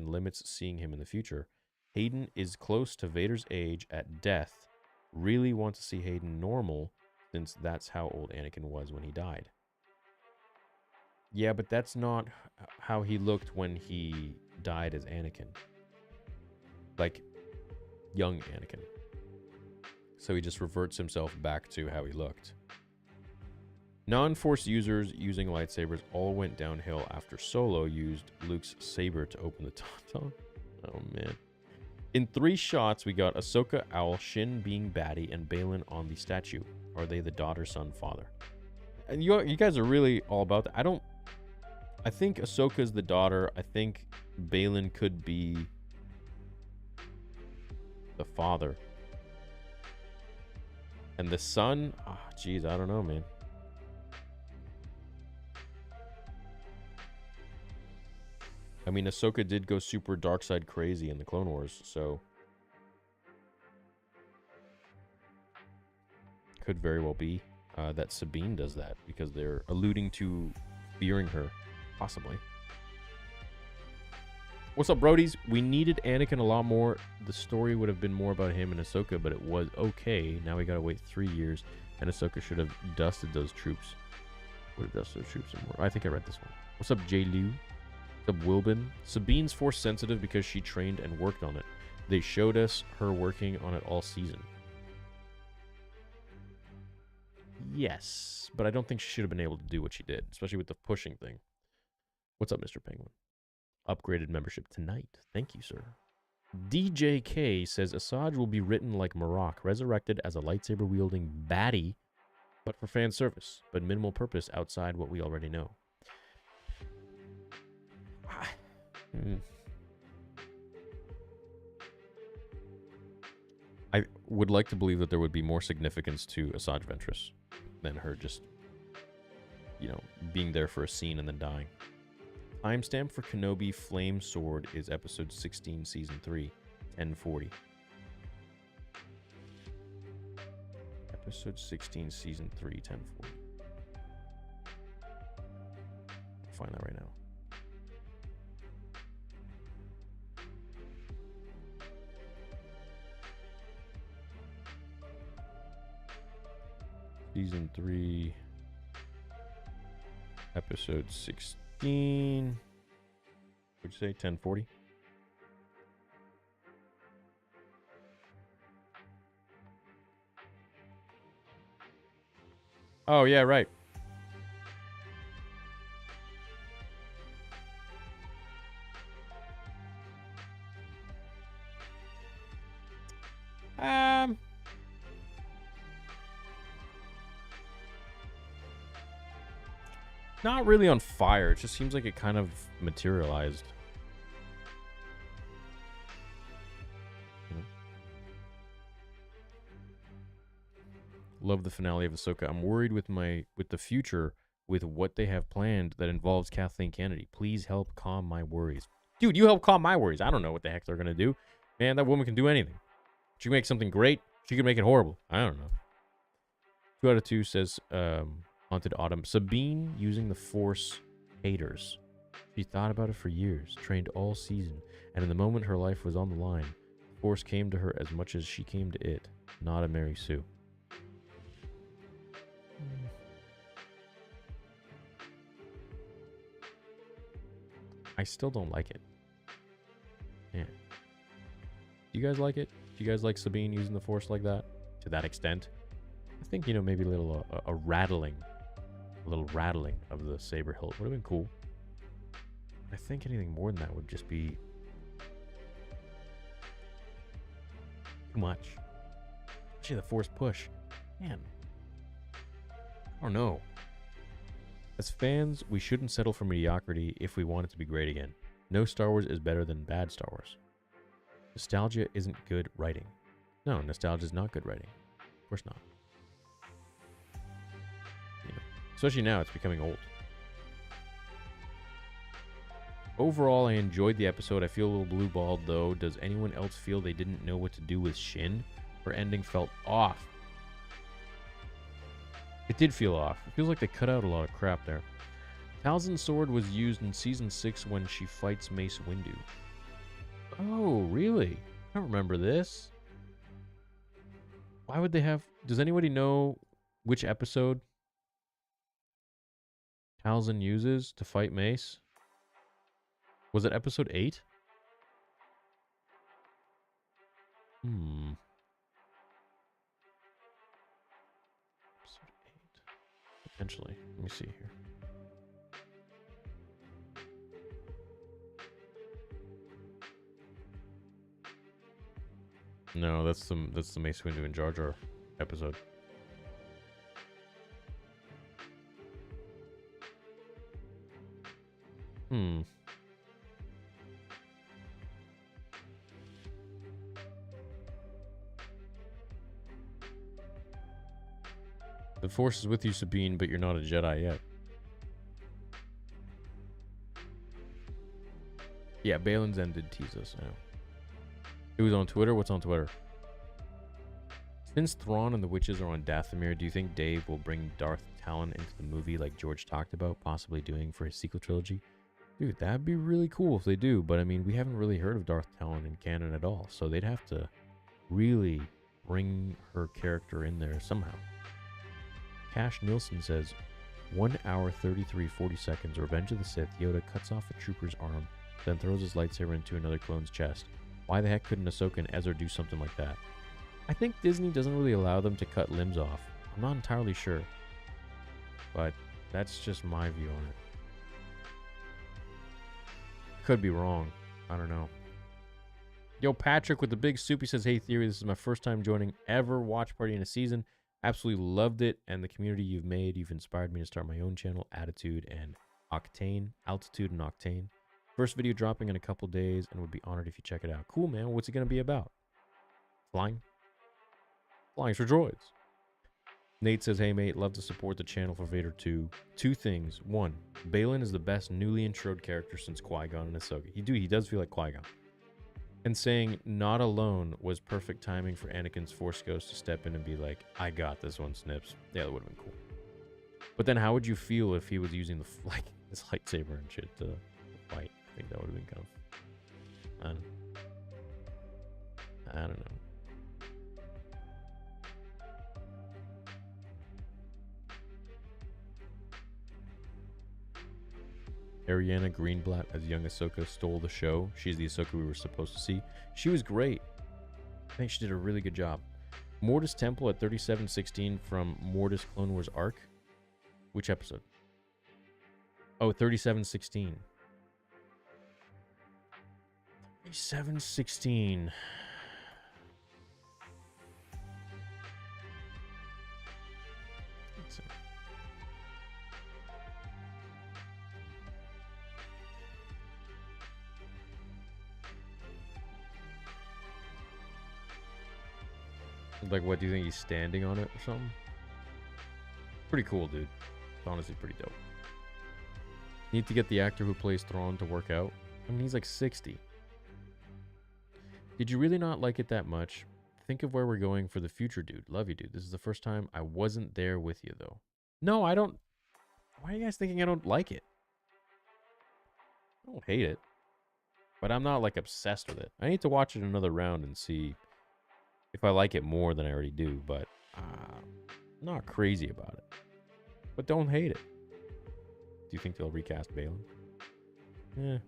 limits seeing him in the future. Hayden is close to Vader's age at death. Really want to see Hayden normal, since that's how old Anakin was when he died. Yeah, but that's not how he looked when he died as Anakin. Like, young Anakin. So he just reverts himself back to how he looked. Non-Force users using lightsabers all went downhill after Solo used Luke's saber to open the Tauntaun. Oh, man. In 3 shots, we got Ahsoka, Owl, Shin being baddie, and Balin on the statue. Are they the daughter, son, father? And you guys are really all about that. I think Ahsoka's the daughter. I think Balin could be the father. And the son? Ah, geez, I don't know, man. I mean, Ahsoka did go super dark side crazy in the Clone Wars, so could very well be that Sabine does that because they're alluding to fearing her, possibly. What's up, Brodies? We needed Anakin a lot more. The story would have been more about him and Ahsoka, but it was okay. Now we gotta wait 3 years, and Ahsoka should have dusted those troops. What did Dustin shoot some more? I think I read this one. What's up, J. Liu? What's up, Wilbin? Sabine's force sensitive because she trained and worked on it. They showed us her working on it all season. Yes, but I don't think she should have been able to do what she did, especially with the pushing thing. What's up, Mr. Penguin? Upgraded membership tonight. Thank you, sir. DJK says Asajj will be written like Marok, resurrected as a lightsaber-wielding baddie, but for fan service, but minimal purpose outside what we already know. I would like to believe that there would be more significance to Asajj Ventress than her just, you know, being there for a scene and then dying. Timestamp for Kenobi Flame Sword is episode 16, season 3, 1040. Episode 16, season 3, 1040. I'll find that right now. Season 3, episode 16. What'd you say? 1040? Oh, yeah, right. Not really on fire. It just seems like it kind of materialized. You know? Love the finale of Ahsoka. I'm worried with the future with what they have planned that involves Kathleen Kennedy. Please help calm my worries. Dude, you help calm my worries. I don't know what the heck they're going to do. Man, that woman can do anything. She can make something great. She can make it horrible. I don't know. 2 out of 2 says Haunted Autumn. Sabine using the Force haters. She thought about it for years, trained all season, and in the moment her life was on the line, the Force came to her as much as she came to it. Not a Mary Sue. I still don't like it. Yeah. Do you guys like it? Do you guys like Sabine using the Force like that? To that extent? I think, you know, maybe a little a rattling of the saber hilt would have been cool. I think anything more than that would just be too much. Especially the Force push. Man. I don't know. As fans, we shouldn't settle for mediocrity if we want it to be great again. No Star Wars is better than bad Star Wars. Nostalgia isn't good writing. No, nostalgia is not good writing. Of course not. You know, especially now, it's becoming old. Overall, I enjoyed the episode. I feel a little blue-balled, though. Does anyone else feel they didn't know what to do with Shin? Her ending felt off. It did feel off. It feels like they cut out a lot of crap there. Talzin's sword was used in Season 6 when she fights Mace Windu. Oh, really? I don't remember this. Why would they have... Does anybody know which episode Talzin uses to fight Mace? Was it episode 8? Episode 8. Potentially. Let me see here. No, that's the Mace Windu and Jar Jar episode. The Force is with you, Sabine, but you're not a Jedi yet. Yeah, Balin's End did tease us. Yeah. It was on Twitter. What's on Twitter? Since Thrawn and the witches are on Dathomir, do you think Dave will bring Darth Talon into the movie like George talked about, possibly doing for his sequel trilogy? Dude, that'd be really cool if they do, but I mean, we haven't really heard of Darth Talon in canon at all, so they'd have to really bring her character in there somehow. Cash Nielsen says, 1 hour 33:40 seconds. Revenge of the Sith. Yoda cuts off a trooper's arm, then throws his lightsaber into another clone's chest. Why the heck couldn't Ahsoka and Ezra do something like that? I think Disney doesn't really allow them to cut limbs off. I'm not entirely sure, but that's just my view on it. Could be wrong. I don't know. Yo, Patrick with the big soup. He says, hey, Theory, this is my first time joining ever watch party in a season. Absolutely loved it, and the community you've made. You've inspired me to start my own channel, Altitude and Octane. First video dropping in a couple days, and would be honored if you check it out. Cool, man. What's it going to be about? Flying? Flying for droids. Nate says, hey, mate, love to support the channel for Vader 2. Two things. One, Baylan is the best newly introed character since Qui-Gon and Ahsoka. He does feel like Qui-Gon. And saying not alone was perfect timing for Anakin's Force Ghost to step in and be like, I got this one, Snips. Yeah, that would have been cool. But then how would you feel if he was using his lightsaber and shit to fight? I think that would have been kind of... I don't know. Ariana Greenblatt as young Ahsoka stole the show. She's the Ahsoka we were supposed to see. She was great. I think she did a really good job. Mortis Temple at 3716 from Mortis Clone Wars arc. Which episode? Oh, 3716. 3716. Like, what, do you think he's standing on it or something? Pretty cool, dude. It's honestly pretty dope. Need to get the actor who plays Thrawn to work out. I mean, he's like 60. Did you really not like it that much? Think of where we're going for the future, dude. Love you, dude. This is the first time I wasn't there with you, though. No, I don't... Why are you guys thinking I don't like it? I don't hate it. But I'm not, like, obsessed with it. I need to watch it another round and see... if I like it more than I already do, but not crazy about it. But don't hate it. Do you think they'll recast Baylan?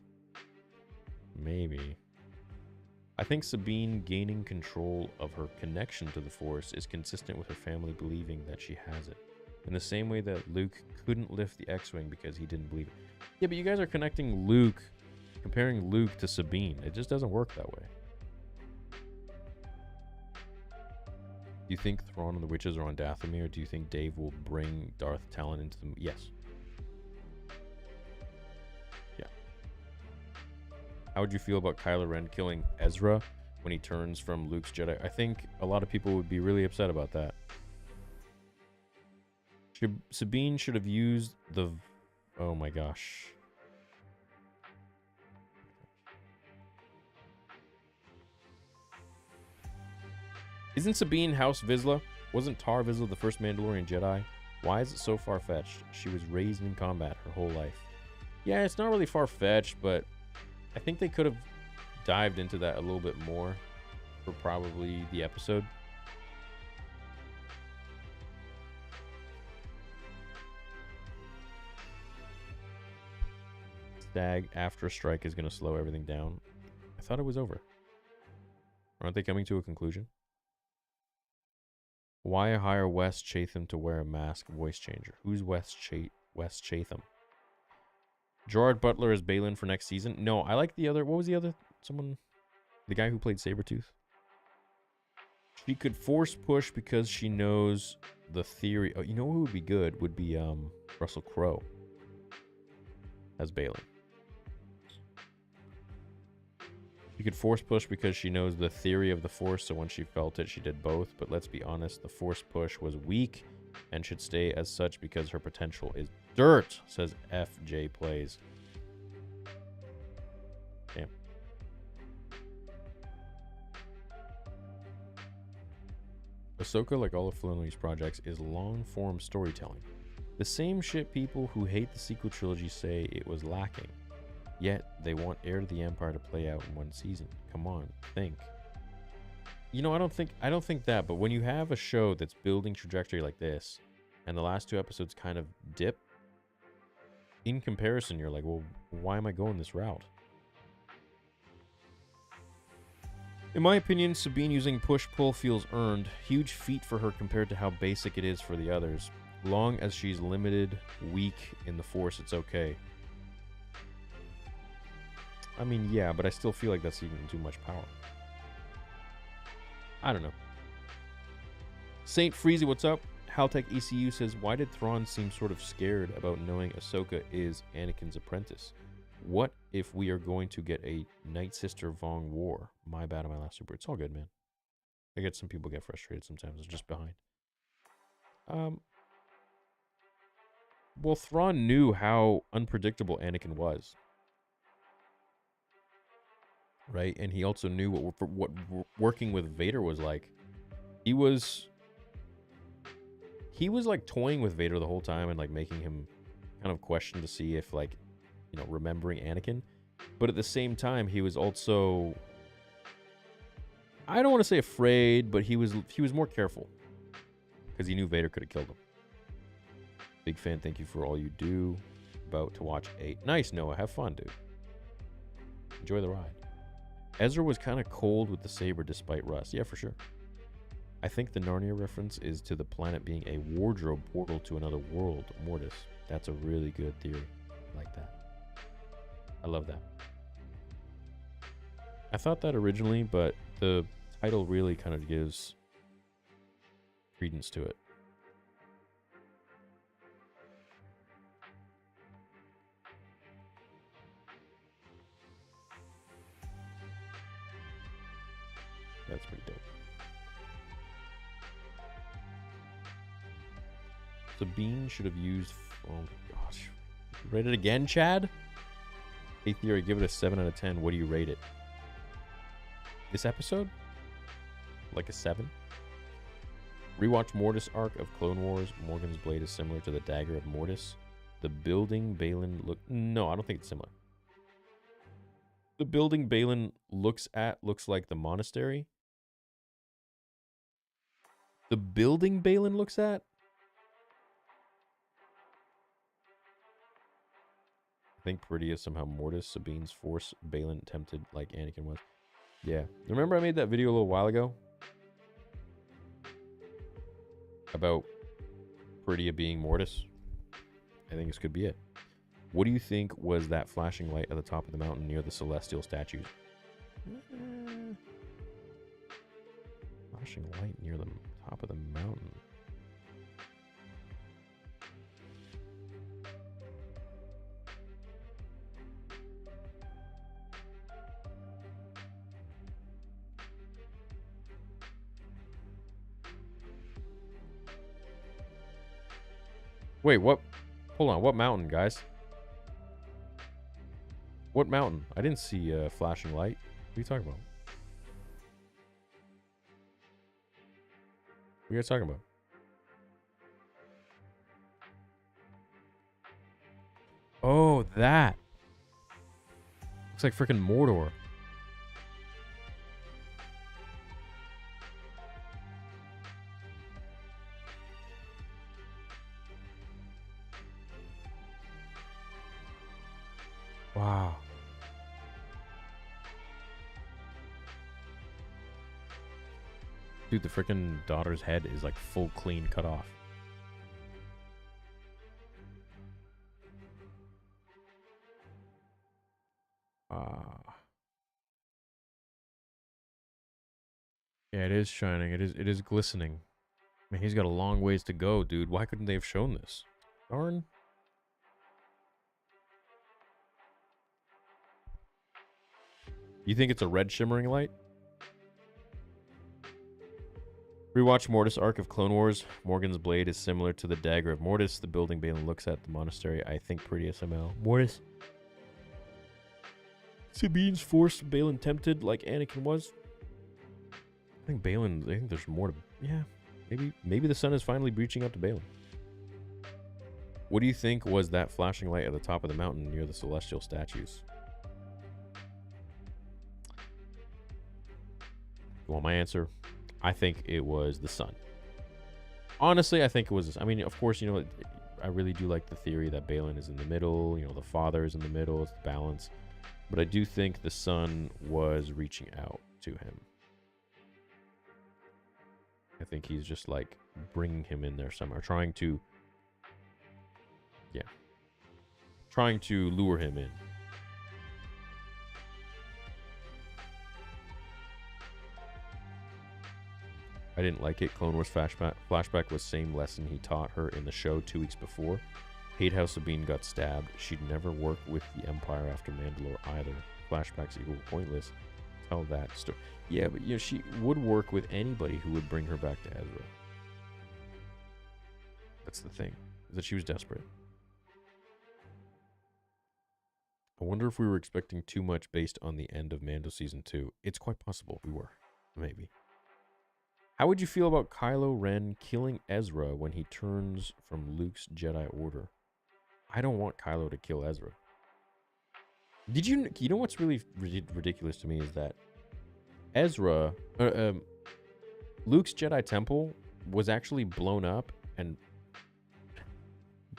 Maybe. I think Sabine gaining control of her connection to the Force is consistent with her family believing that she has it. In the same way that Luke couldn't lift the X-Wing because he didn't believe it. Yeah, but you guys are connecting Luke, comparing Luke to Sabine. It just doesn't work that way. Do you think Thrawn and the witches are on Dathomir, or do you think Dave will bring Darth Talon into them? Yes. Yeah. How would you feel about Kylo Ren killing Ezra when he turns from Luke's Jedi? I think a lot of people would be really upset about that. Sabine should have used the... Oh my gosh. Isn't Sabine House Vizsla? Wasn't Tar Vizsla the first Mandalorian Jedi? Why is it so far-fetched? She was raised in combat her whole life. Yeah, it's not really far-fetched, but I think they could have dived into that a little bit more for probably the episode. Stag after a strike is going to slow everything down. I thought it was over. Aren't they coming to a conclusion? Why hire Wes Chatham to wear a mask voice changer? Who's Wes Chatham? Gerard Butler as Baylan for next season? No, I like the other... What was the other... Someone... The guy who played Sabretooth? She could force push because she knows the theory... Oh, you know who would be good? Would be Russell Crowe as Baylan. She could force push because she knows the theory of the Force, so when she felt it, she did both. But let's be honest, the Force push was weak and should stay as such because her potential is dirt, says FJ Plays. Damn. Ahsoka, like all of Filoni's projects, is long-form storytelling. The same shit people who hate the sequel trilogy say it was lacking. Yet, they want Heir to the Empire to play out in one season. Come on, think. You know, I don't think that, but when you have a show that's building trajectory like this, and the last two episodes kind of dip, in comparison, you're like, well, why am I going this route? In my opinion, Sabine using push-pull feels earned. Huge feat for her compared to how basic it is for the others. Long as she's limited, weak in the Force, it's okay. I mean, yeah, but I still feel like that's even too much power. I don't know. Saint Freezy, what's up? Haltech ECU says, why did Thrawn seem sort of scared about knowing Ahsoka is Anakin's apprentice? What if we are going to get a Night Sister Vong war? My bad on my last super. It's all good, man. I get some people get frustrated sometimes. It's just behind. Well, Thrawn knew how unpredictable Anakin was. Right? And he also knew what working with Vader was like. He was like toying with Vader the whole time and like making him kind of question to see if like, you know, remembering Anakin. But at the same time, he was also, I don't want to say afraid, but he was more careful because he knew Vader could have killed him. Big fan. Thank you for all you do. About to watch 8. Nice, Noah. Have fun, dude. Enjoy the ride. Ezra was kind of cold with the saber despite rust. Yeah, for sure. I think the Narnia reference is to the planet being a wardrobe portal to another world, Mortis. That's a really good theory. I like that. I love that. I thought that originally, but the title really kind of gives credence to it. That's pretty dope. Sabine should have used... Oh my gosh. Rate it again, Chad? Hey, Theory, give it a 7 out of 10. What do you rate it? This episode? Like a 7? Rewatch Mortis arc of Clone Wars. Morgan's blade is similar to the dagger of Mortis. The building Balin look... No, I don't think it's similar. The building Balin looks like the monastery. The building Balin looks at? I think pretty is somehow Mortis, Sabine's force, Balin tempted like Anakin was. Yeah. Remember I made that video a little while ago? About Prettia being Mortis? I think this could be it. What do you think was that flashing light at the top of the mountain near the celestial statues? Flashing light near the top of the mountain. Wait, what? Hold on, what mountain, guys? What mountain? I didn't see a flashing light. What are you talking about? What are you guys talking about? Oh, that. Looks like freaking Mordor. Wow. Dude, the freaking daughter's head is like full clean cut off. Yeah, it is shining. It is glistening. Man, he's got a long ways to go, dude. Why couldn't they have shown this? Darn. You think it's a red shimmering light? Rewatch Mortis arc of Clone Wars. Morgan's blade is similar to the dagger of Mortis. The building Balin looks at the monastery. I think pretty SML. Mortis. Sabine's forced Balin tempted like Anakin was. I think there's more to... Yeah. Maybe the sun is finally reaching out to Balin. What do you think was that flashing light at the top of the mountain near the celestial statues? You want my answer? I think it was the sun. Honestly, I think it was... I mean, of course, you know, I really do like the theory that Balin is in the middle. You know, the father is in the middle. It's the balance. But I do think the son was reaching out to him. I think he's just like bringing him in there somehow, trying to lure him in. I didn't like it. Clone Wars flashback was same lesson he taught her in the show 2 weeks before. Hate how Sabine got stabbed. She'd never work with the Empire after Mandalore either. Flashbacks equal pointless. Tell that story. Yeah, but you know, she would work with anybody who would bring her back to Ezra. That's the thing, is that she was desperate. I wonder if we were expecting too much based on the end of Mando Season 2. It's quite possible we were. Maybe. How would you feel about Kylo Ren killing Ezra when he turns from Luke's Jedi Order? I don't want Kylo to kill Ezra. Did you know what's really ridiculous to me is that Ezra, Luke's Jedi Temple was actually blown up and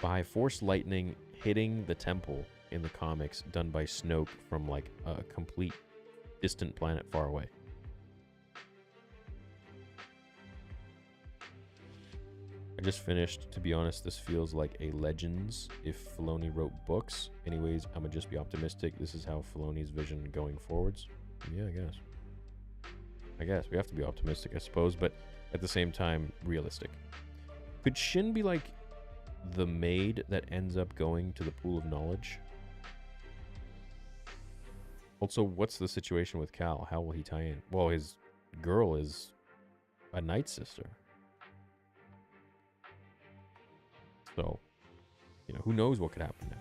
by Force lightning hitting the temple in the comics done by Snoke from like a complete distant planet far away. I just finished. To be honest, this feels like a Legends if Filoni wrote books. Anyways, I'm gonna just be optimistic. This is how Filoni's vision going forwards. Yeah, I guess. We have to be optimistic, I suppose, but at the same time, realistic. Could Shin be like the maid that ends up going to the pool of knowledge? Also, what's the situation with Cal? How will he tie in? Well, his girl is a Night Sister. So, you know, who knows what could happen now.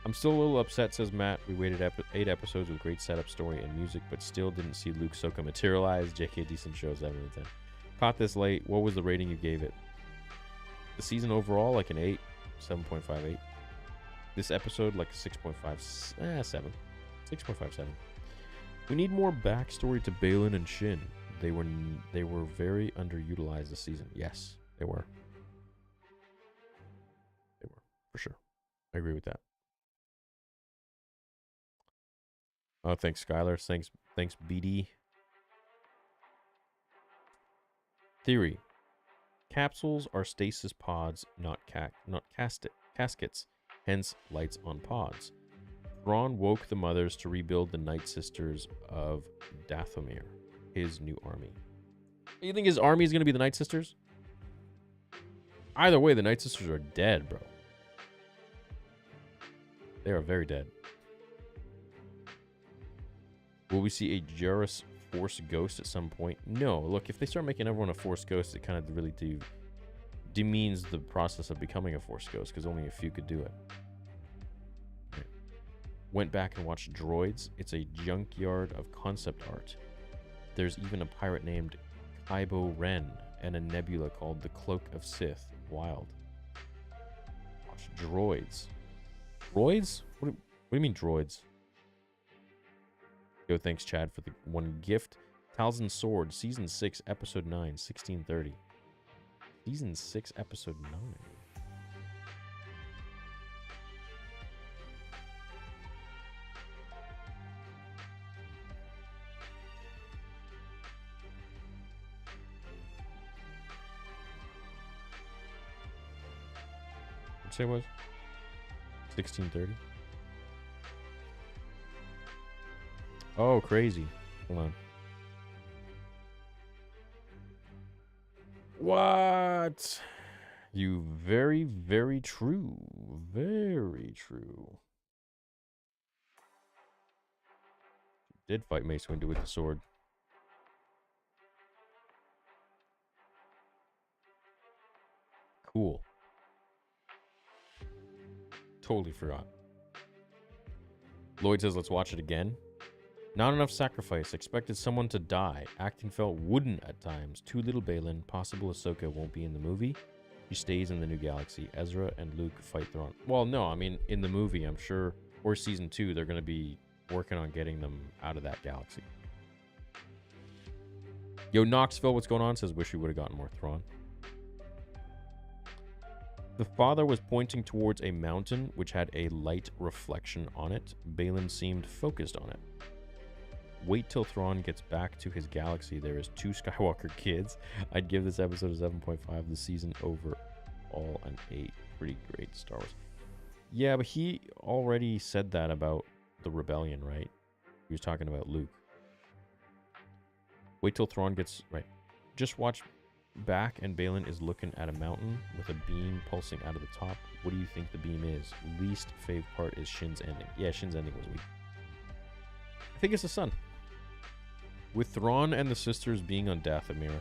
I'm still a little upset, says Matt. We waited 8 episodes with great setup, story, and music, but still didn't see Luke Ahsoka materialize. JK, decent show, 7 out of 10. Caught this late. What was the rating you gave it? The season overall, like an 8, 7.58. This episode, like a 6.5, 7. 6.57. We need more backstory to Balin and Shin. They were very underutilized this season. Yes, they were. They were, for sure. I agree with that. Oh, thanks, Skylar. Thanks, BD. Theory. Capsules are stasis pods, not caskets. Hence, lights on pods. Thrawn woke the mothers to rebuild the Night Sisters of Dathomir, his new army. You think his army is going to be the Night Sisters? Either way, the Night Sisters are dead, bro. They are very dead. Will we see a Jarrus Force Ghost at some point? No. Look, if they start making everyone a Force Ghost, it kind of really demeans the process of becoming a Force Ghost, because only a few could do it. Right. Went back and watched Droids. It's a junkyard of concept art. There's even a pirate named Kybo Ren and a nebula called the Cloak of Sith. Wild. Watch Droids. Droids? What do you mean droids? Yo, thanks, Chad, for the 1 gift. Talzin Sword, Season 6, Episode 9, 1630. Season 6, Episode 9. What'd you say it was? 1630? Oh, crazy. Hold on. What? You very, very true. Very true. Did fight Mace Windu with the sword. Cool. Totally forgot. Lloyd says, let's watch it again. Not enough sacrifice. Expected someone to die. Acting felt wooden at times. Too little Balin. Possible Ahsoka won't be in the movie. She stays in the new galaxy. Ezra and Luke fight Thrawn. Well, no, I mean, in the movie, I'm sure, or season 2, they're going to be working on getting them out of that galaxy. Yo, Knoxville, what's going on? Says, wish we would have gotten more Thrawn. The father was pointing towards a mountain which had a light reflection on it. Balin seemed focused on it. Wait till Thrawn gets back to his galaxy. There is 2 Skywalker kids. I'd give this episode a 7.5. The season overall an 8. Pretty great Star Wars. Yeah, but he already said that about the rebellion, right? He was talking about Luke. Wait till Thrawn gets... Right. Just watch back and Balin is looking at a mountain with a beam pulsing out of the top. What do you think the beam is? Least fave part is Shin's ending. Yeah, Shin's ending was weak. I think it's the sun. With Thrawn and the sisters being on Dathomir,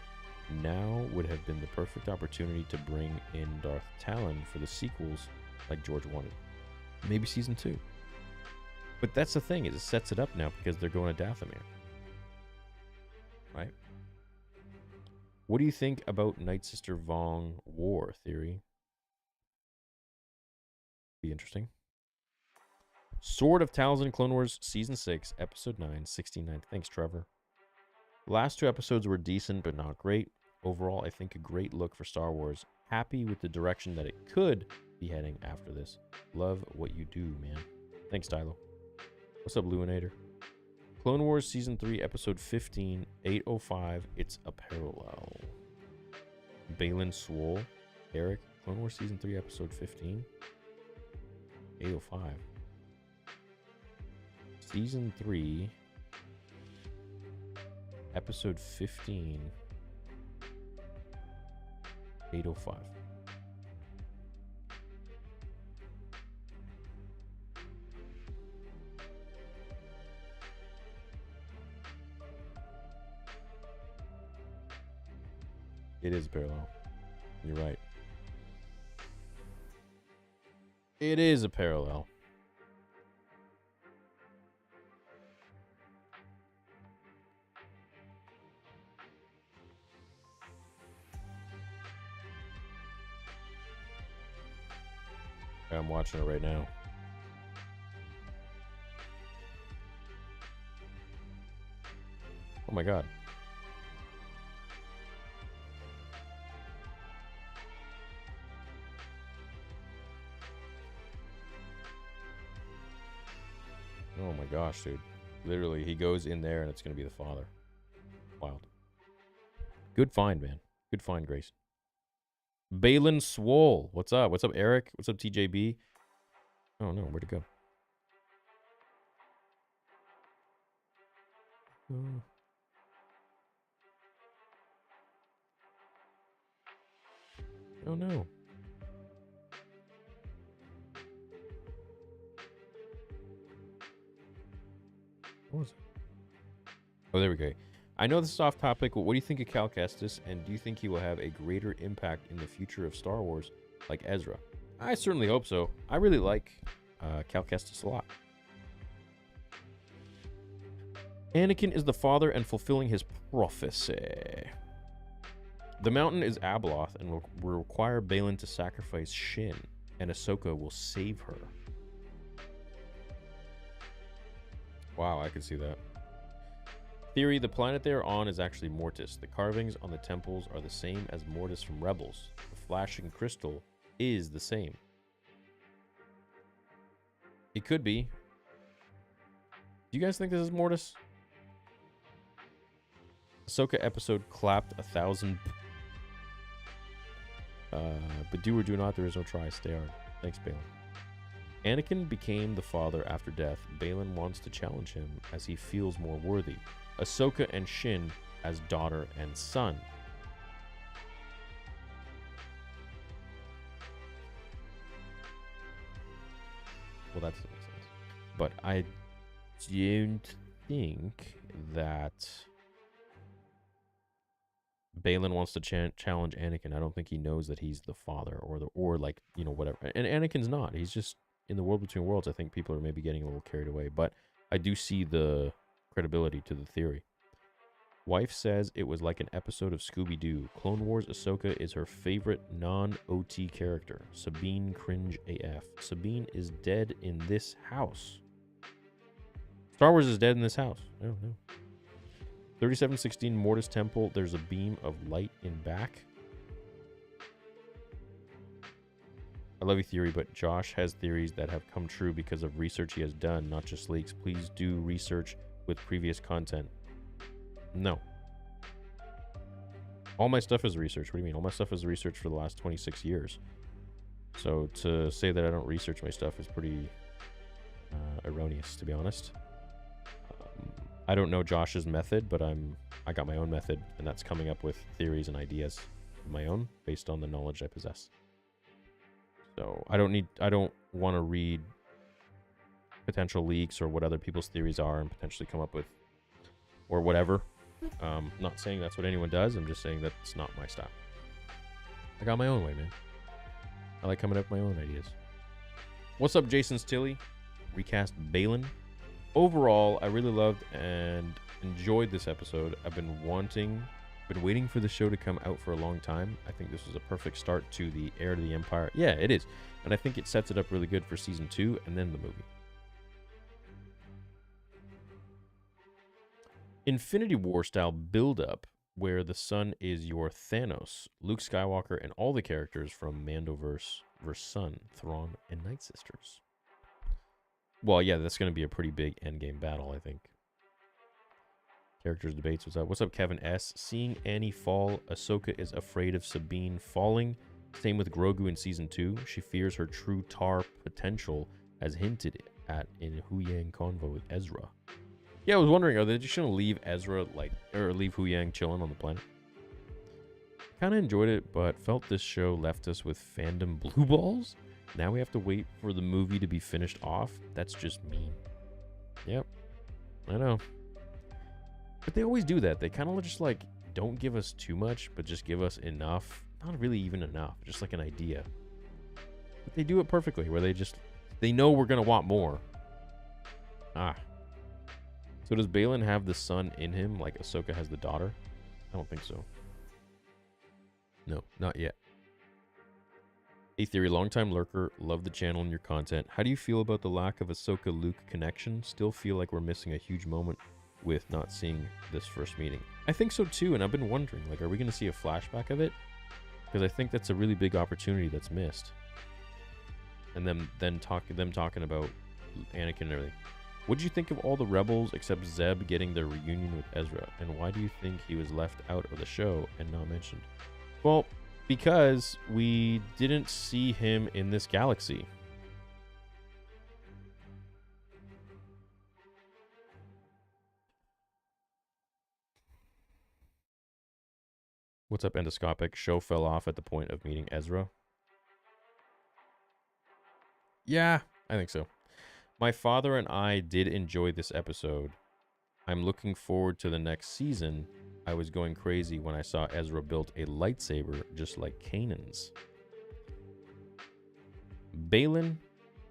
now would have been the perfect opportunity to bring in Darth Talon for the sequels like George wanted. Maybe season 2. But that's the thing, is it sets it up now because they're going to Dathomir. Right? What do you think about Night Sister Vong war theory? Be interesting. Sword of Talzin Clone Wars Season 6, Episode 9, 69. Thanks, Trevor. Last 2 episodes were decent, but not great. Overall, I think a great look for Star Wars. Happy with the direction that it could be heading after this. Love what you do, man. Thanks, Stylo. What's up, Luinator? Clone Wars Season 3, Episode 15, 805. It's a parallel. Balin Swole. Eric, Clone Wars Season 3, Episode 15, 805. Season 3, Episode 15, 805. It is parallel. You're right. It is a parallel. I'm watching it right now. Oh my god. Oh my gosh, dude. Literally, he goes in there and it's going to be the father. Wild. Good find, man. Good find, Grayson. Balin Swole. What's up? What's up, Eric? What's up, TJB? Oh no, where'd it go? Oh no. What was it? Oh, there we go. I know this is off topic, but what do you think of Cal Kestis, and do you think he will have a greater impact in the future of Star Wars like Ezra? I certainly hope so. I really like Cal Kestis a lot. Anakin is the father and fulfilling his prophecy. The mountain is Abeloth and will require Balin to sacrifice Shin, and Ahsoka will save her. Wow, I could see that. Theory, the planet they are on is actually Mortis. The carvings on the temples are the same as Mortis from Rebels. The flashing crystal is the same. It could be. Do you guys think this is Mortis? Ahsoka episode clapped 1,000. But do or do not, there is no try. Stay hard. Thanks, Balin. Anakin became the father after death. Balin wants to challenge him as he feels more worthy. Ahsoka and Shin as daughter and son. Well, that doesn't make sense. But I don't think that Balin wants to challenge Anakin. I don't think he knows that he's the father or like, you know, whatever. And Anakin's not. He's just in the world between worlds. I think people are maybe getting a little carried away, but I do see the credibility to the theory. Wife says it was like an episode of Scooby-Doo. Clone Wars Ahsoka is her favorite non-OT character. Sabine cringe AF. Sabine is dead in this house. Star Wars is dead in this house. Oh, no. 3716 Mortis Temple. There's a beam of light in back. I love your theory, but Josh has theories that have come true because of research he has done, not just leaks. Please do research with previous content. No. All my stuff is research. What do you mean? All my stuff is research for the last 26 years. So to say that I don't research my stuff is pretty erroneous, to be honest. I don't know Josh's method, but I got my own method, and that's coming up with theories and ideas of my own based on the knowledge I possess. So I don't want to read potential leaks or what other people's theories are and potentially come up with or whatever. Not saying that's what anyone does. I'm just saying that's not my style. I got my own way, man. I like coming up with my own ideas. What's up, Jason Stilly? Recast Balin. Overall, I really loved and enjoyed this episode. I've been waiting for the show to come out for a long time. I think this was a perfect start to the Heir to the Empire. Yeah, it is. And I think it sets it up really good for season 2 and then the movie. Infinity War style build-up where the sun is your Thanos, Luke Skywalker, and all the characters from Mandoverse vs. Sun, Thrawn, and Night Sisters. Well, yeah, that's going to be a pretty big endgame battle, I think. Characters debates. What's up, Kevin S? Seeing Annie fall, Ahsoka is afraid of Sabine falling. Same with Grogu in season 2. She fears her true Tar potential, as hinted at in Huyang convo with Ezra. Yeah, I was wondering, are they just gonna leave Ezra or leave Huyang chilling on the planet? Kind of enjoyed it, but felt this show left us with fandom blue balls. Now we have to wait for the movie to be finished off. That's just mean. Yep, I know. But they always do that. They kind of just like don't give us too much, but just give us enough. Not really even enough, just like an idea. But they do it perfectly, where they know we're gonna want more. So does Balin have the son in him like Ahsoka has the daughter? I don't think so. No, not yet. A Theory, longtime lurker, love the channel and your content. How do you feel about the lack of Ahsoka-Luke connection? Still feel like we're missing a huge moment with not seeing this first meeting. I think so too, and I've been wondering, like, are we going to see a flashback of it? Because I think that's a really big opportunity that's missed. And them talking about Anakin and everything. What did you think of all the rebels except Zeb getting their reunion with Ezra? And why do you think he was left out of the show and not mentioned? Well, because we didn't see him in this galaxy. What's up, Endoscopic? Show fell off at the point of meeting Ezra. Yeah, I think so. My father and I did enjoy this episode. I'm looking forward to the next season. I was going crazy when I saw Ezra build a lightsaber just like Kanan's. Balin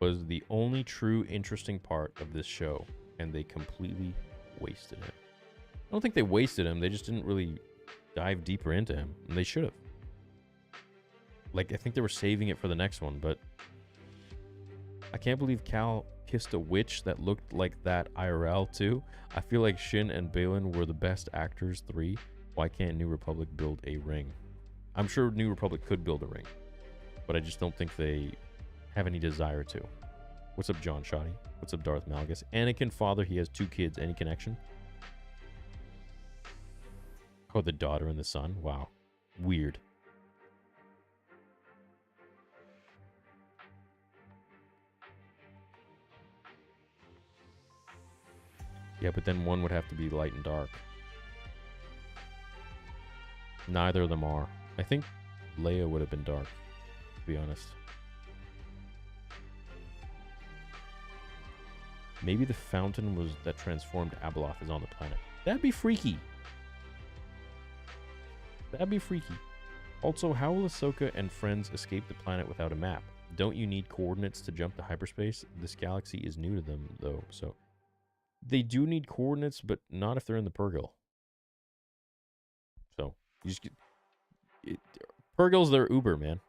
was the only true interesting part of this show, and they completely wasted him. I don't think they wasted him. They just didn't really dive deeper into him, and they should have. Like, I think they were saving it for the next one, but I can't believe Cal kissed a witch that looked like that IRL too. I feel like Shin and Balin were the best actors 3. Why can't New Republic build a ring? I'm sure New Republic could build a ring, but I just don't think they have any desire to. What's up, John Shoddy? What's up, Darth Malgus? Anakin father, he has 2 kids. Any connection? Oh, the daughter and the son? Wow. Weird. Yeah, but then one would have to be light and dark. Neither of them are. I think Leia would have been dark, to be honest. Maybe the fountain was that transformed Abeloth is on the planet. That'd be freaky. That'd be freaky. Also, how will Ahsoka and friends escape the planet without a map? Don't you need coordinates to jump to hyperspace? This galaxy is new to them, though, so... They do need coordinates, but not if they're in the Purrgil. So, you just get... Purrgil's their Uber, man.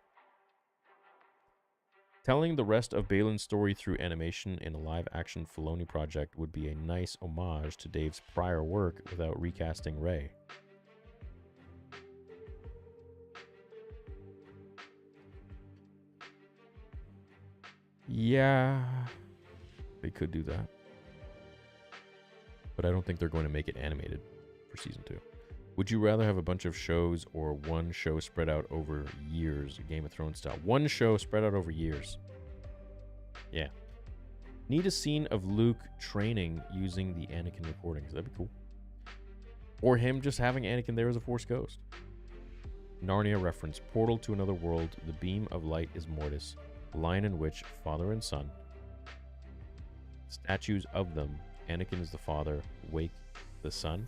Telling the rest of Balin's story through animation in a live-action Filoni project would be a nice homage to Dave's prior work without recasting Rey. Yeah, they could do that. But I don't think they're going to make it animated for season 2. Would you rather have a bunch of shows or one show spread out over years, Game of Thrones style? One show spread out over years. Yeah. Need a scene of Luke training using the Anakin recordings. That'd be cool. Or him just having Anakin there as a Force ghost. Narnia reference. Portal to another world. The beam of light is Mortis. Lion and Witch, father and son. Statues of them. Anakin is the father. Wake the son.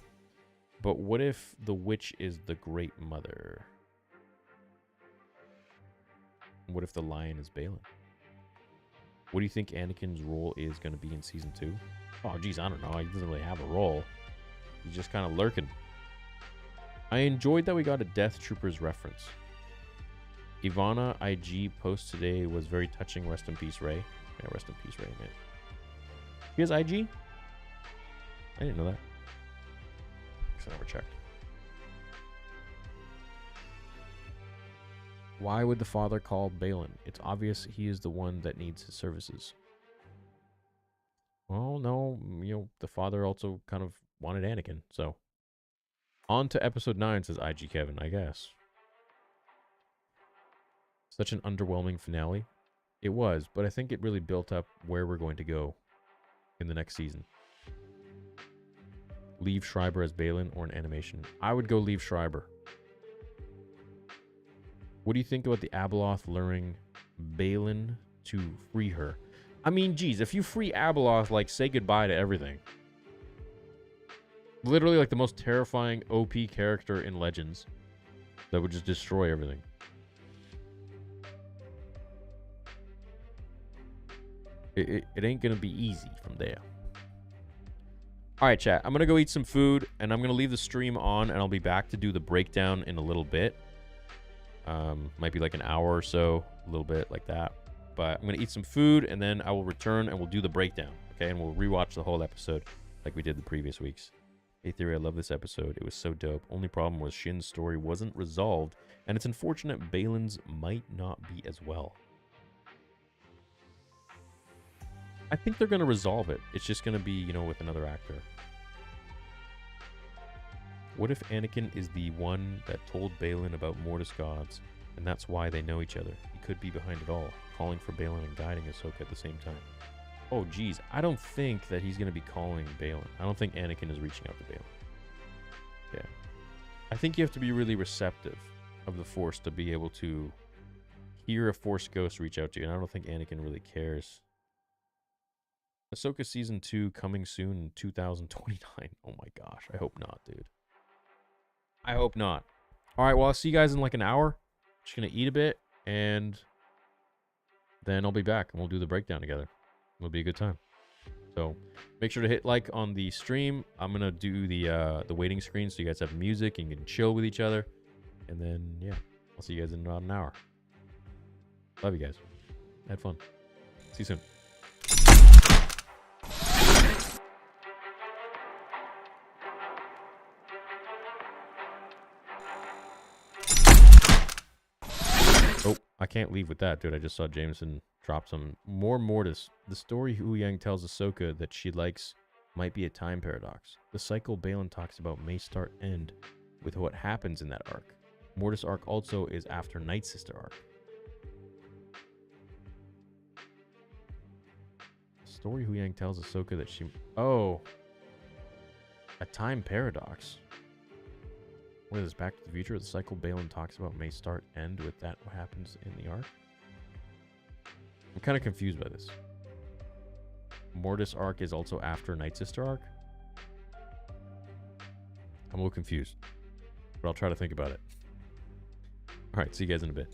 But what if the witch is the great mother? What if the lion is Balin? What do you think Anakin's role is going to be in season 2? Oh, geez, I don't know. He doesn't really have a role. He's just kind of lurking. I enjoyed that we got a Death Troopers reference. Ivana IG post today was very touching. Rest in peace, Ray. Yeah, rest in peace, Ray, man. He has IG? I didn't know that. I never checked. Why would the father call Balin? It's obvious he is the one that needs his services. Well, no, the father also kind of wanted Anakin, so. On to episode 9, says IG Kevin, I guess. Such an underwhelming finale. It was, but I think it really built up where we're going to go in the next season. Leave Schreiber as Balin or an animation? I would go leave Schreiber. What do you think about the Abeloth luring Balin to free her? I mean, geez, if you free Abeloth, like, say goodbye to everything. Literally, like, the most terrifying OP character in Legends that would just destroy everything. It ain't gonna be easy from there. All right, chat. I'm going to go eat some food, and I'm going to leave the stream on, and I'll be back to do the breakdown in a little bit. Might be like an hour or so, a little bit like that. But I'm going to eat some food, and then I will return, and we'll do the breakdown, okay? And we'll rewatch the whole episode like we did the previous weeks. Hey, Theory, I love this episode. It was so dope. Only problem was Shin's story wasn't resolved, and it's unfortunate Balin's might not be as well. I think they're going to resolve it. It's just going to be, with another actor. What if Anakin is the one that told Balin about Mortis gods, and that's why they know each other? He could be behind it all, calling for Balin and guiding Ahsoka at the same time. Oh, geez. I don't think that he's going to be calling Balin. I don't think Anakin is reaching out to Balin. Yeah. I think you have to be really receptive of the Force to be able to hear a Force ghost reach out to you, and I don't think Anakin really cares. Ahsoka Season 2 coming soon in 2029. Oh my gosh, I hope not, dude. I hope not. All right, well, I'll see you guys in like an hour. Just going to eat a bit, and then I'll be back, and we'll do the breakdown together. It'll be a good time. So make sure to hit like on the stream. I'm going to do the waiting screen so you guys have music and you can chill with each other. And then, yeah, I'll see you guys in about an hour. Love you guys. Had fun. See you soon. Oh, I can't leave with that, dude. I just saw Jameson drop some more Mortis. The story Hu Yang tells Ahsoka that she likes might be a time paradox. The cycle Balin talks about may start end with what happens in that arc. Mortis arc also is after Night Sister arc. The story Hu Yang tells Ahsoka that she... Oh. A time paradox. What is this, Back to the Future? The cycle Balin talks about may start end with that what happens in the arc? I'm kind of confused by this. Mortis arc is also after Night Sister arc? I'm a little confused, but I'll try to think about it. All right, see you guys in a bit.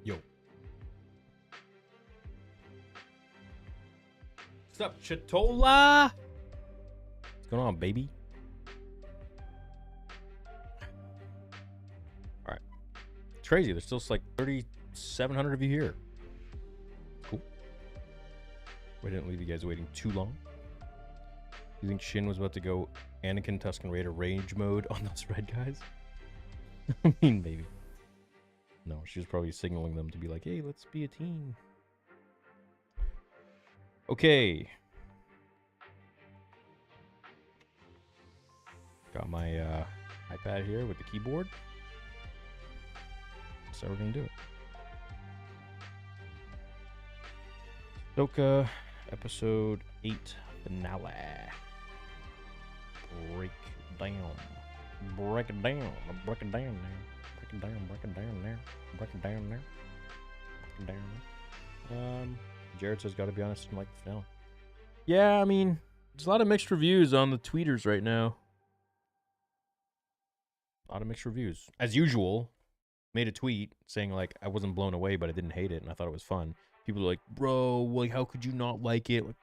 Yo. What's up, Chitola? What's going on, baby? Alright. It's crazy. There's still like 3,700 of you here. Cool. We didn't leave you guys waiting too long. You think Shin was about to go Anakin Tusken Raider rage mode on those red guys? I mean, maybe. No, she was probably signaling them to be like, hey, let's be a team. Okay. Got my iPad here with the keyboard. So we're going to do it. Ahsoka, episode 8 finale. Break down. Break it down. Break it down now. Break it down. Break it down there. Break it down there. Break it down there. Jared says, gotta be honest, I like the finale. Yeah, I mean, there's a lot of mixed reviews on the tweeters right now. A lot of mixed reviews. As usual, made a tweet saying, like, I wasn't blown away, but I didn't hate it, and I thought it was fun. People are like, bro, like, how could you not like it? Like,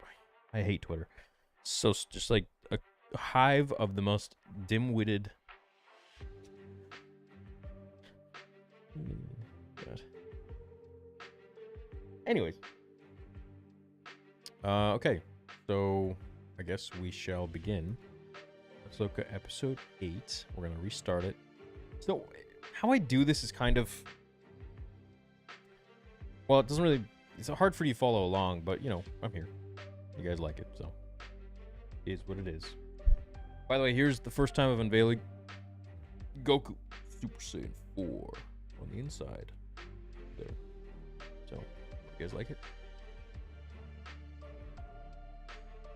I hate Twitter. So, just like a hive of the most dim-witted. God. Anyways. Okay. So, I guess we shall begin. Ahsoka episode 8. We're going to restart it. So, how I do this is kind of... Well, it doesn't really... It's hard for you to follow along, but, you know, I'm here. You guys like it, so... It is what it is. By the way, here's the first time of unveiling Goku Super Saiyan 4 on the inside. There. So, you guys like it?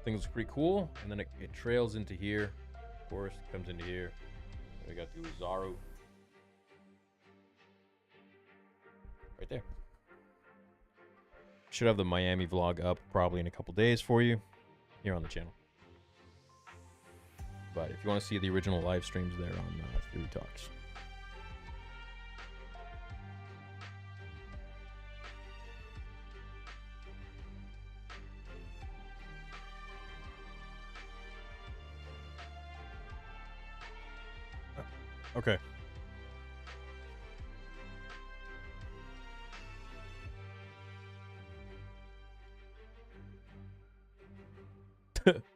Things look pretty cool, and then it trails into here. Of course, it comes into here. We got the Uzaru. Right there. Should have the Miami vlog up probably in a couple days for you here on the channel. But if you want to see the original live streams there on Theory Talks. Okay.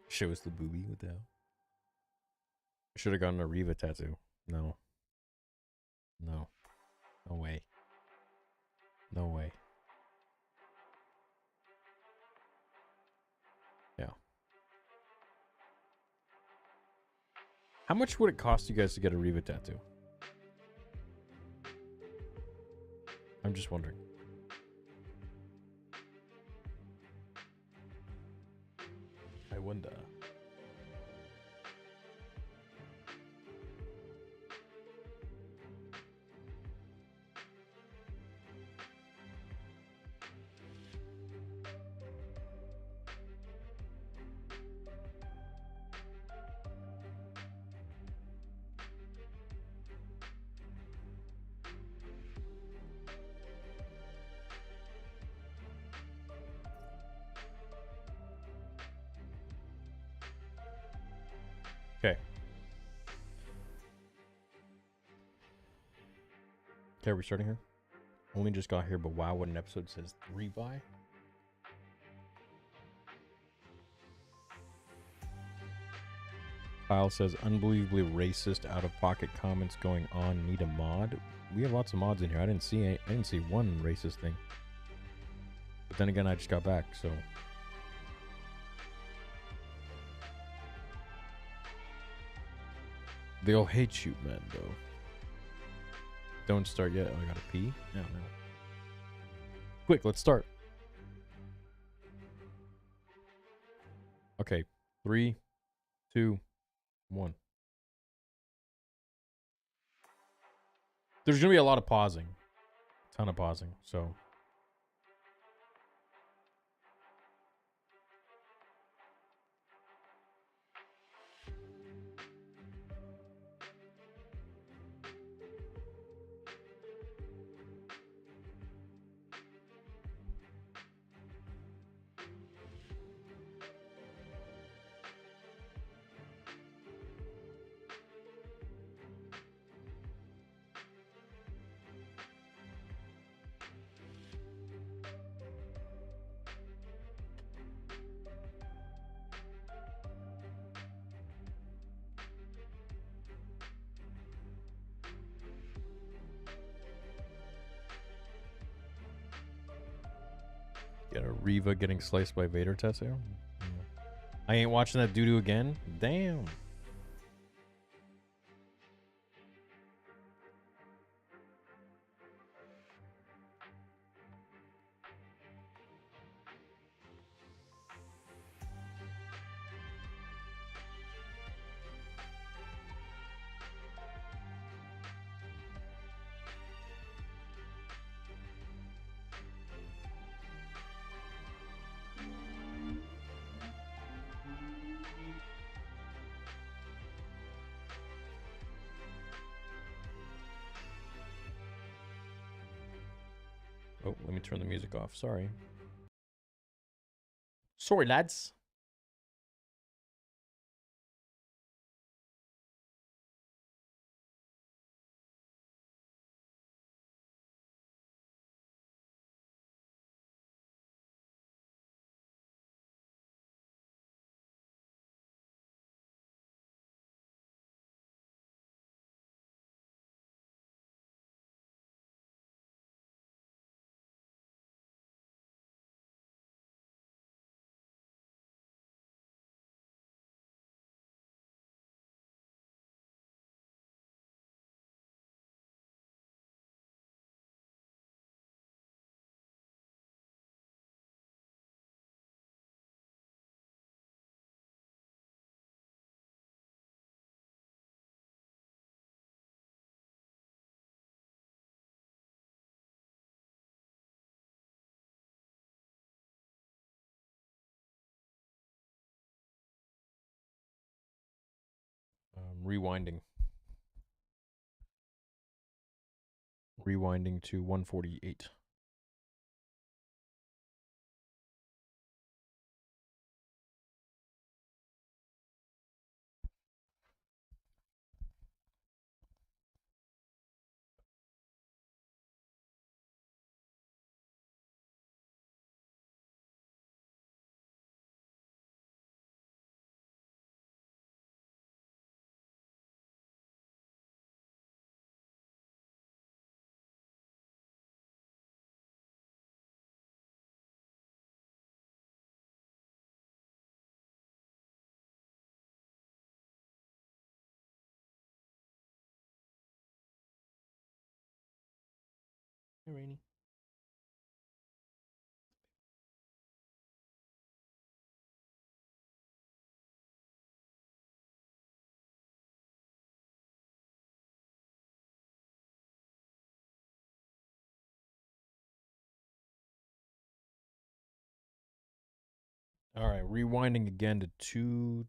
Show us the booby. What the hell? I should have gotten a Reva tattoo. No. No. No way. No way. Yeah. How much would it cost you guys to get a Reva tattoo? I'm just wondering. I wonder. Okay, are we starting here? Only just got here, but wow, what an episode says 3 by. Kyle says, unbelievably racist, out-of-pocket comments going on. Need a mod? We have lots of mods in here. I didn't see one racist thing. But then again, I just got back, so. They'll hate you, man, though. Don't start yet. Oh, I gotta pee? No. Quick, let's start. Okay, 3, 2, 1. There's gonna be a lot of pausing. A ton of pausing, so. Get a Reva getting sliced by Vader Tessio. I ain't watching that doo-doo again. Damn. Oh, let me turn the music off. Sorry. Sorry, lads. Rewinding. Rewinding to 148. Hey, Rainy. All right, rewinding again to 220.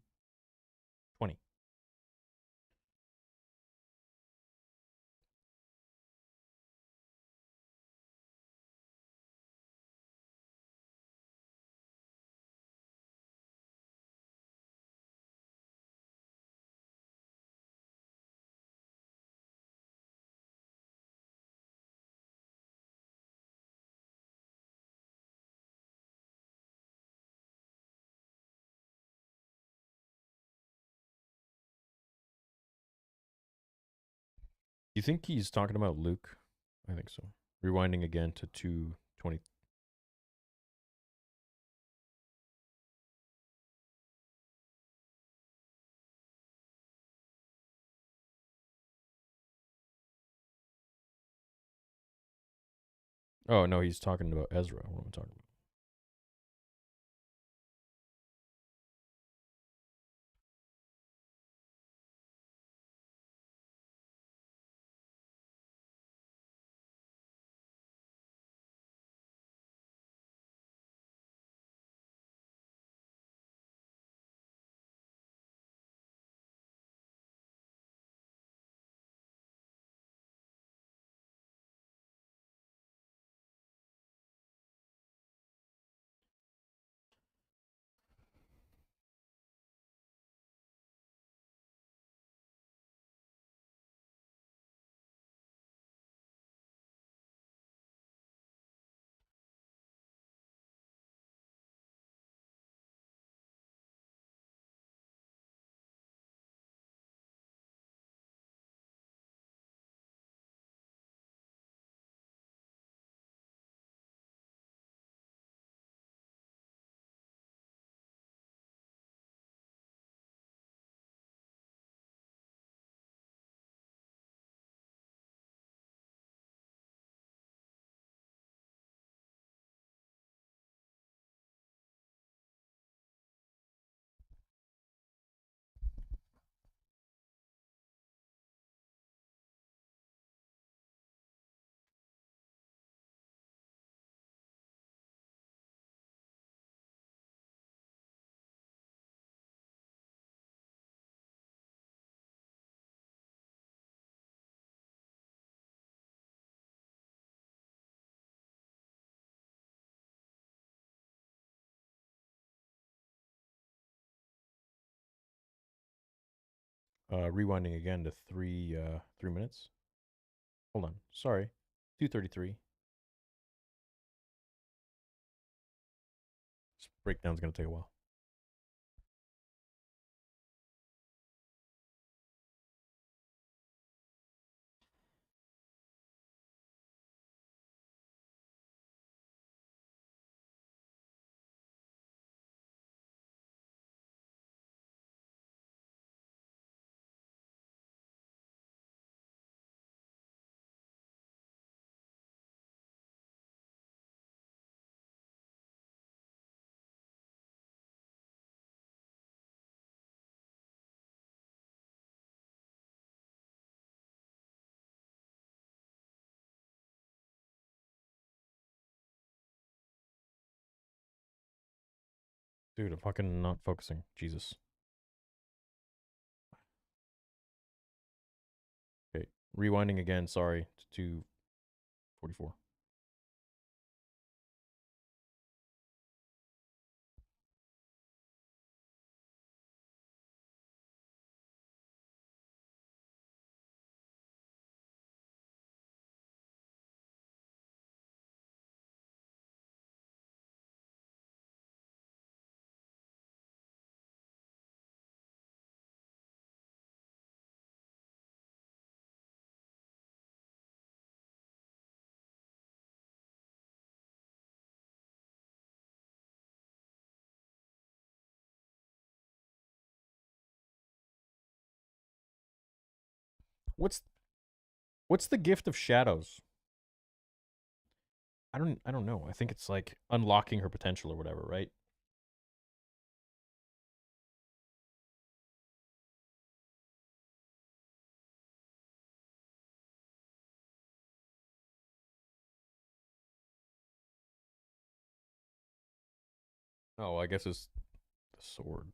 You think he's talking about Luke? I think so. Rewinding again to 2:20. Oh no, he's talking about Ezra. What am I talking about? Rewinding again to 3 minutes. Hold on. Sorry. 2:33. This breakdown's gonna take a while. Dude, I'm fucking not focusing. Jesus. Okay. Rewinding again, sorry, to 2:44. What's what's the gift of shadows? I don't know. I think it's like unlocking her potential or whatever, right? Oh, I guess it's the sword.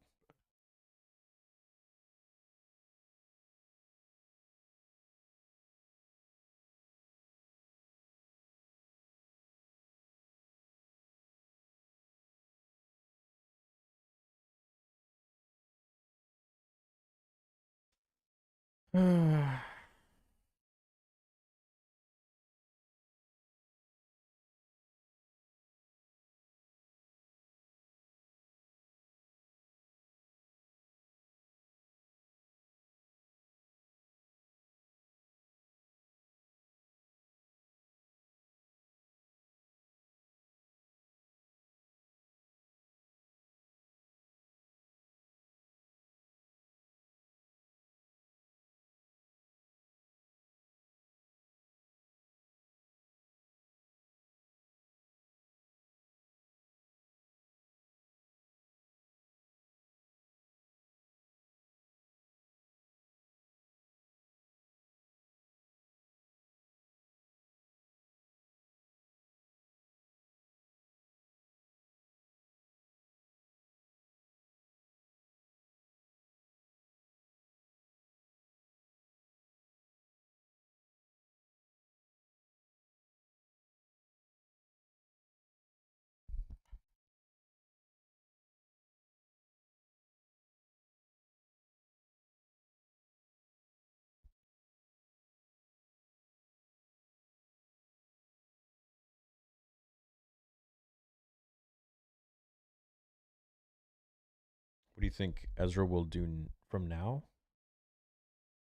What do you think Ezra will do from now?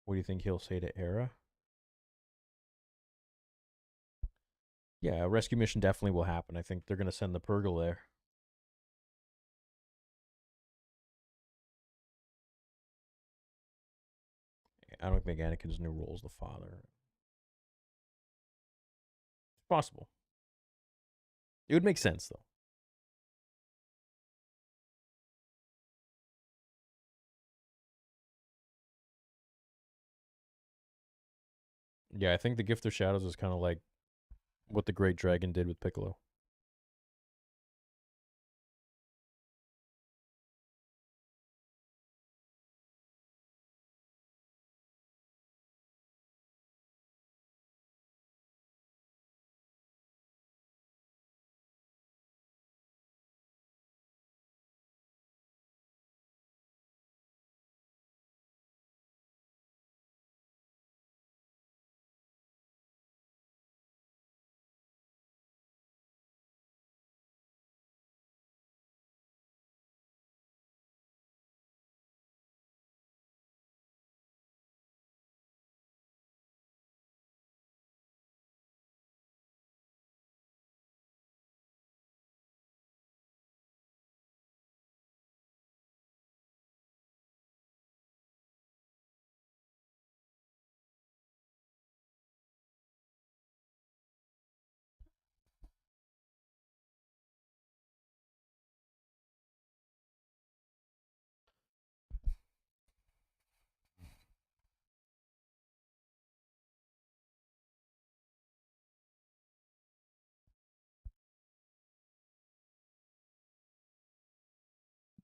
What do you think he'll say to Era? Yeah, a rescue mission definitely will happen. I think they're going to send the Purgle there. I don't think Anakin's new role is the father. It's possible. It would make sense, though. Yeah, I think the Gift of Shadows is kind of like what the Great Dragon did with Piccolo.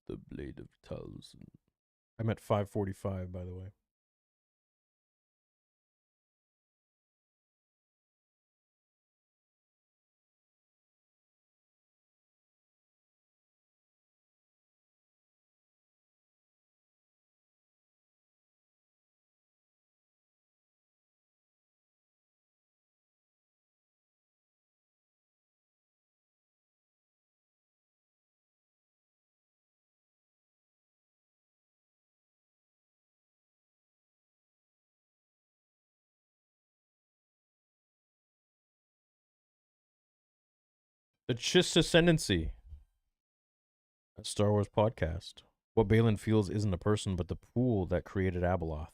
The Blade of Talzin. I'm at 5:45, by the way. The Chiss Ascendancy, a Star Wars podcast. What Balin feels isn't a person, but the pool that created Abeloth.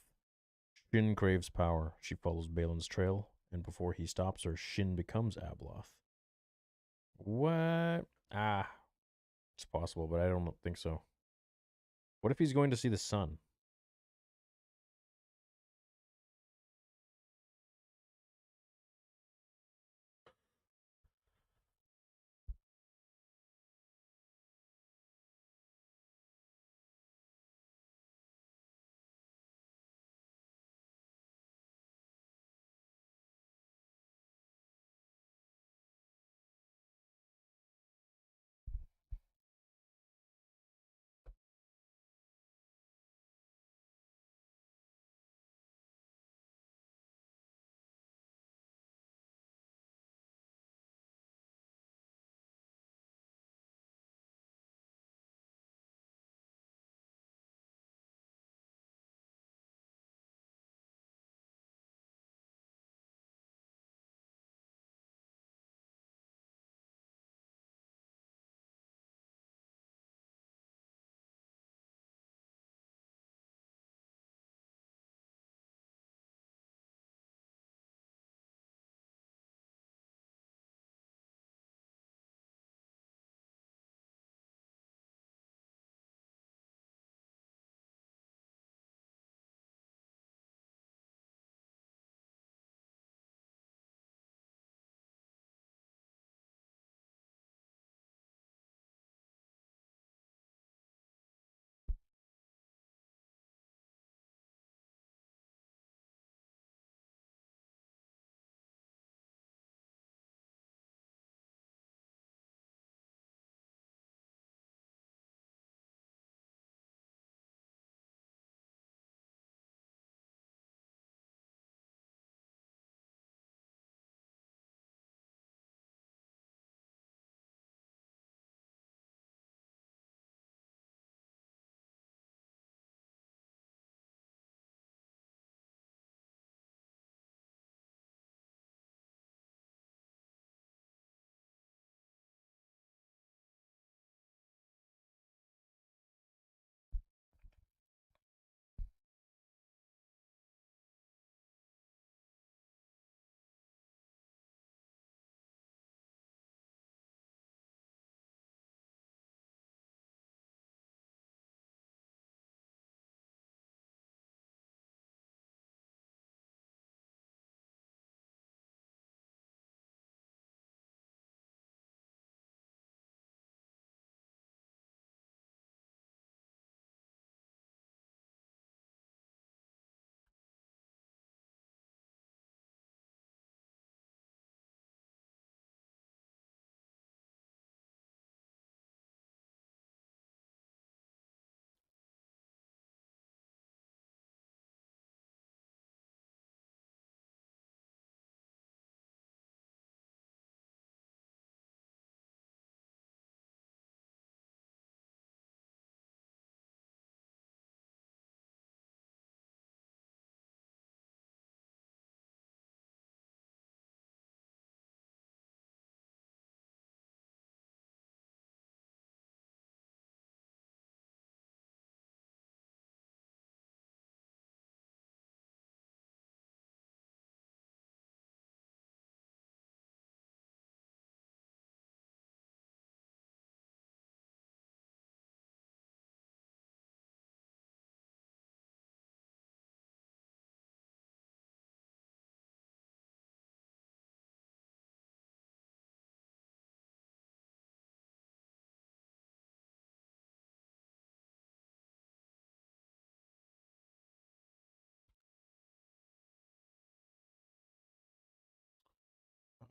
Shin craves power. She follows Balin's trail, and before he stops her, Shin becomes Abeloth. What? Ah, it's possible, but I don't think so. What if he's going to see the sun?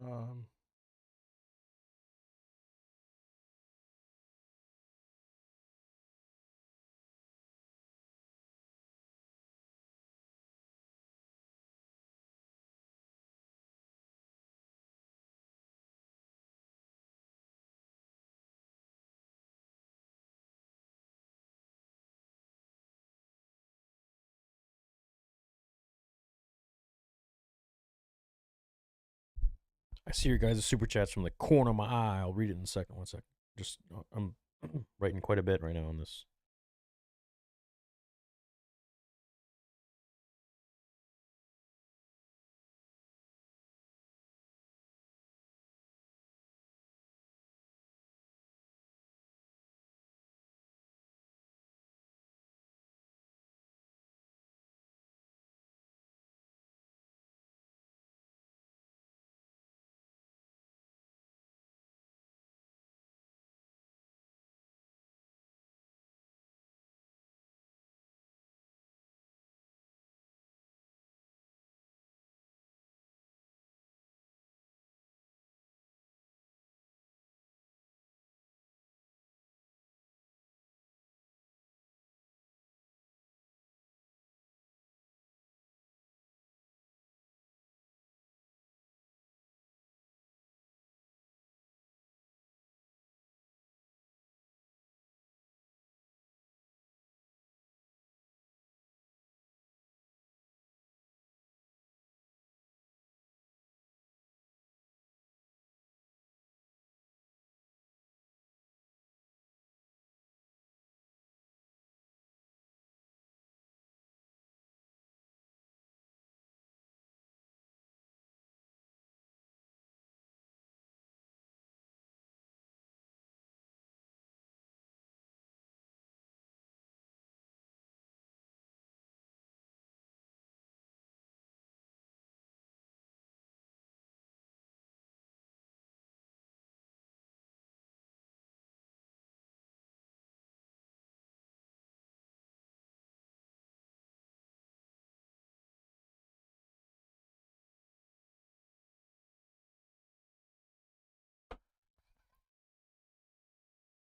Um, I see your guys' super chats from the corner of my eye. I'll read it in a second. One second. Just I'm writing quite a bit right now on this.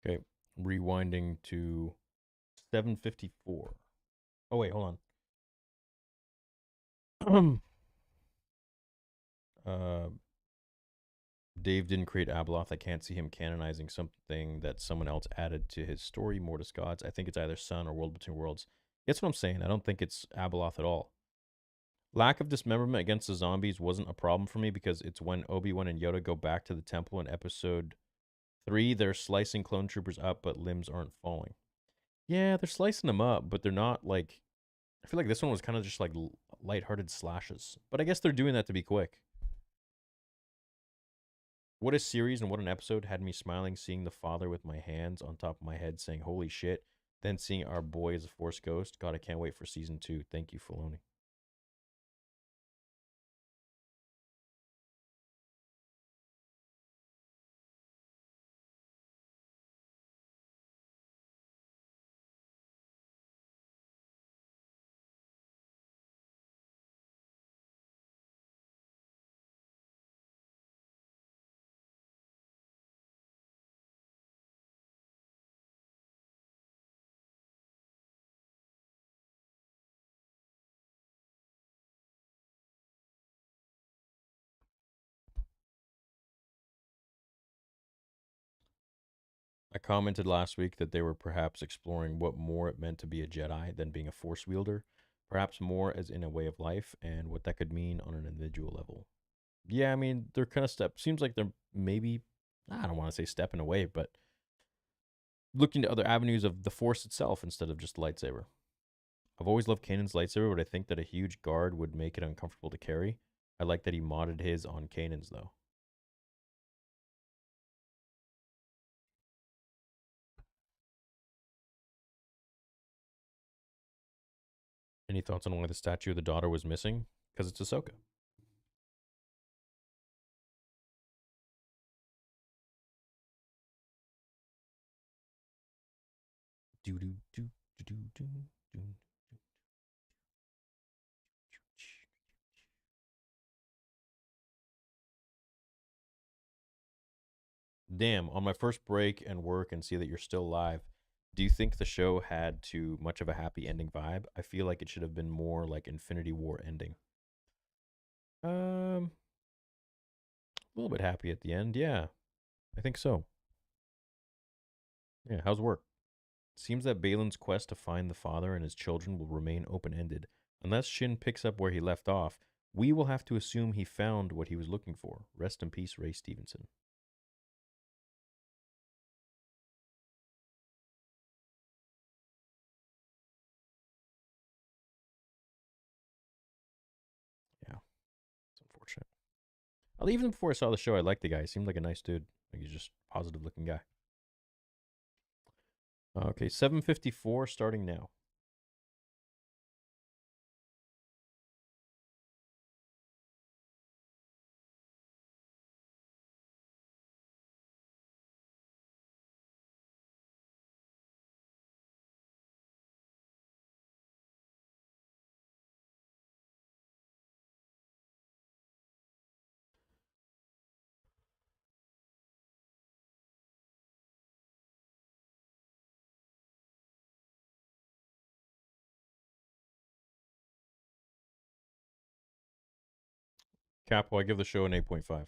Okay, rewinding to 7:54. Oh wait, hold on. uh, Dave didn't create Abeloth. I can't see him canonizing something that someone else added to his story, Mortis Gods. I think it's either Sun or World Between Worlds. That's what I'm saying. I don't think it's Abeloth at all. Lack of dismemberment against the zombies wasn't a problem for me because it's when Obi-Wan and Yoda go back to the temple in episode 3. They're slicing clone troopers up, but limbs aren't falling. Yeah, they're slicing them up, but they're not like. I feel like this one was kind of just like lighthearted slashes. But I guess they're doing that to be quick. What a series and what an episode had me smiling seeing the father with my hands on top of my head saying, holy shit. Then seeing our boy as a Force ghost. God, I can't wait for season 2. Thank you, Filoni. I commented last week that they were perhaps exploring what more it meant to be a Jedi than being a Force wielder, perhaps more as in a way of life and what that could mean on an individual level. Yeah, I mean, they're kind of seems like they're maybe, I don't want to say stepping away, but looking to other avenues of the Force itself instead of just the lightsaber. I've always loved Kanan's lightsaber, but I think that a huge guard would make it uncomfortable to carry. I like that he modded his on Kanan's, though. Any thoughts on why the statue of the daughter was missing? Because it's Ahsoka. Do do do do do do. Damn, on my first break and work and see that you're still alive. Do you think the show had too much of a happy ending vibe? I feel like it should have been more like Infinity War ending. A little bit happy at the end. Yeah, I think so. Yeah, how's work? Seems that Balin's quest to find the father and his children will remain open ended. Unless Shin picks up where he left off, we will have to assume he found what he was looking for. Rest in peace, Ray Stevenson. Yeah, it's unfortunate. Even before I saw the show, I liked the guy. He seemed like a nice dude. Like he's just a positive looking guy. Okay, 7:54 starting now. Capo, I give the show an 8.5.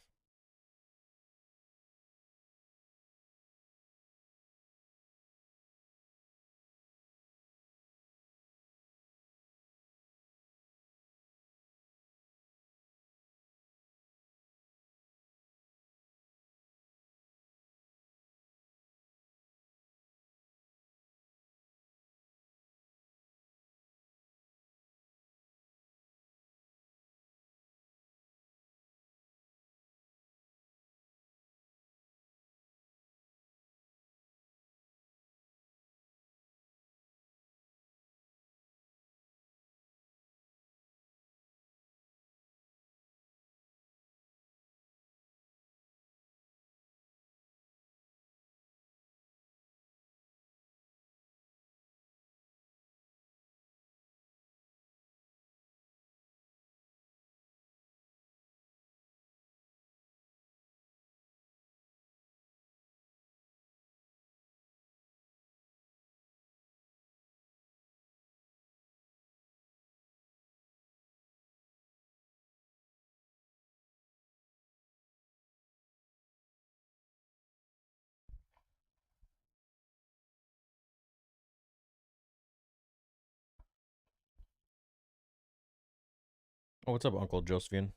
Oh, what's up, Uncle Josephian?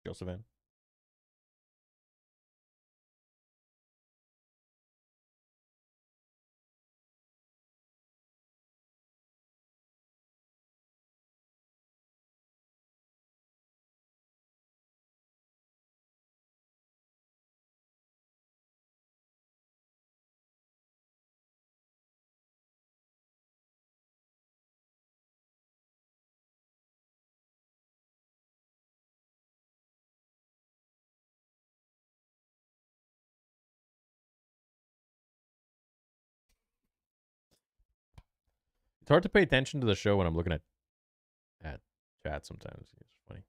Josephan? It's hard to pay attention to the show when I'm looking at chat sometimes. It's funny.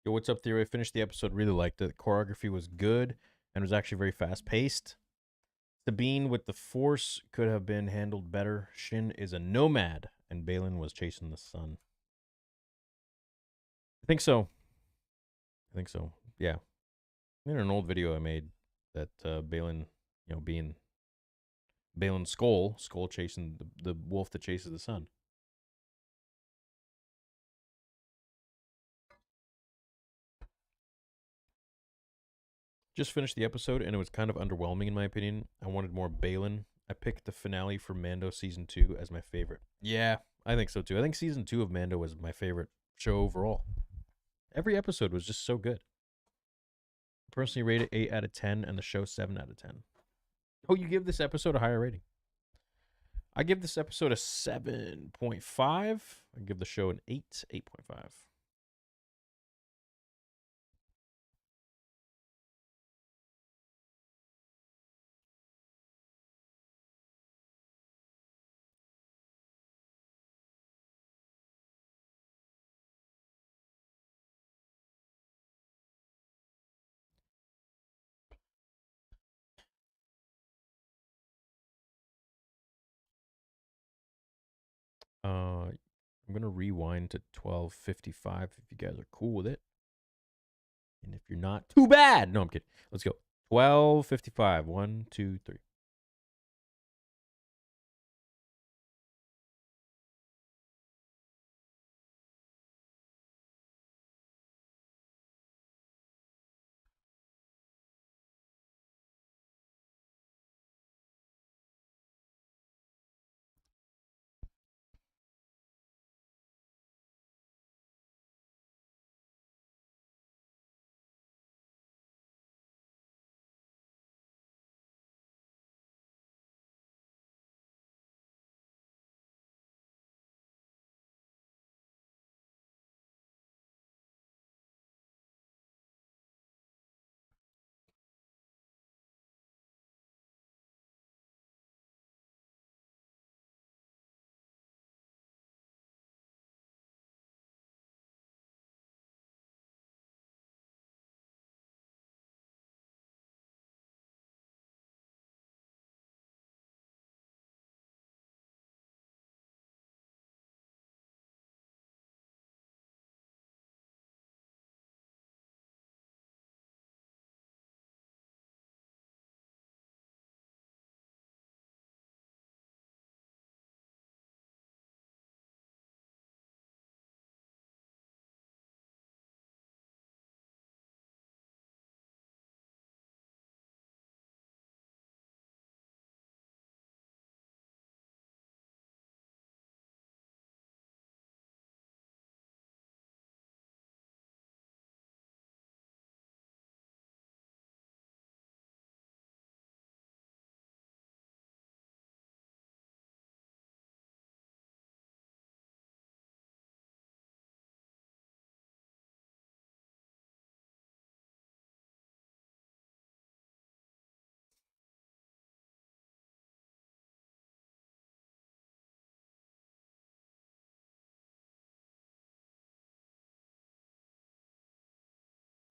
Yo, what's up, Theory? I finished the episode, really liked it. The choreography was good and was actually very fast paced. Sabine with the Force could have been handled better. Shin is a nomad, and Balin was chasing the sun. I think so. I think so. Yeah. In an old video I made that Balin, being Balin's skull chasing the wolf that chases the sun. Just finished the episode and it was kind of underwhelming in my opinion. I wanted more Balin. I picked the finale for Mando season 2 as my favorite. Yeah, I think so too. I think season 2 of Mando was my favorite show overall. Every episode was just so good. I personally rate it 8 out of 10 and the show 7 out of 10. Oh, you give this episode a higher rating? I give this episode a 7.5. I give the show an 8, 8.5. I'm gonna rewind to 12:55 if you guys are cool with it. And if you're not, too bad. No, I'm kidding. Let's go. 12:55. 1, 2, 3.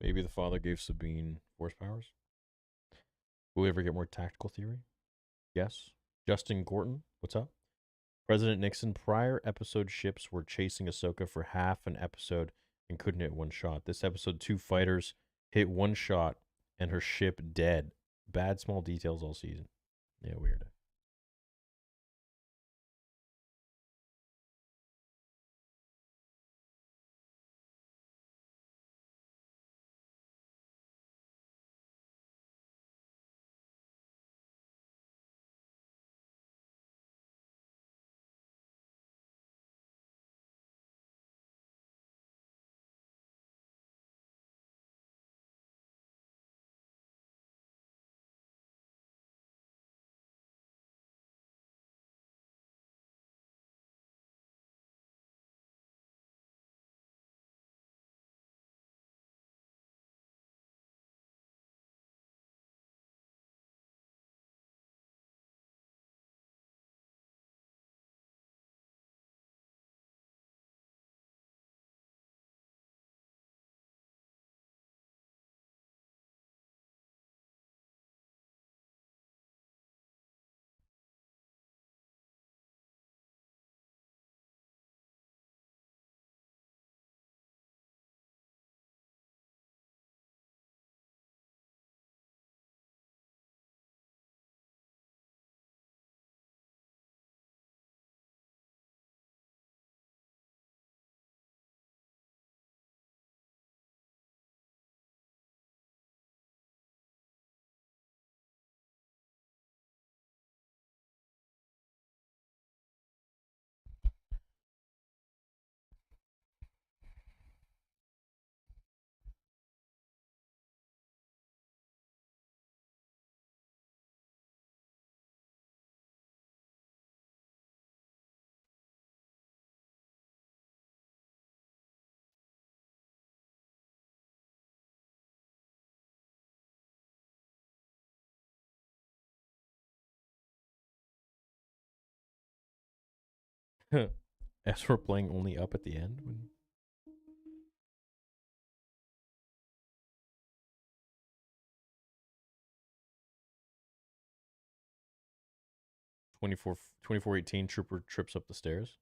Maybe the father gave Sabine force powers. Will we ever get more tactical theory? Yes. Justin Gorton, what's up? President Nixon, prior episode ships were chasing Ahsoka for half an episode and couldn't hit one shot. This episode, 2 fighters hit one shot and her ship dead. Bad small details all season. Yeah, weird. As we're playing only up at the end. 2418 trooper trips up the stairs.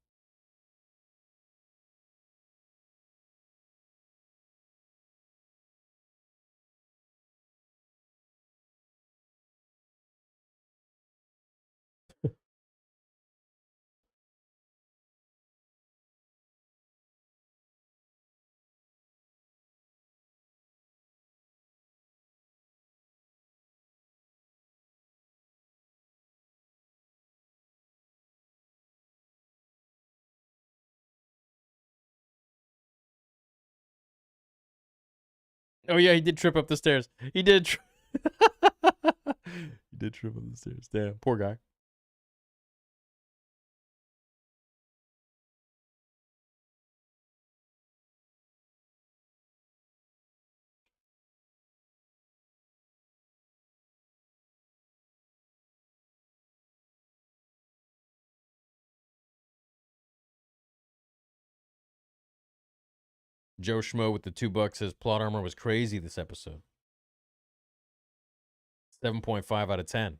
Oh yeah, he did trip up the stairs. He did. He did trip up the stairs. Damn, poor guy. Joe Schmo with the $2 says plot armor was crazy this episode. 7.5 out of 10.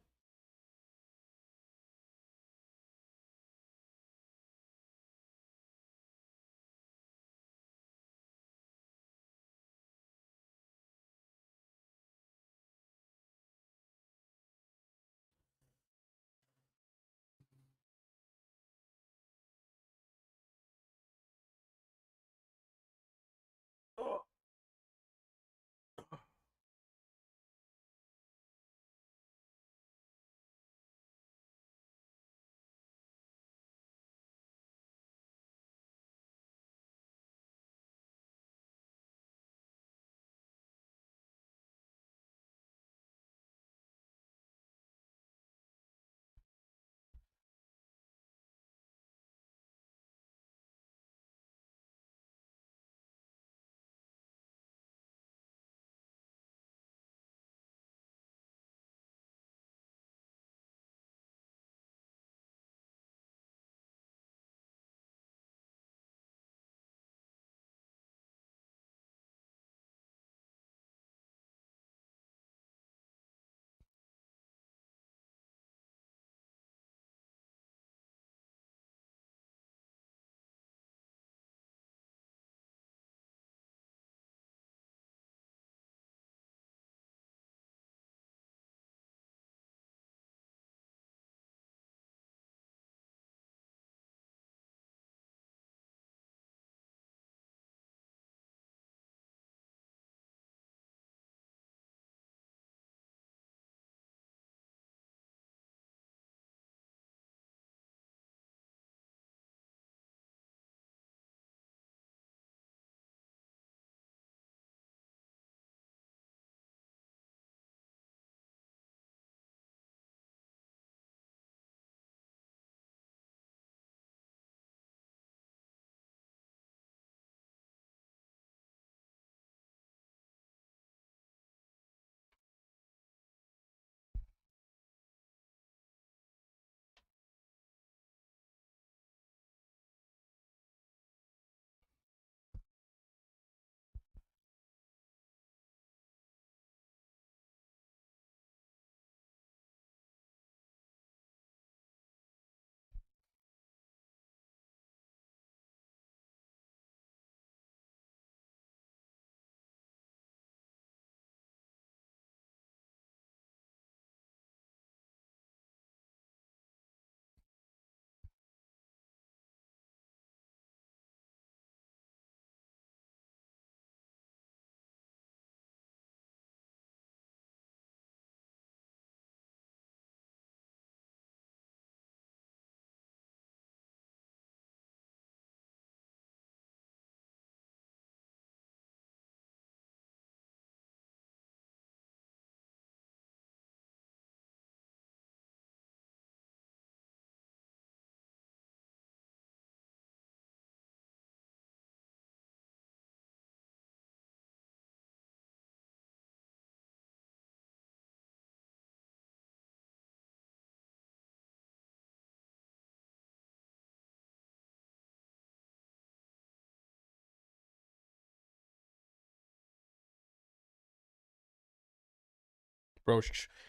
Bro,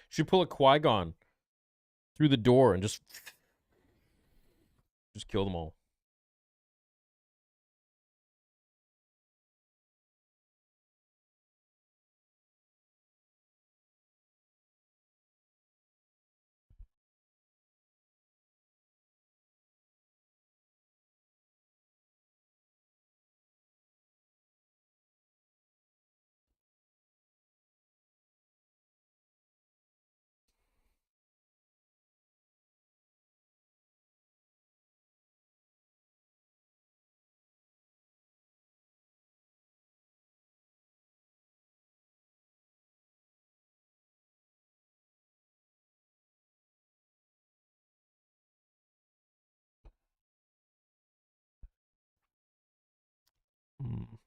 should pull a Qui-Gon through the door and just kill them all. Mm.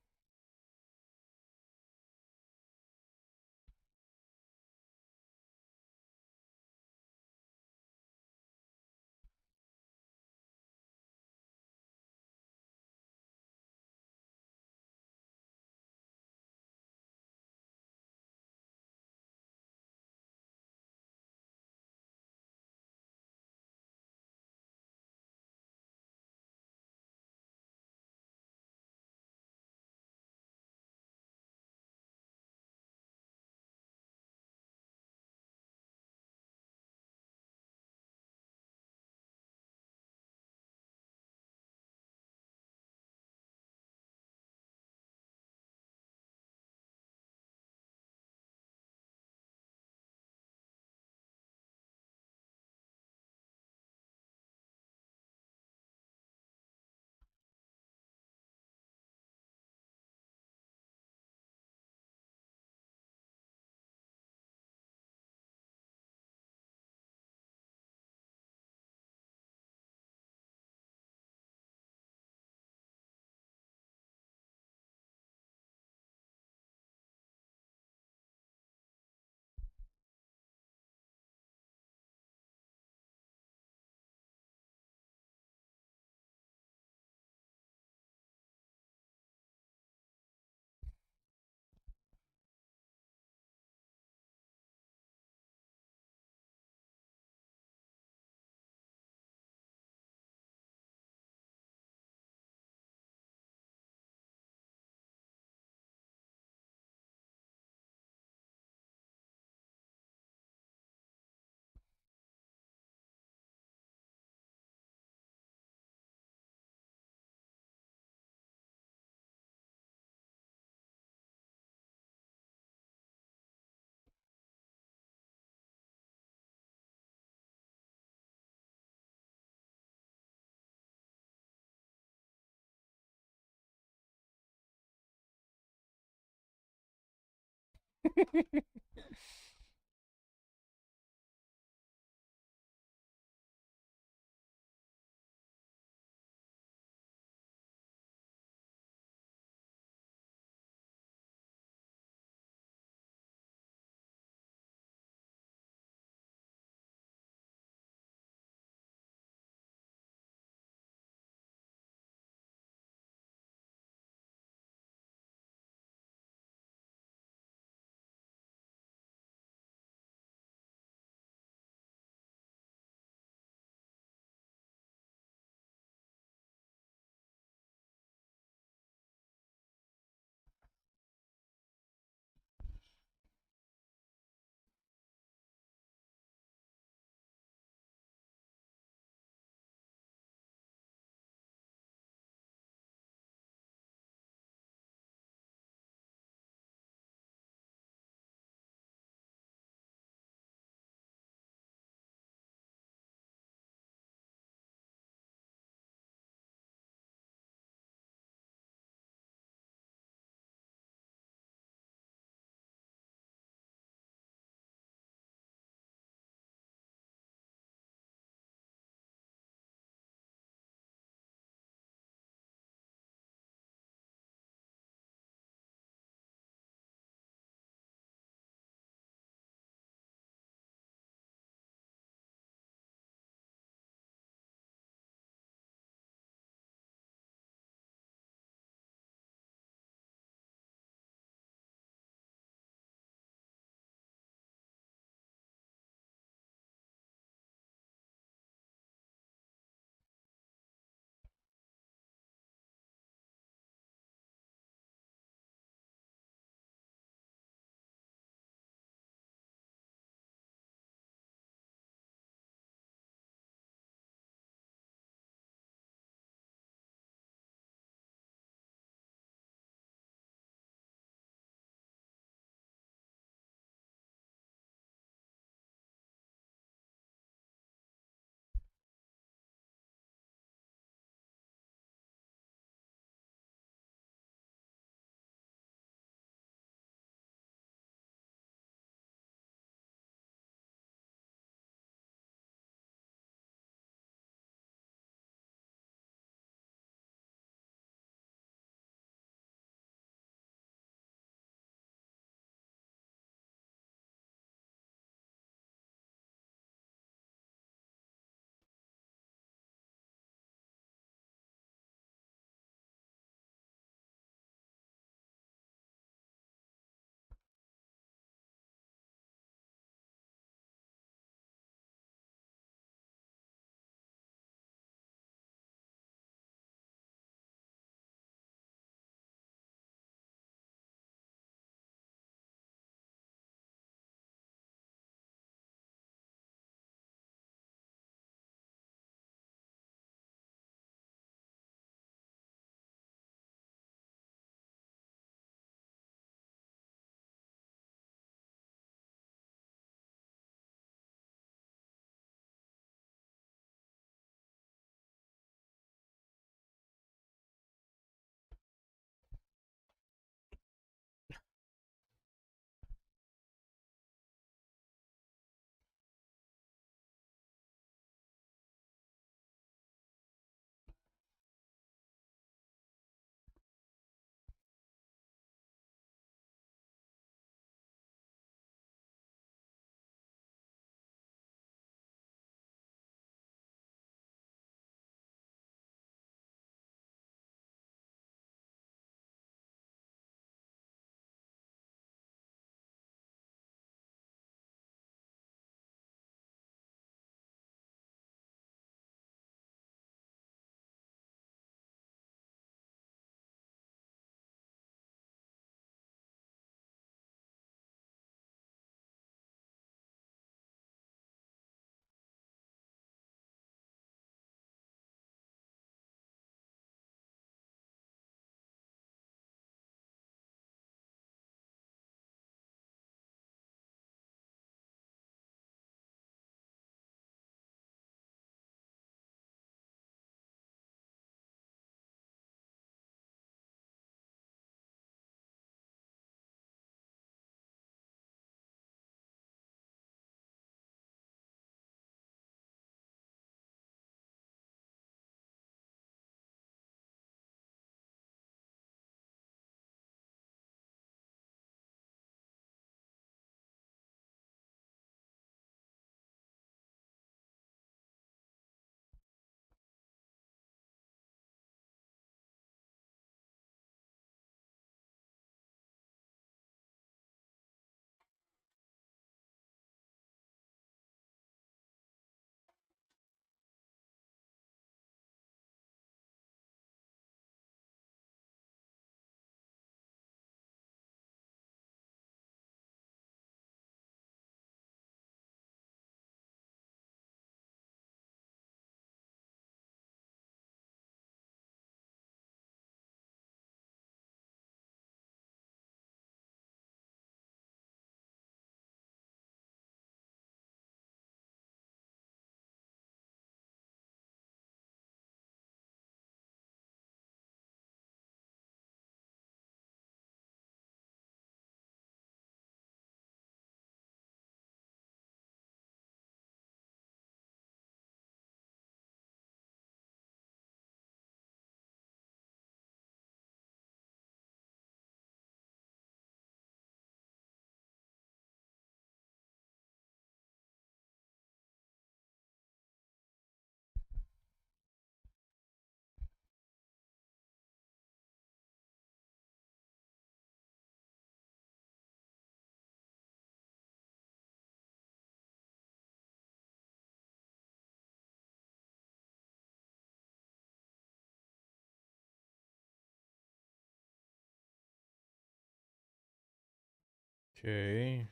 Okay.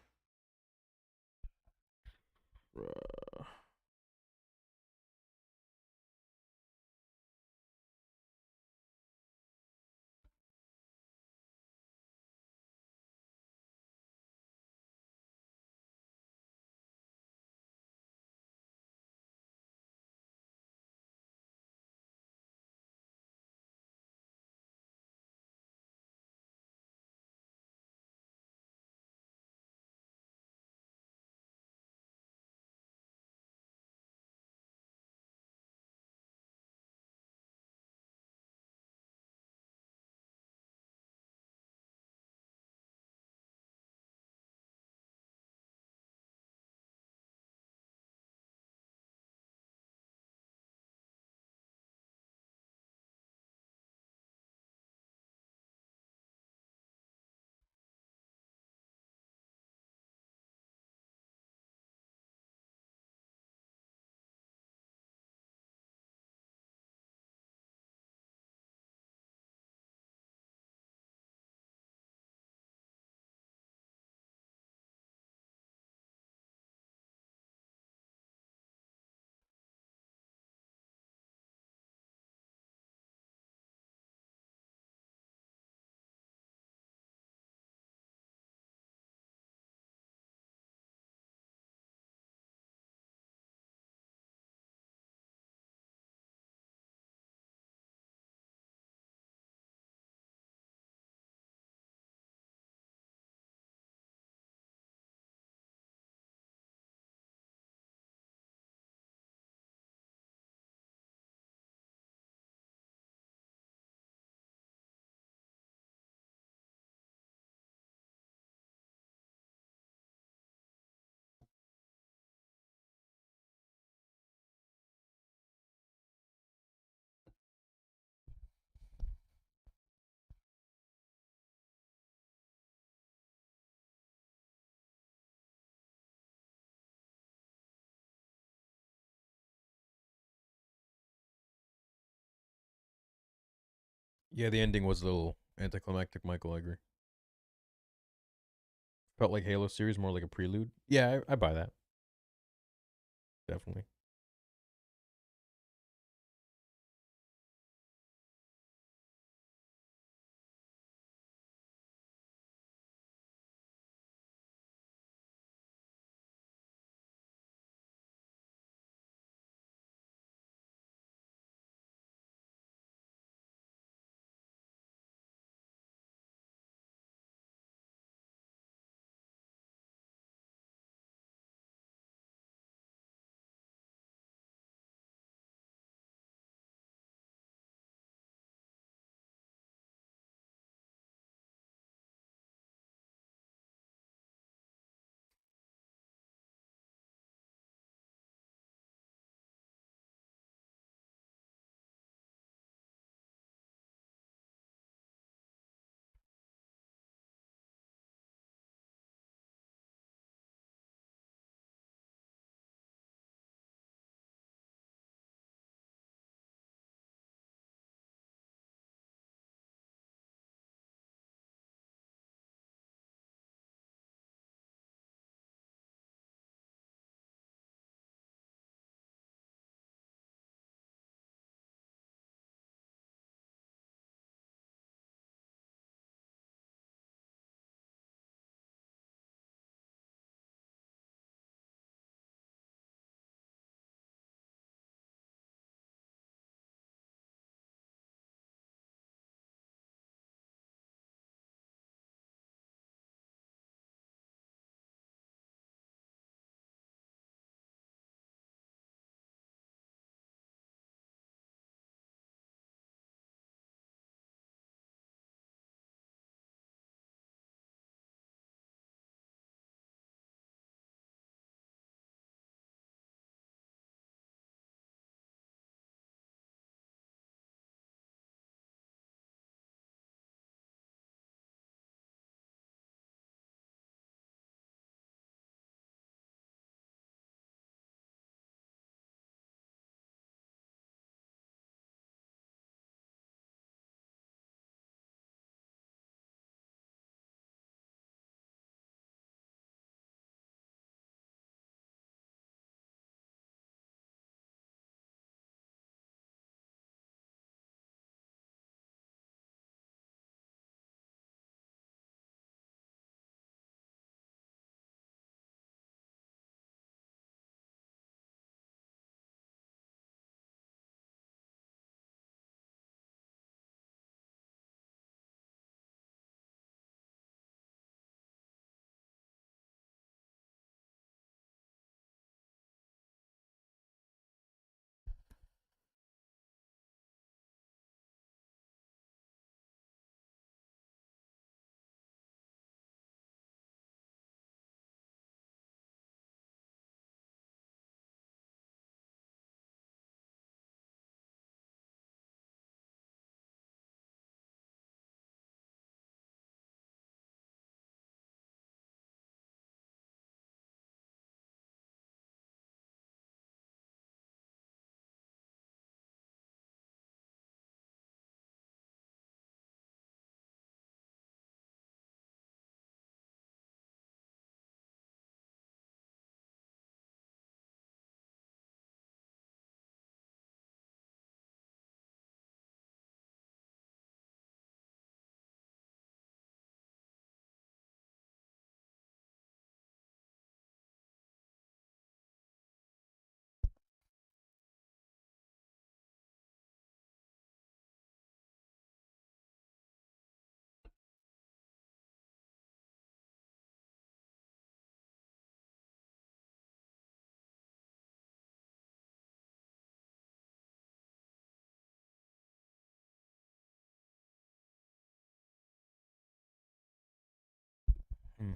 Yeah, the ending was a little anticlimactic, Michael. I agree. Felt like Halo series, more like a prelude. Yeah, I buy that. Definitely. Hmm.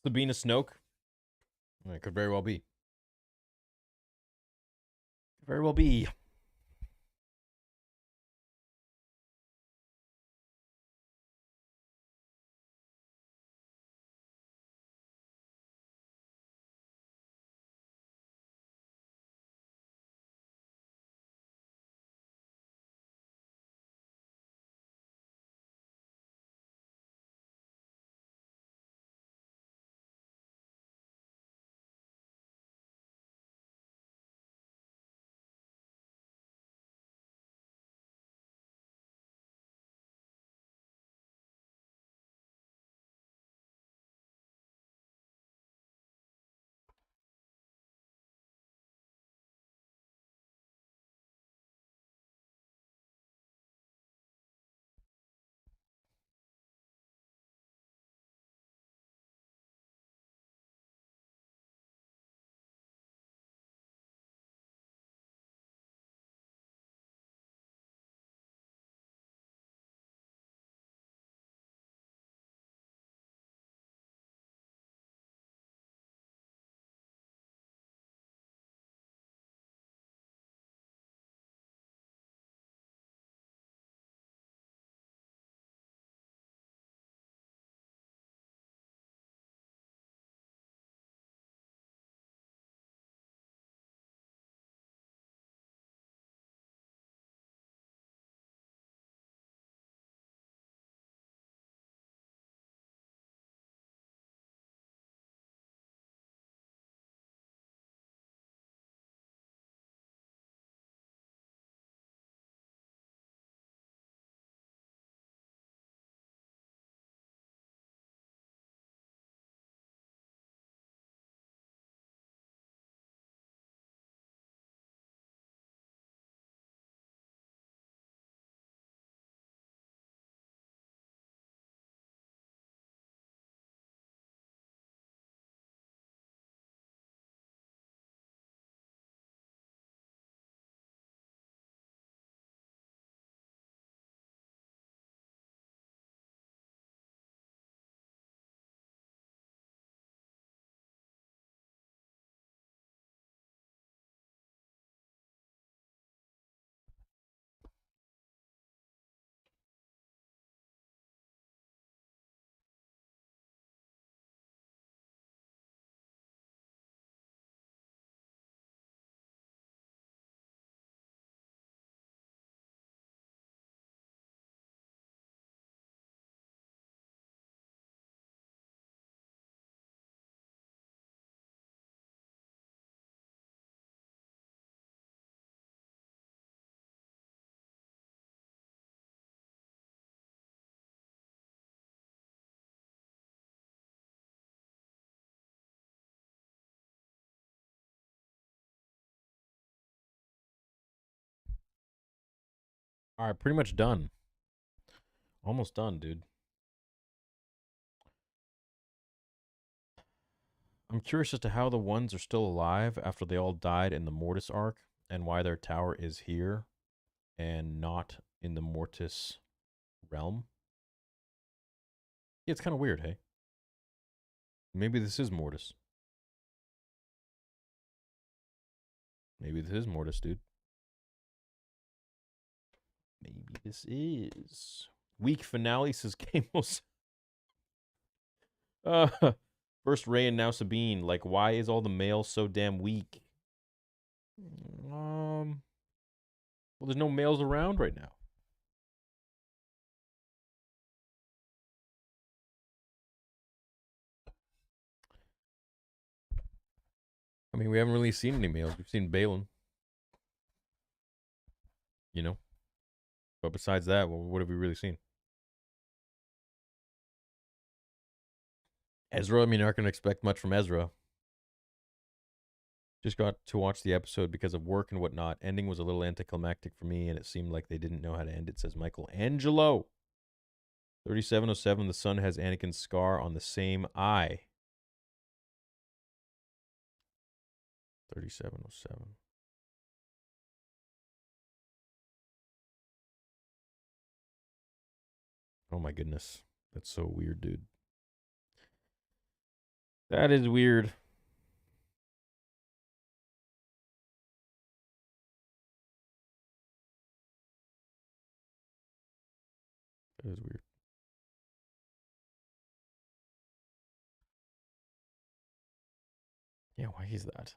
Sabina Snoke? It could very well be. Could very well be. All right, pretty much done. Almost done, dude. I'm curious as to how the ones are still alive after they all died in the Mortis arc, and why their tower is here and not in the Mortis realm. Yeah, it's kind of weird, hey? Maybe this is Mortis. Maybe this is Mortis, dude. Maybe this is. Week finale, says Gamos. First Ray and now Sabine. Like, why is all the males so damn weak? Well, there's no males around right now. I mean, we haven't really seen any males. We've seen Balin. You know? But besides that, what have we really seen? Ezra, I mean, you're not going to expect much from Ezra. Just got to watch the episode because of work and whatnot. Ending was a little anticlimactic for me, and it seemed like they didn't know how to end it, says Michael Angelo. 3707, the son has Anakin's scar on the same eye. 3707. Oh my goodness. That's so weird, dude. That is weird. That is weird. Yeah, why is that?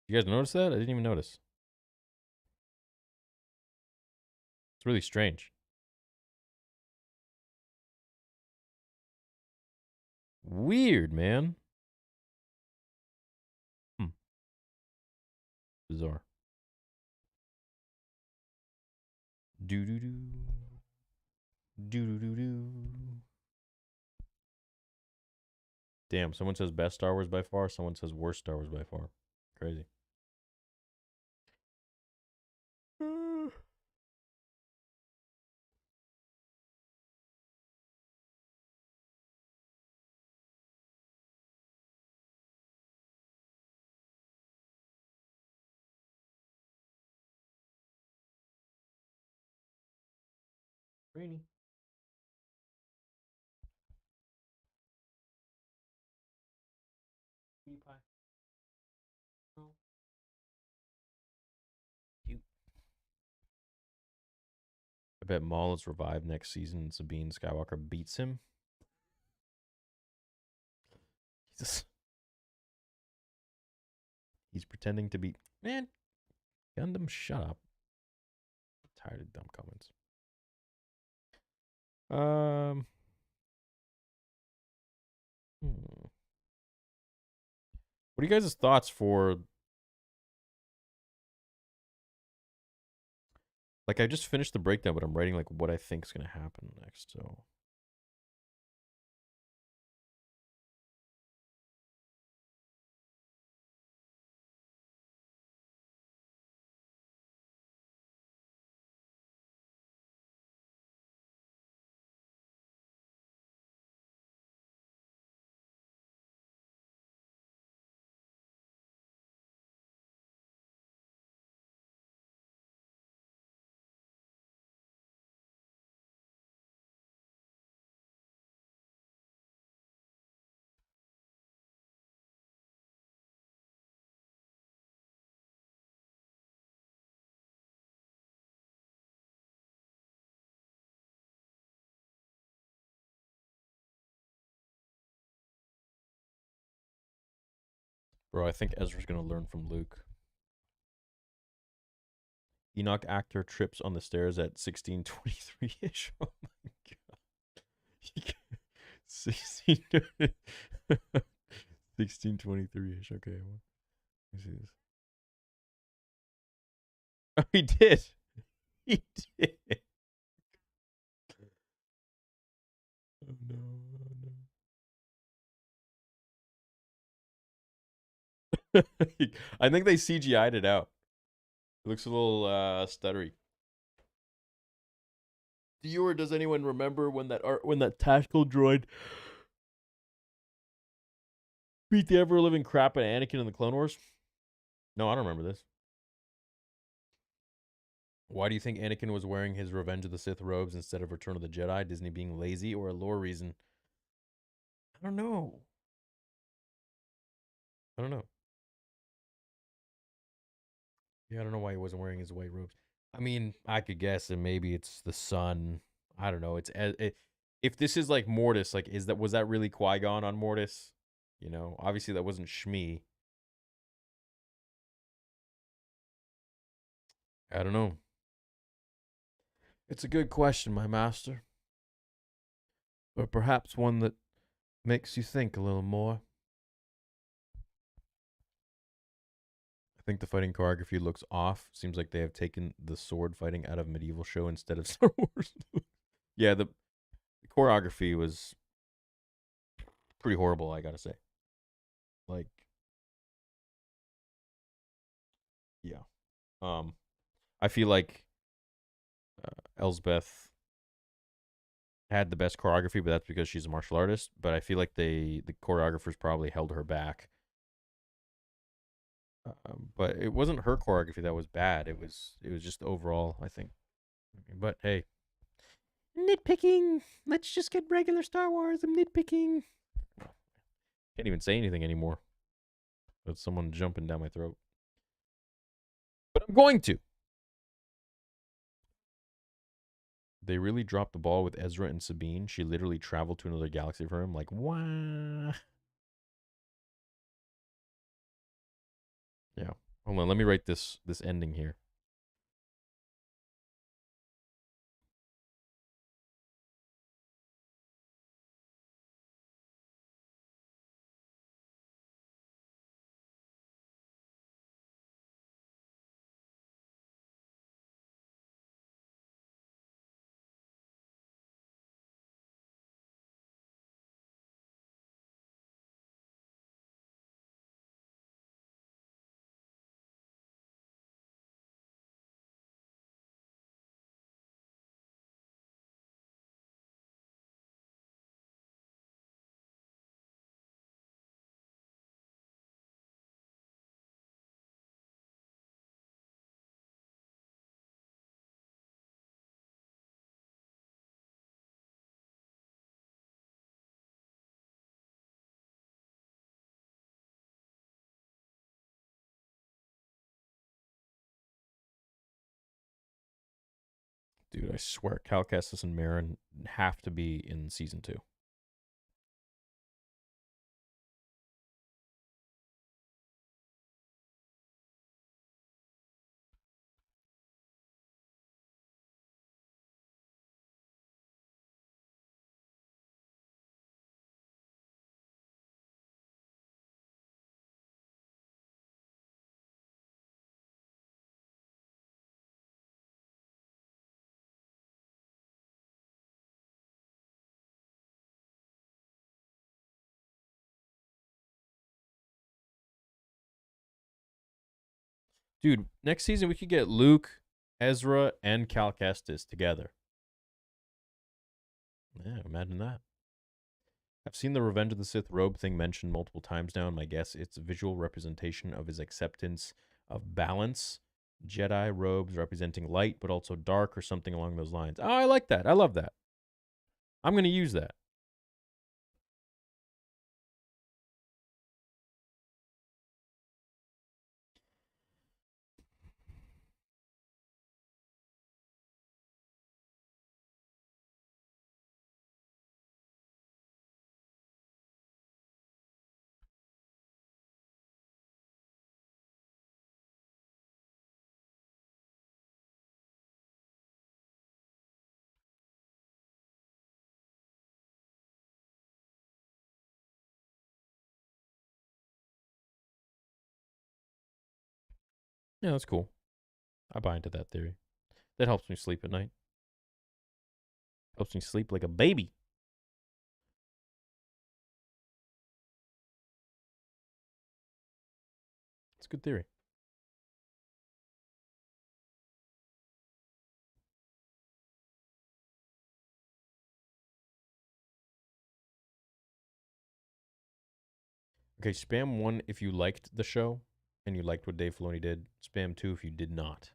You guys notice that? I didn't even notice. It's really strange. Weird, man. Bizarre. Do do do. Do do do do. Damn, someone says best Star Wars by far, someone says worst Star Wars by far. Crazy. Rainy. Cutie pie. Oh. Cute. I bet Maul is revived next season and Sabine Skywalker beats him. Jesus. He's pretending to be. Man, Gundam, shut up. I'm tired of dumb comments. What are you guys' thoughts for? Like, I just finished the breakdown, but I'm writing like what I think is gonna happen next. So, bro, I think Ezra's gonna learn from Luke. Enoch actor trips on the stairs at 16:23 ish. Oh my god. 16:23 ish. Okay. Well, let me see this. Oh, he did. He did. Oh no. Oh no. I think they CGI'd it out. It looks a little stuttery. Do you or does anyone remember when that tactical droid beat the ever living crap out of Anakin in the Clone Wars? No, I don't remember this. Why do you think Anakin was wearing his Revenge of the Sith robes instead of Return of the Jedi? Disney being lazy or a lore reason? I don't know. I don't know. Yeah, I don't know why he wasn't wearing his white robes. I mean, I could guess, and maybe it's the sun. I don't know. If this is like Mortis, like was that really Qui-Gon on Mortis? You know, obviously that wasn't Shmi. I don't know. It's a good question, my master, but perhaps one that makes you think a little more. I think the fighting choreography looks off. Seems like they have taken the sword fighting out of medieval show instead of Star Wars. Yeah, the choreography was pretty horrible, I gotta say. Like, yeah. I feel like Elsbeth had the best choreography, but that's because she's a martial artist. But I feel like the choreographers probably held her back. But it wasn't her choreography that was bad. It was just overall, I think. But hey, nitpicking. Let's just get regular Star Wars. I'm nitpicking. Can't even say anything anymore. That's someone jumping down my throat. But I'm going to. They really dropped the ball with Ezra and Sabine. She literally traveled to another galaxy for him. Like, wow. Yeah. Hold on. Let me write this ending here. Dude, I swear, Cal Kestis and Marin have to be in season 2. Dude, next season we could get Luke, Ezra, and Cal Kestis together. Yeah, imagine that. I've seen the Revenge of the Sith robe thing mentioned multiple times now, and my guess it's a visual representation of his acceptance of balance. Jedi robes representing light, but also dark, or something along those lines. Oh, I like that. I love that. I'm going to use that. Yeah, that's cool. I buy into that theory. That helps me sleep at night. Helps me sleep like a baby. It's a good theory. Okay, spam 1 if you liked the show and you liked what Dave Filoni did. Spam 2 if you did not.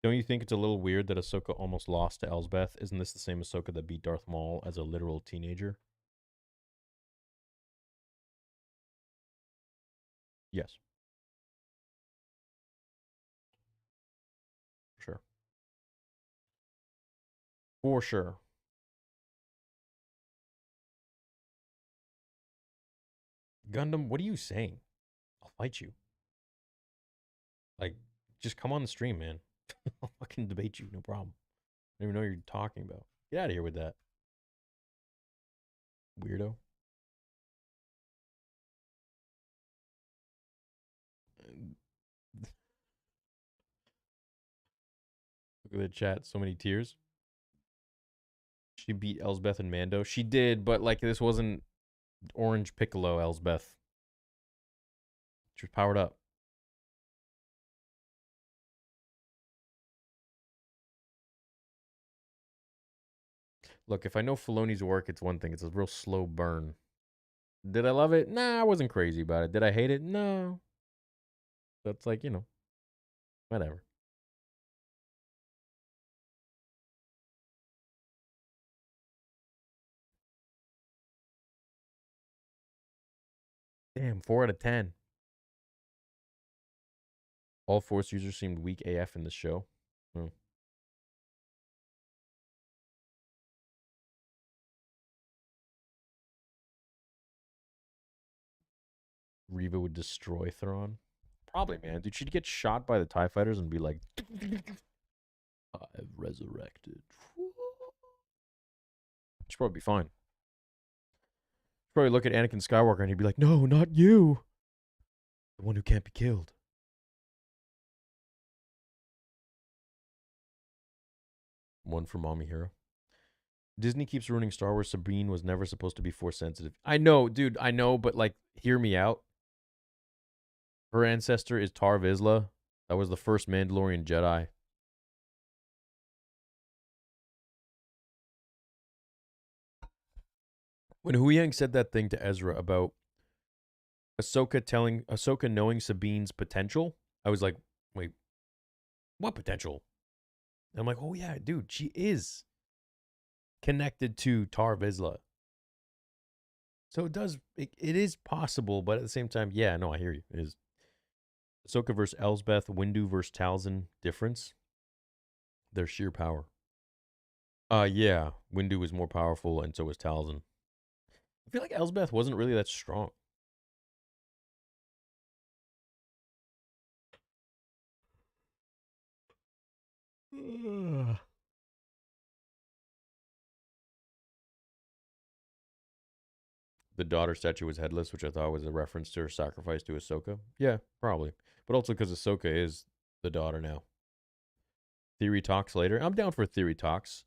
Don't you think it's a little weird that Ahsoka almost lost to Elsbeth? Isn't this the same Ahsoka that beat Darth Maul as a literal teenager? Yes, for sure. For sure. Gundam, what are you saying? I'll fight you. Like, just come on the stream, man. I'll fucking debate you, no problem. I don't even know what you're talking about. Get out of here with that. Weirdo. Look at the chat. So many tears. She beat Elsbeth and Mando. She did, but like this wasn't Orange Piccolo Elsbeth. She was powered up. Look, if I know Filoni's work, it's one thing. It's a real slow burn. Did I love it? Nah, I wasn't crazy about it. Did I hate it? No. That's like, whatever. Damn, 4 out of 10. All Force users seemed weak AF in this show. Hmm. Reva would destroy Thrawn. Probably, man. Dude, she'd get shot by the TIE fighters and be like, I've resurrected. She'd probably be fine. She'd probably look at Anakin Skywalker and he'd be like, no, not you. The one who can't be killed. One for Mommy Hero. Disney keeps ruining Star Wars. Sabine was never supposed to be Force sensitive. I know, dude. I know, but like, hear me out. Her ancestor is Tar Vizsla. That was the first Mandalorian Jedi. When Huyang said that thing to Ezra about Ahsoka knowing Sabine's potential, I was like, wait, what potential? And I'm like, oh yeah, dude, she is connected to Tar Vizsla. So it is possible, but at the same time, yeah, no, I hear you. It is. Ahsoka versus Elsbeth, Windu versus Talzin, difference? Their sheer power. Yeah, Windu was more powerful, and so was Talzin. I feel like Elsbeth wasn't really that strong. The daughter statue was headless, which I thought was a reference to her sacrifice to Ahsoka. Yeah, probably. But also because Ahsoka is the daughter now. Theory talks later. I'm down for theory talks.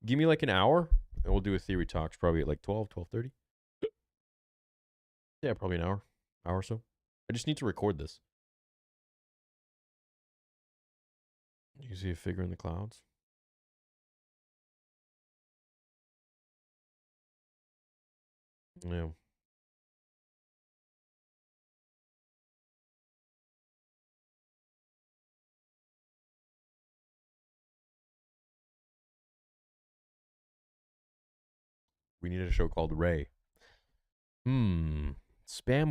Give me like an hour, and we'll do a theory talks probably at like 12, 12:30. Yeah, probably an hour or so. I just need to record this. You see a figure in the clouds? Yeah. We need a show called Ray. Spam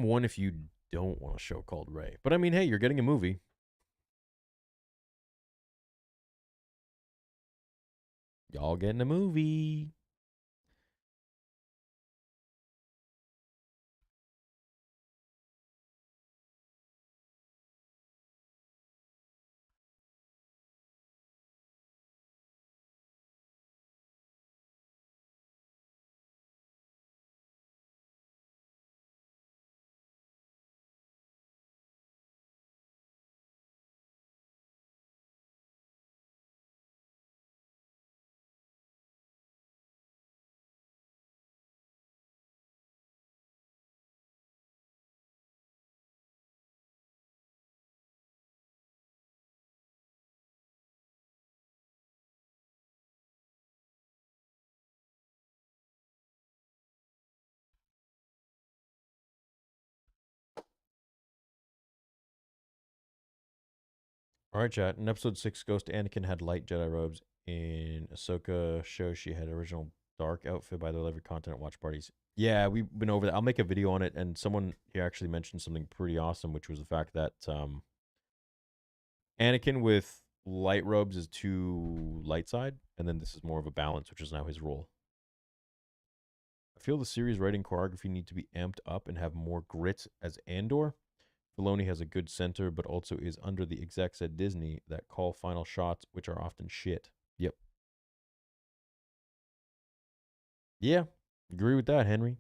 1 if you don't want a show called Ray. But I mean, hey, you're getting a movie. Y'all getting a movie. All right, chat. In episode 6, Ghost Anakin had light Jedi robes. In Ahsoka show, she had original dark outfit by the every content at watch parties. Yeah, we've been over that. I'll make a video on it, and someone here actually mentioned something pretty awesome, which was the fact that Anakin with light robes is too light side, and then this is more of a balance, which is now his role. I feel the series writing choreography need to be amped up and have more grit as Andor. Filoni has a good center, but also is under the execs at Disney that call final shots, which are often shit. Yep. Yeah, agree with that, Henry.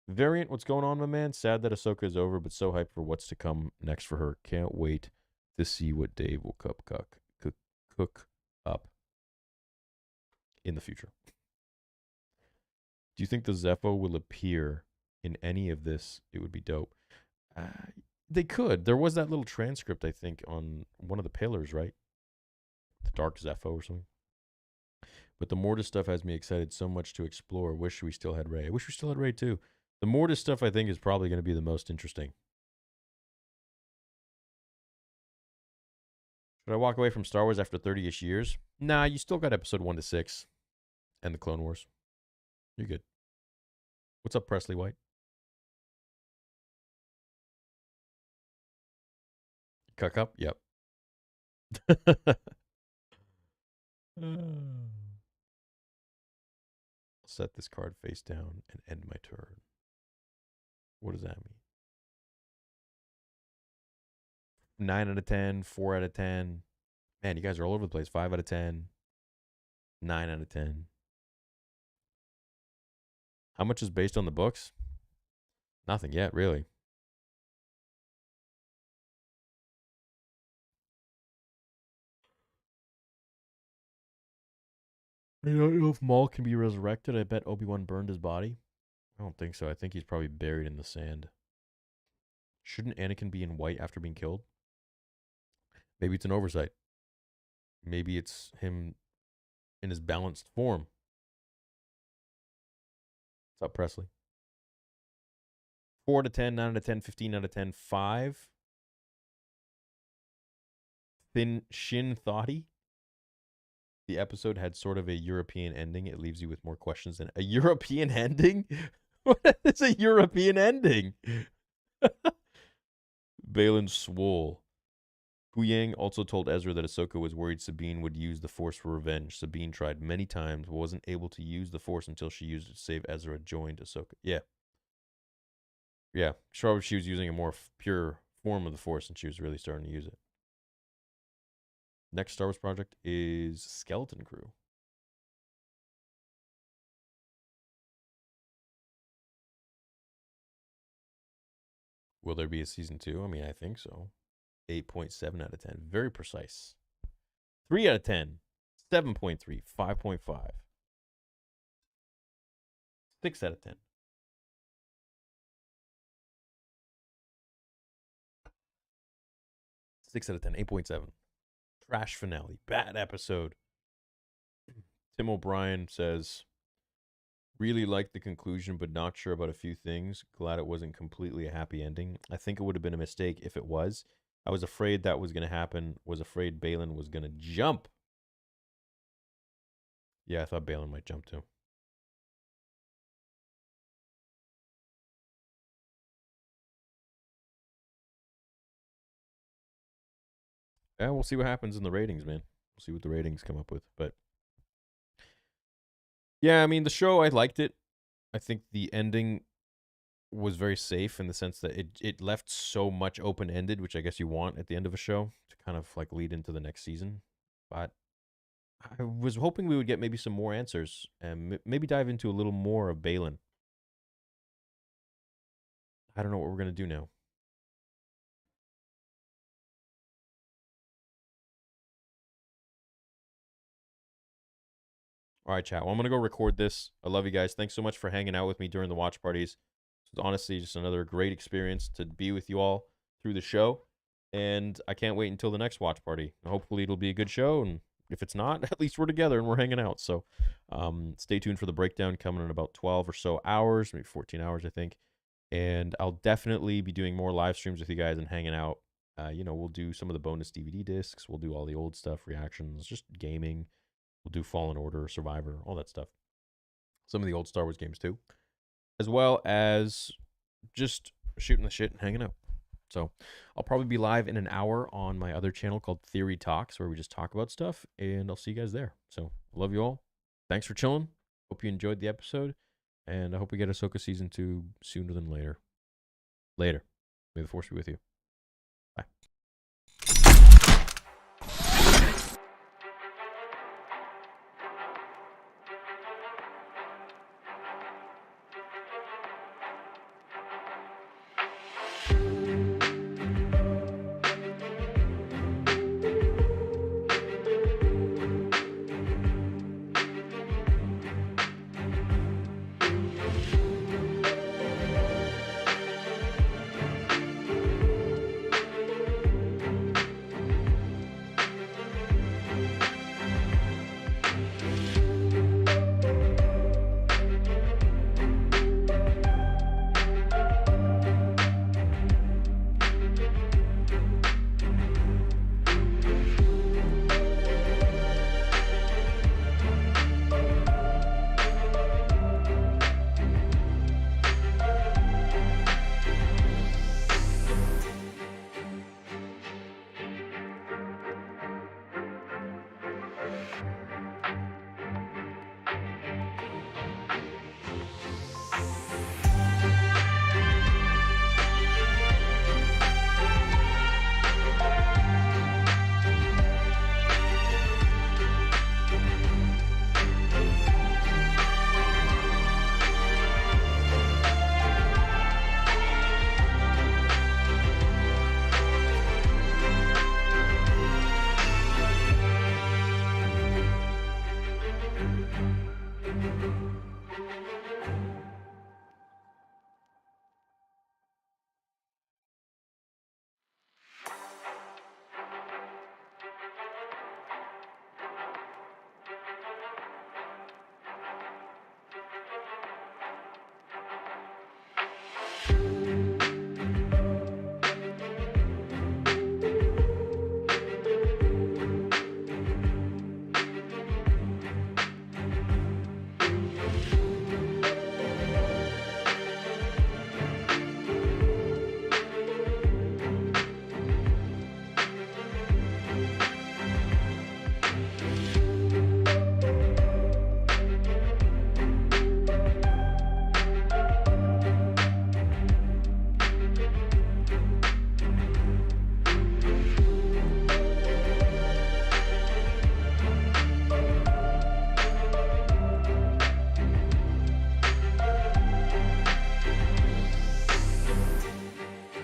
Variant, what's going on, my man? Sad that Ahsoka is over, but so hyped for what's to come next for her. Can't wait to see what Dave will cook up in the future. Do you think the Zepho will appear in any of this? It would be dope. They could. There was that little transcript, I think, on one of the pillars, right? The Dark Zepho or something. But the Mortis stuff has me excited so much to explore. Wish we still had Rey. I wish we still had Rey too. The Mortis stuff, I think, is probably going to be the most interesting. Should I walk away from Star Wars after 30-ish years? Nah, you still got episode 1 to 6 and the Clone Wars. You're good. What's up, Presley White? Cuck up? Yep. Set this card face down and end my turn. What does that mean? 9 out of 10, 4 out of 10. Man, you guys are all over the place. 5 out of 10, 9 out of 10. How much is based on the books? Nothing yet, really. I don't know if Maul can be resurrected. I bet Obi-Wan burned his body. I don't think so. I think he's probably buried in the sand. Shouldn't Anakin be in white after being killed? Maybe it's an oversight. Maybe it's him in his balanced form. What's up, Presley? 4 out of 10, 9 out of 10, 15 out of 10, 5. Thin Shin Thoughty. The episode had sort of a European ending. It leaves you with more questions than a European ending. What is a European ending? Balin swole. Huyang also told Ezra that Ahsoka was worried Sabine would use the Force for revenge. Sabine tried many times, but wasn't able to use the Force until she used it to save Ezra, joined Ahsoka. Yeah. Yeah. She was using a more pure form of the Force, and she was really starting to use it. Next Star Wars project is Skeleton Crew. Will there be a season 2? I mean, I think so. 8.7 out of 10. Very precise. 3 out of 10. 7.3. 5.5. 6 out of 10. 6 out of 10. 8.7. Trash finale. Bad episode. Tim O'Brien says, really liked the conclusion, but not sure about a few things. Glad it wasn't completely a happy ending. I think it would have been a mistake if it was. I was afraid that was going to happen. Was afraid Balin was going to jump. Yeah, I thought Balin might jump too. Yeah, we'll see what happens in the ratings, man. We'll see what the ratings come up with. But yeah, I mean, the show, I liked it. I think the ending was very safe in the sense that it left so much open-ended, which I guess you want at the end of a show to kind of like lead into the next season. But I was hoping we would get maybe some more answers and maybe dive into a little more of Balin. I don't know what we're going to do now. All right, chat. Well, I'm going to go record this. I love you guys. Thanks so much for hanging out with me during the watch parties. It's honestly just another great experience to be with you all through the show. And I can't wait until the next watch party. Hopefully it'll be a good show. And if it's not, at least we're together and we're hanging out. So stay tuned for the breakdown coming in about 12 or so hours, maybe 14 hours, I think. And I'll definitely be doing more live streams with you guys and hanging out We'll do some of the bonus DVD discs. We'll do all the old stuff, reactions, just gaming. We'll do Fallen Order, Survivor, all that stuff. Some of the old Star Wars games too, as well as just shooting the shit and hanging out. So I'll probably be live in an hour on my other channel called Theory Talks, where we just talk about stuff, and I'll see you guys there. So I love you all. Thanks for chilling. Hope you enjoyed the episode, and I hope we get Ahsoka Season 2 sooner than later. Later. May the Force be with you.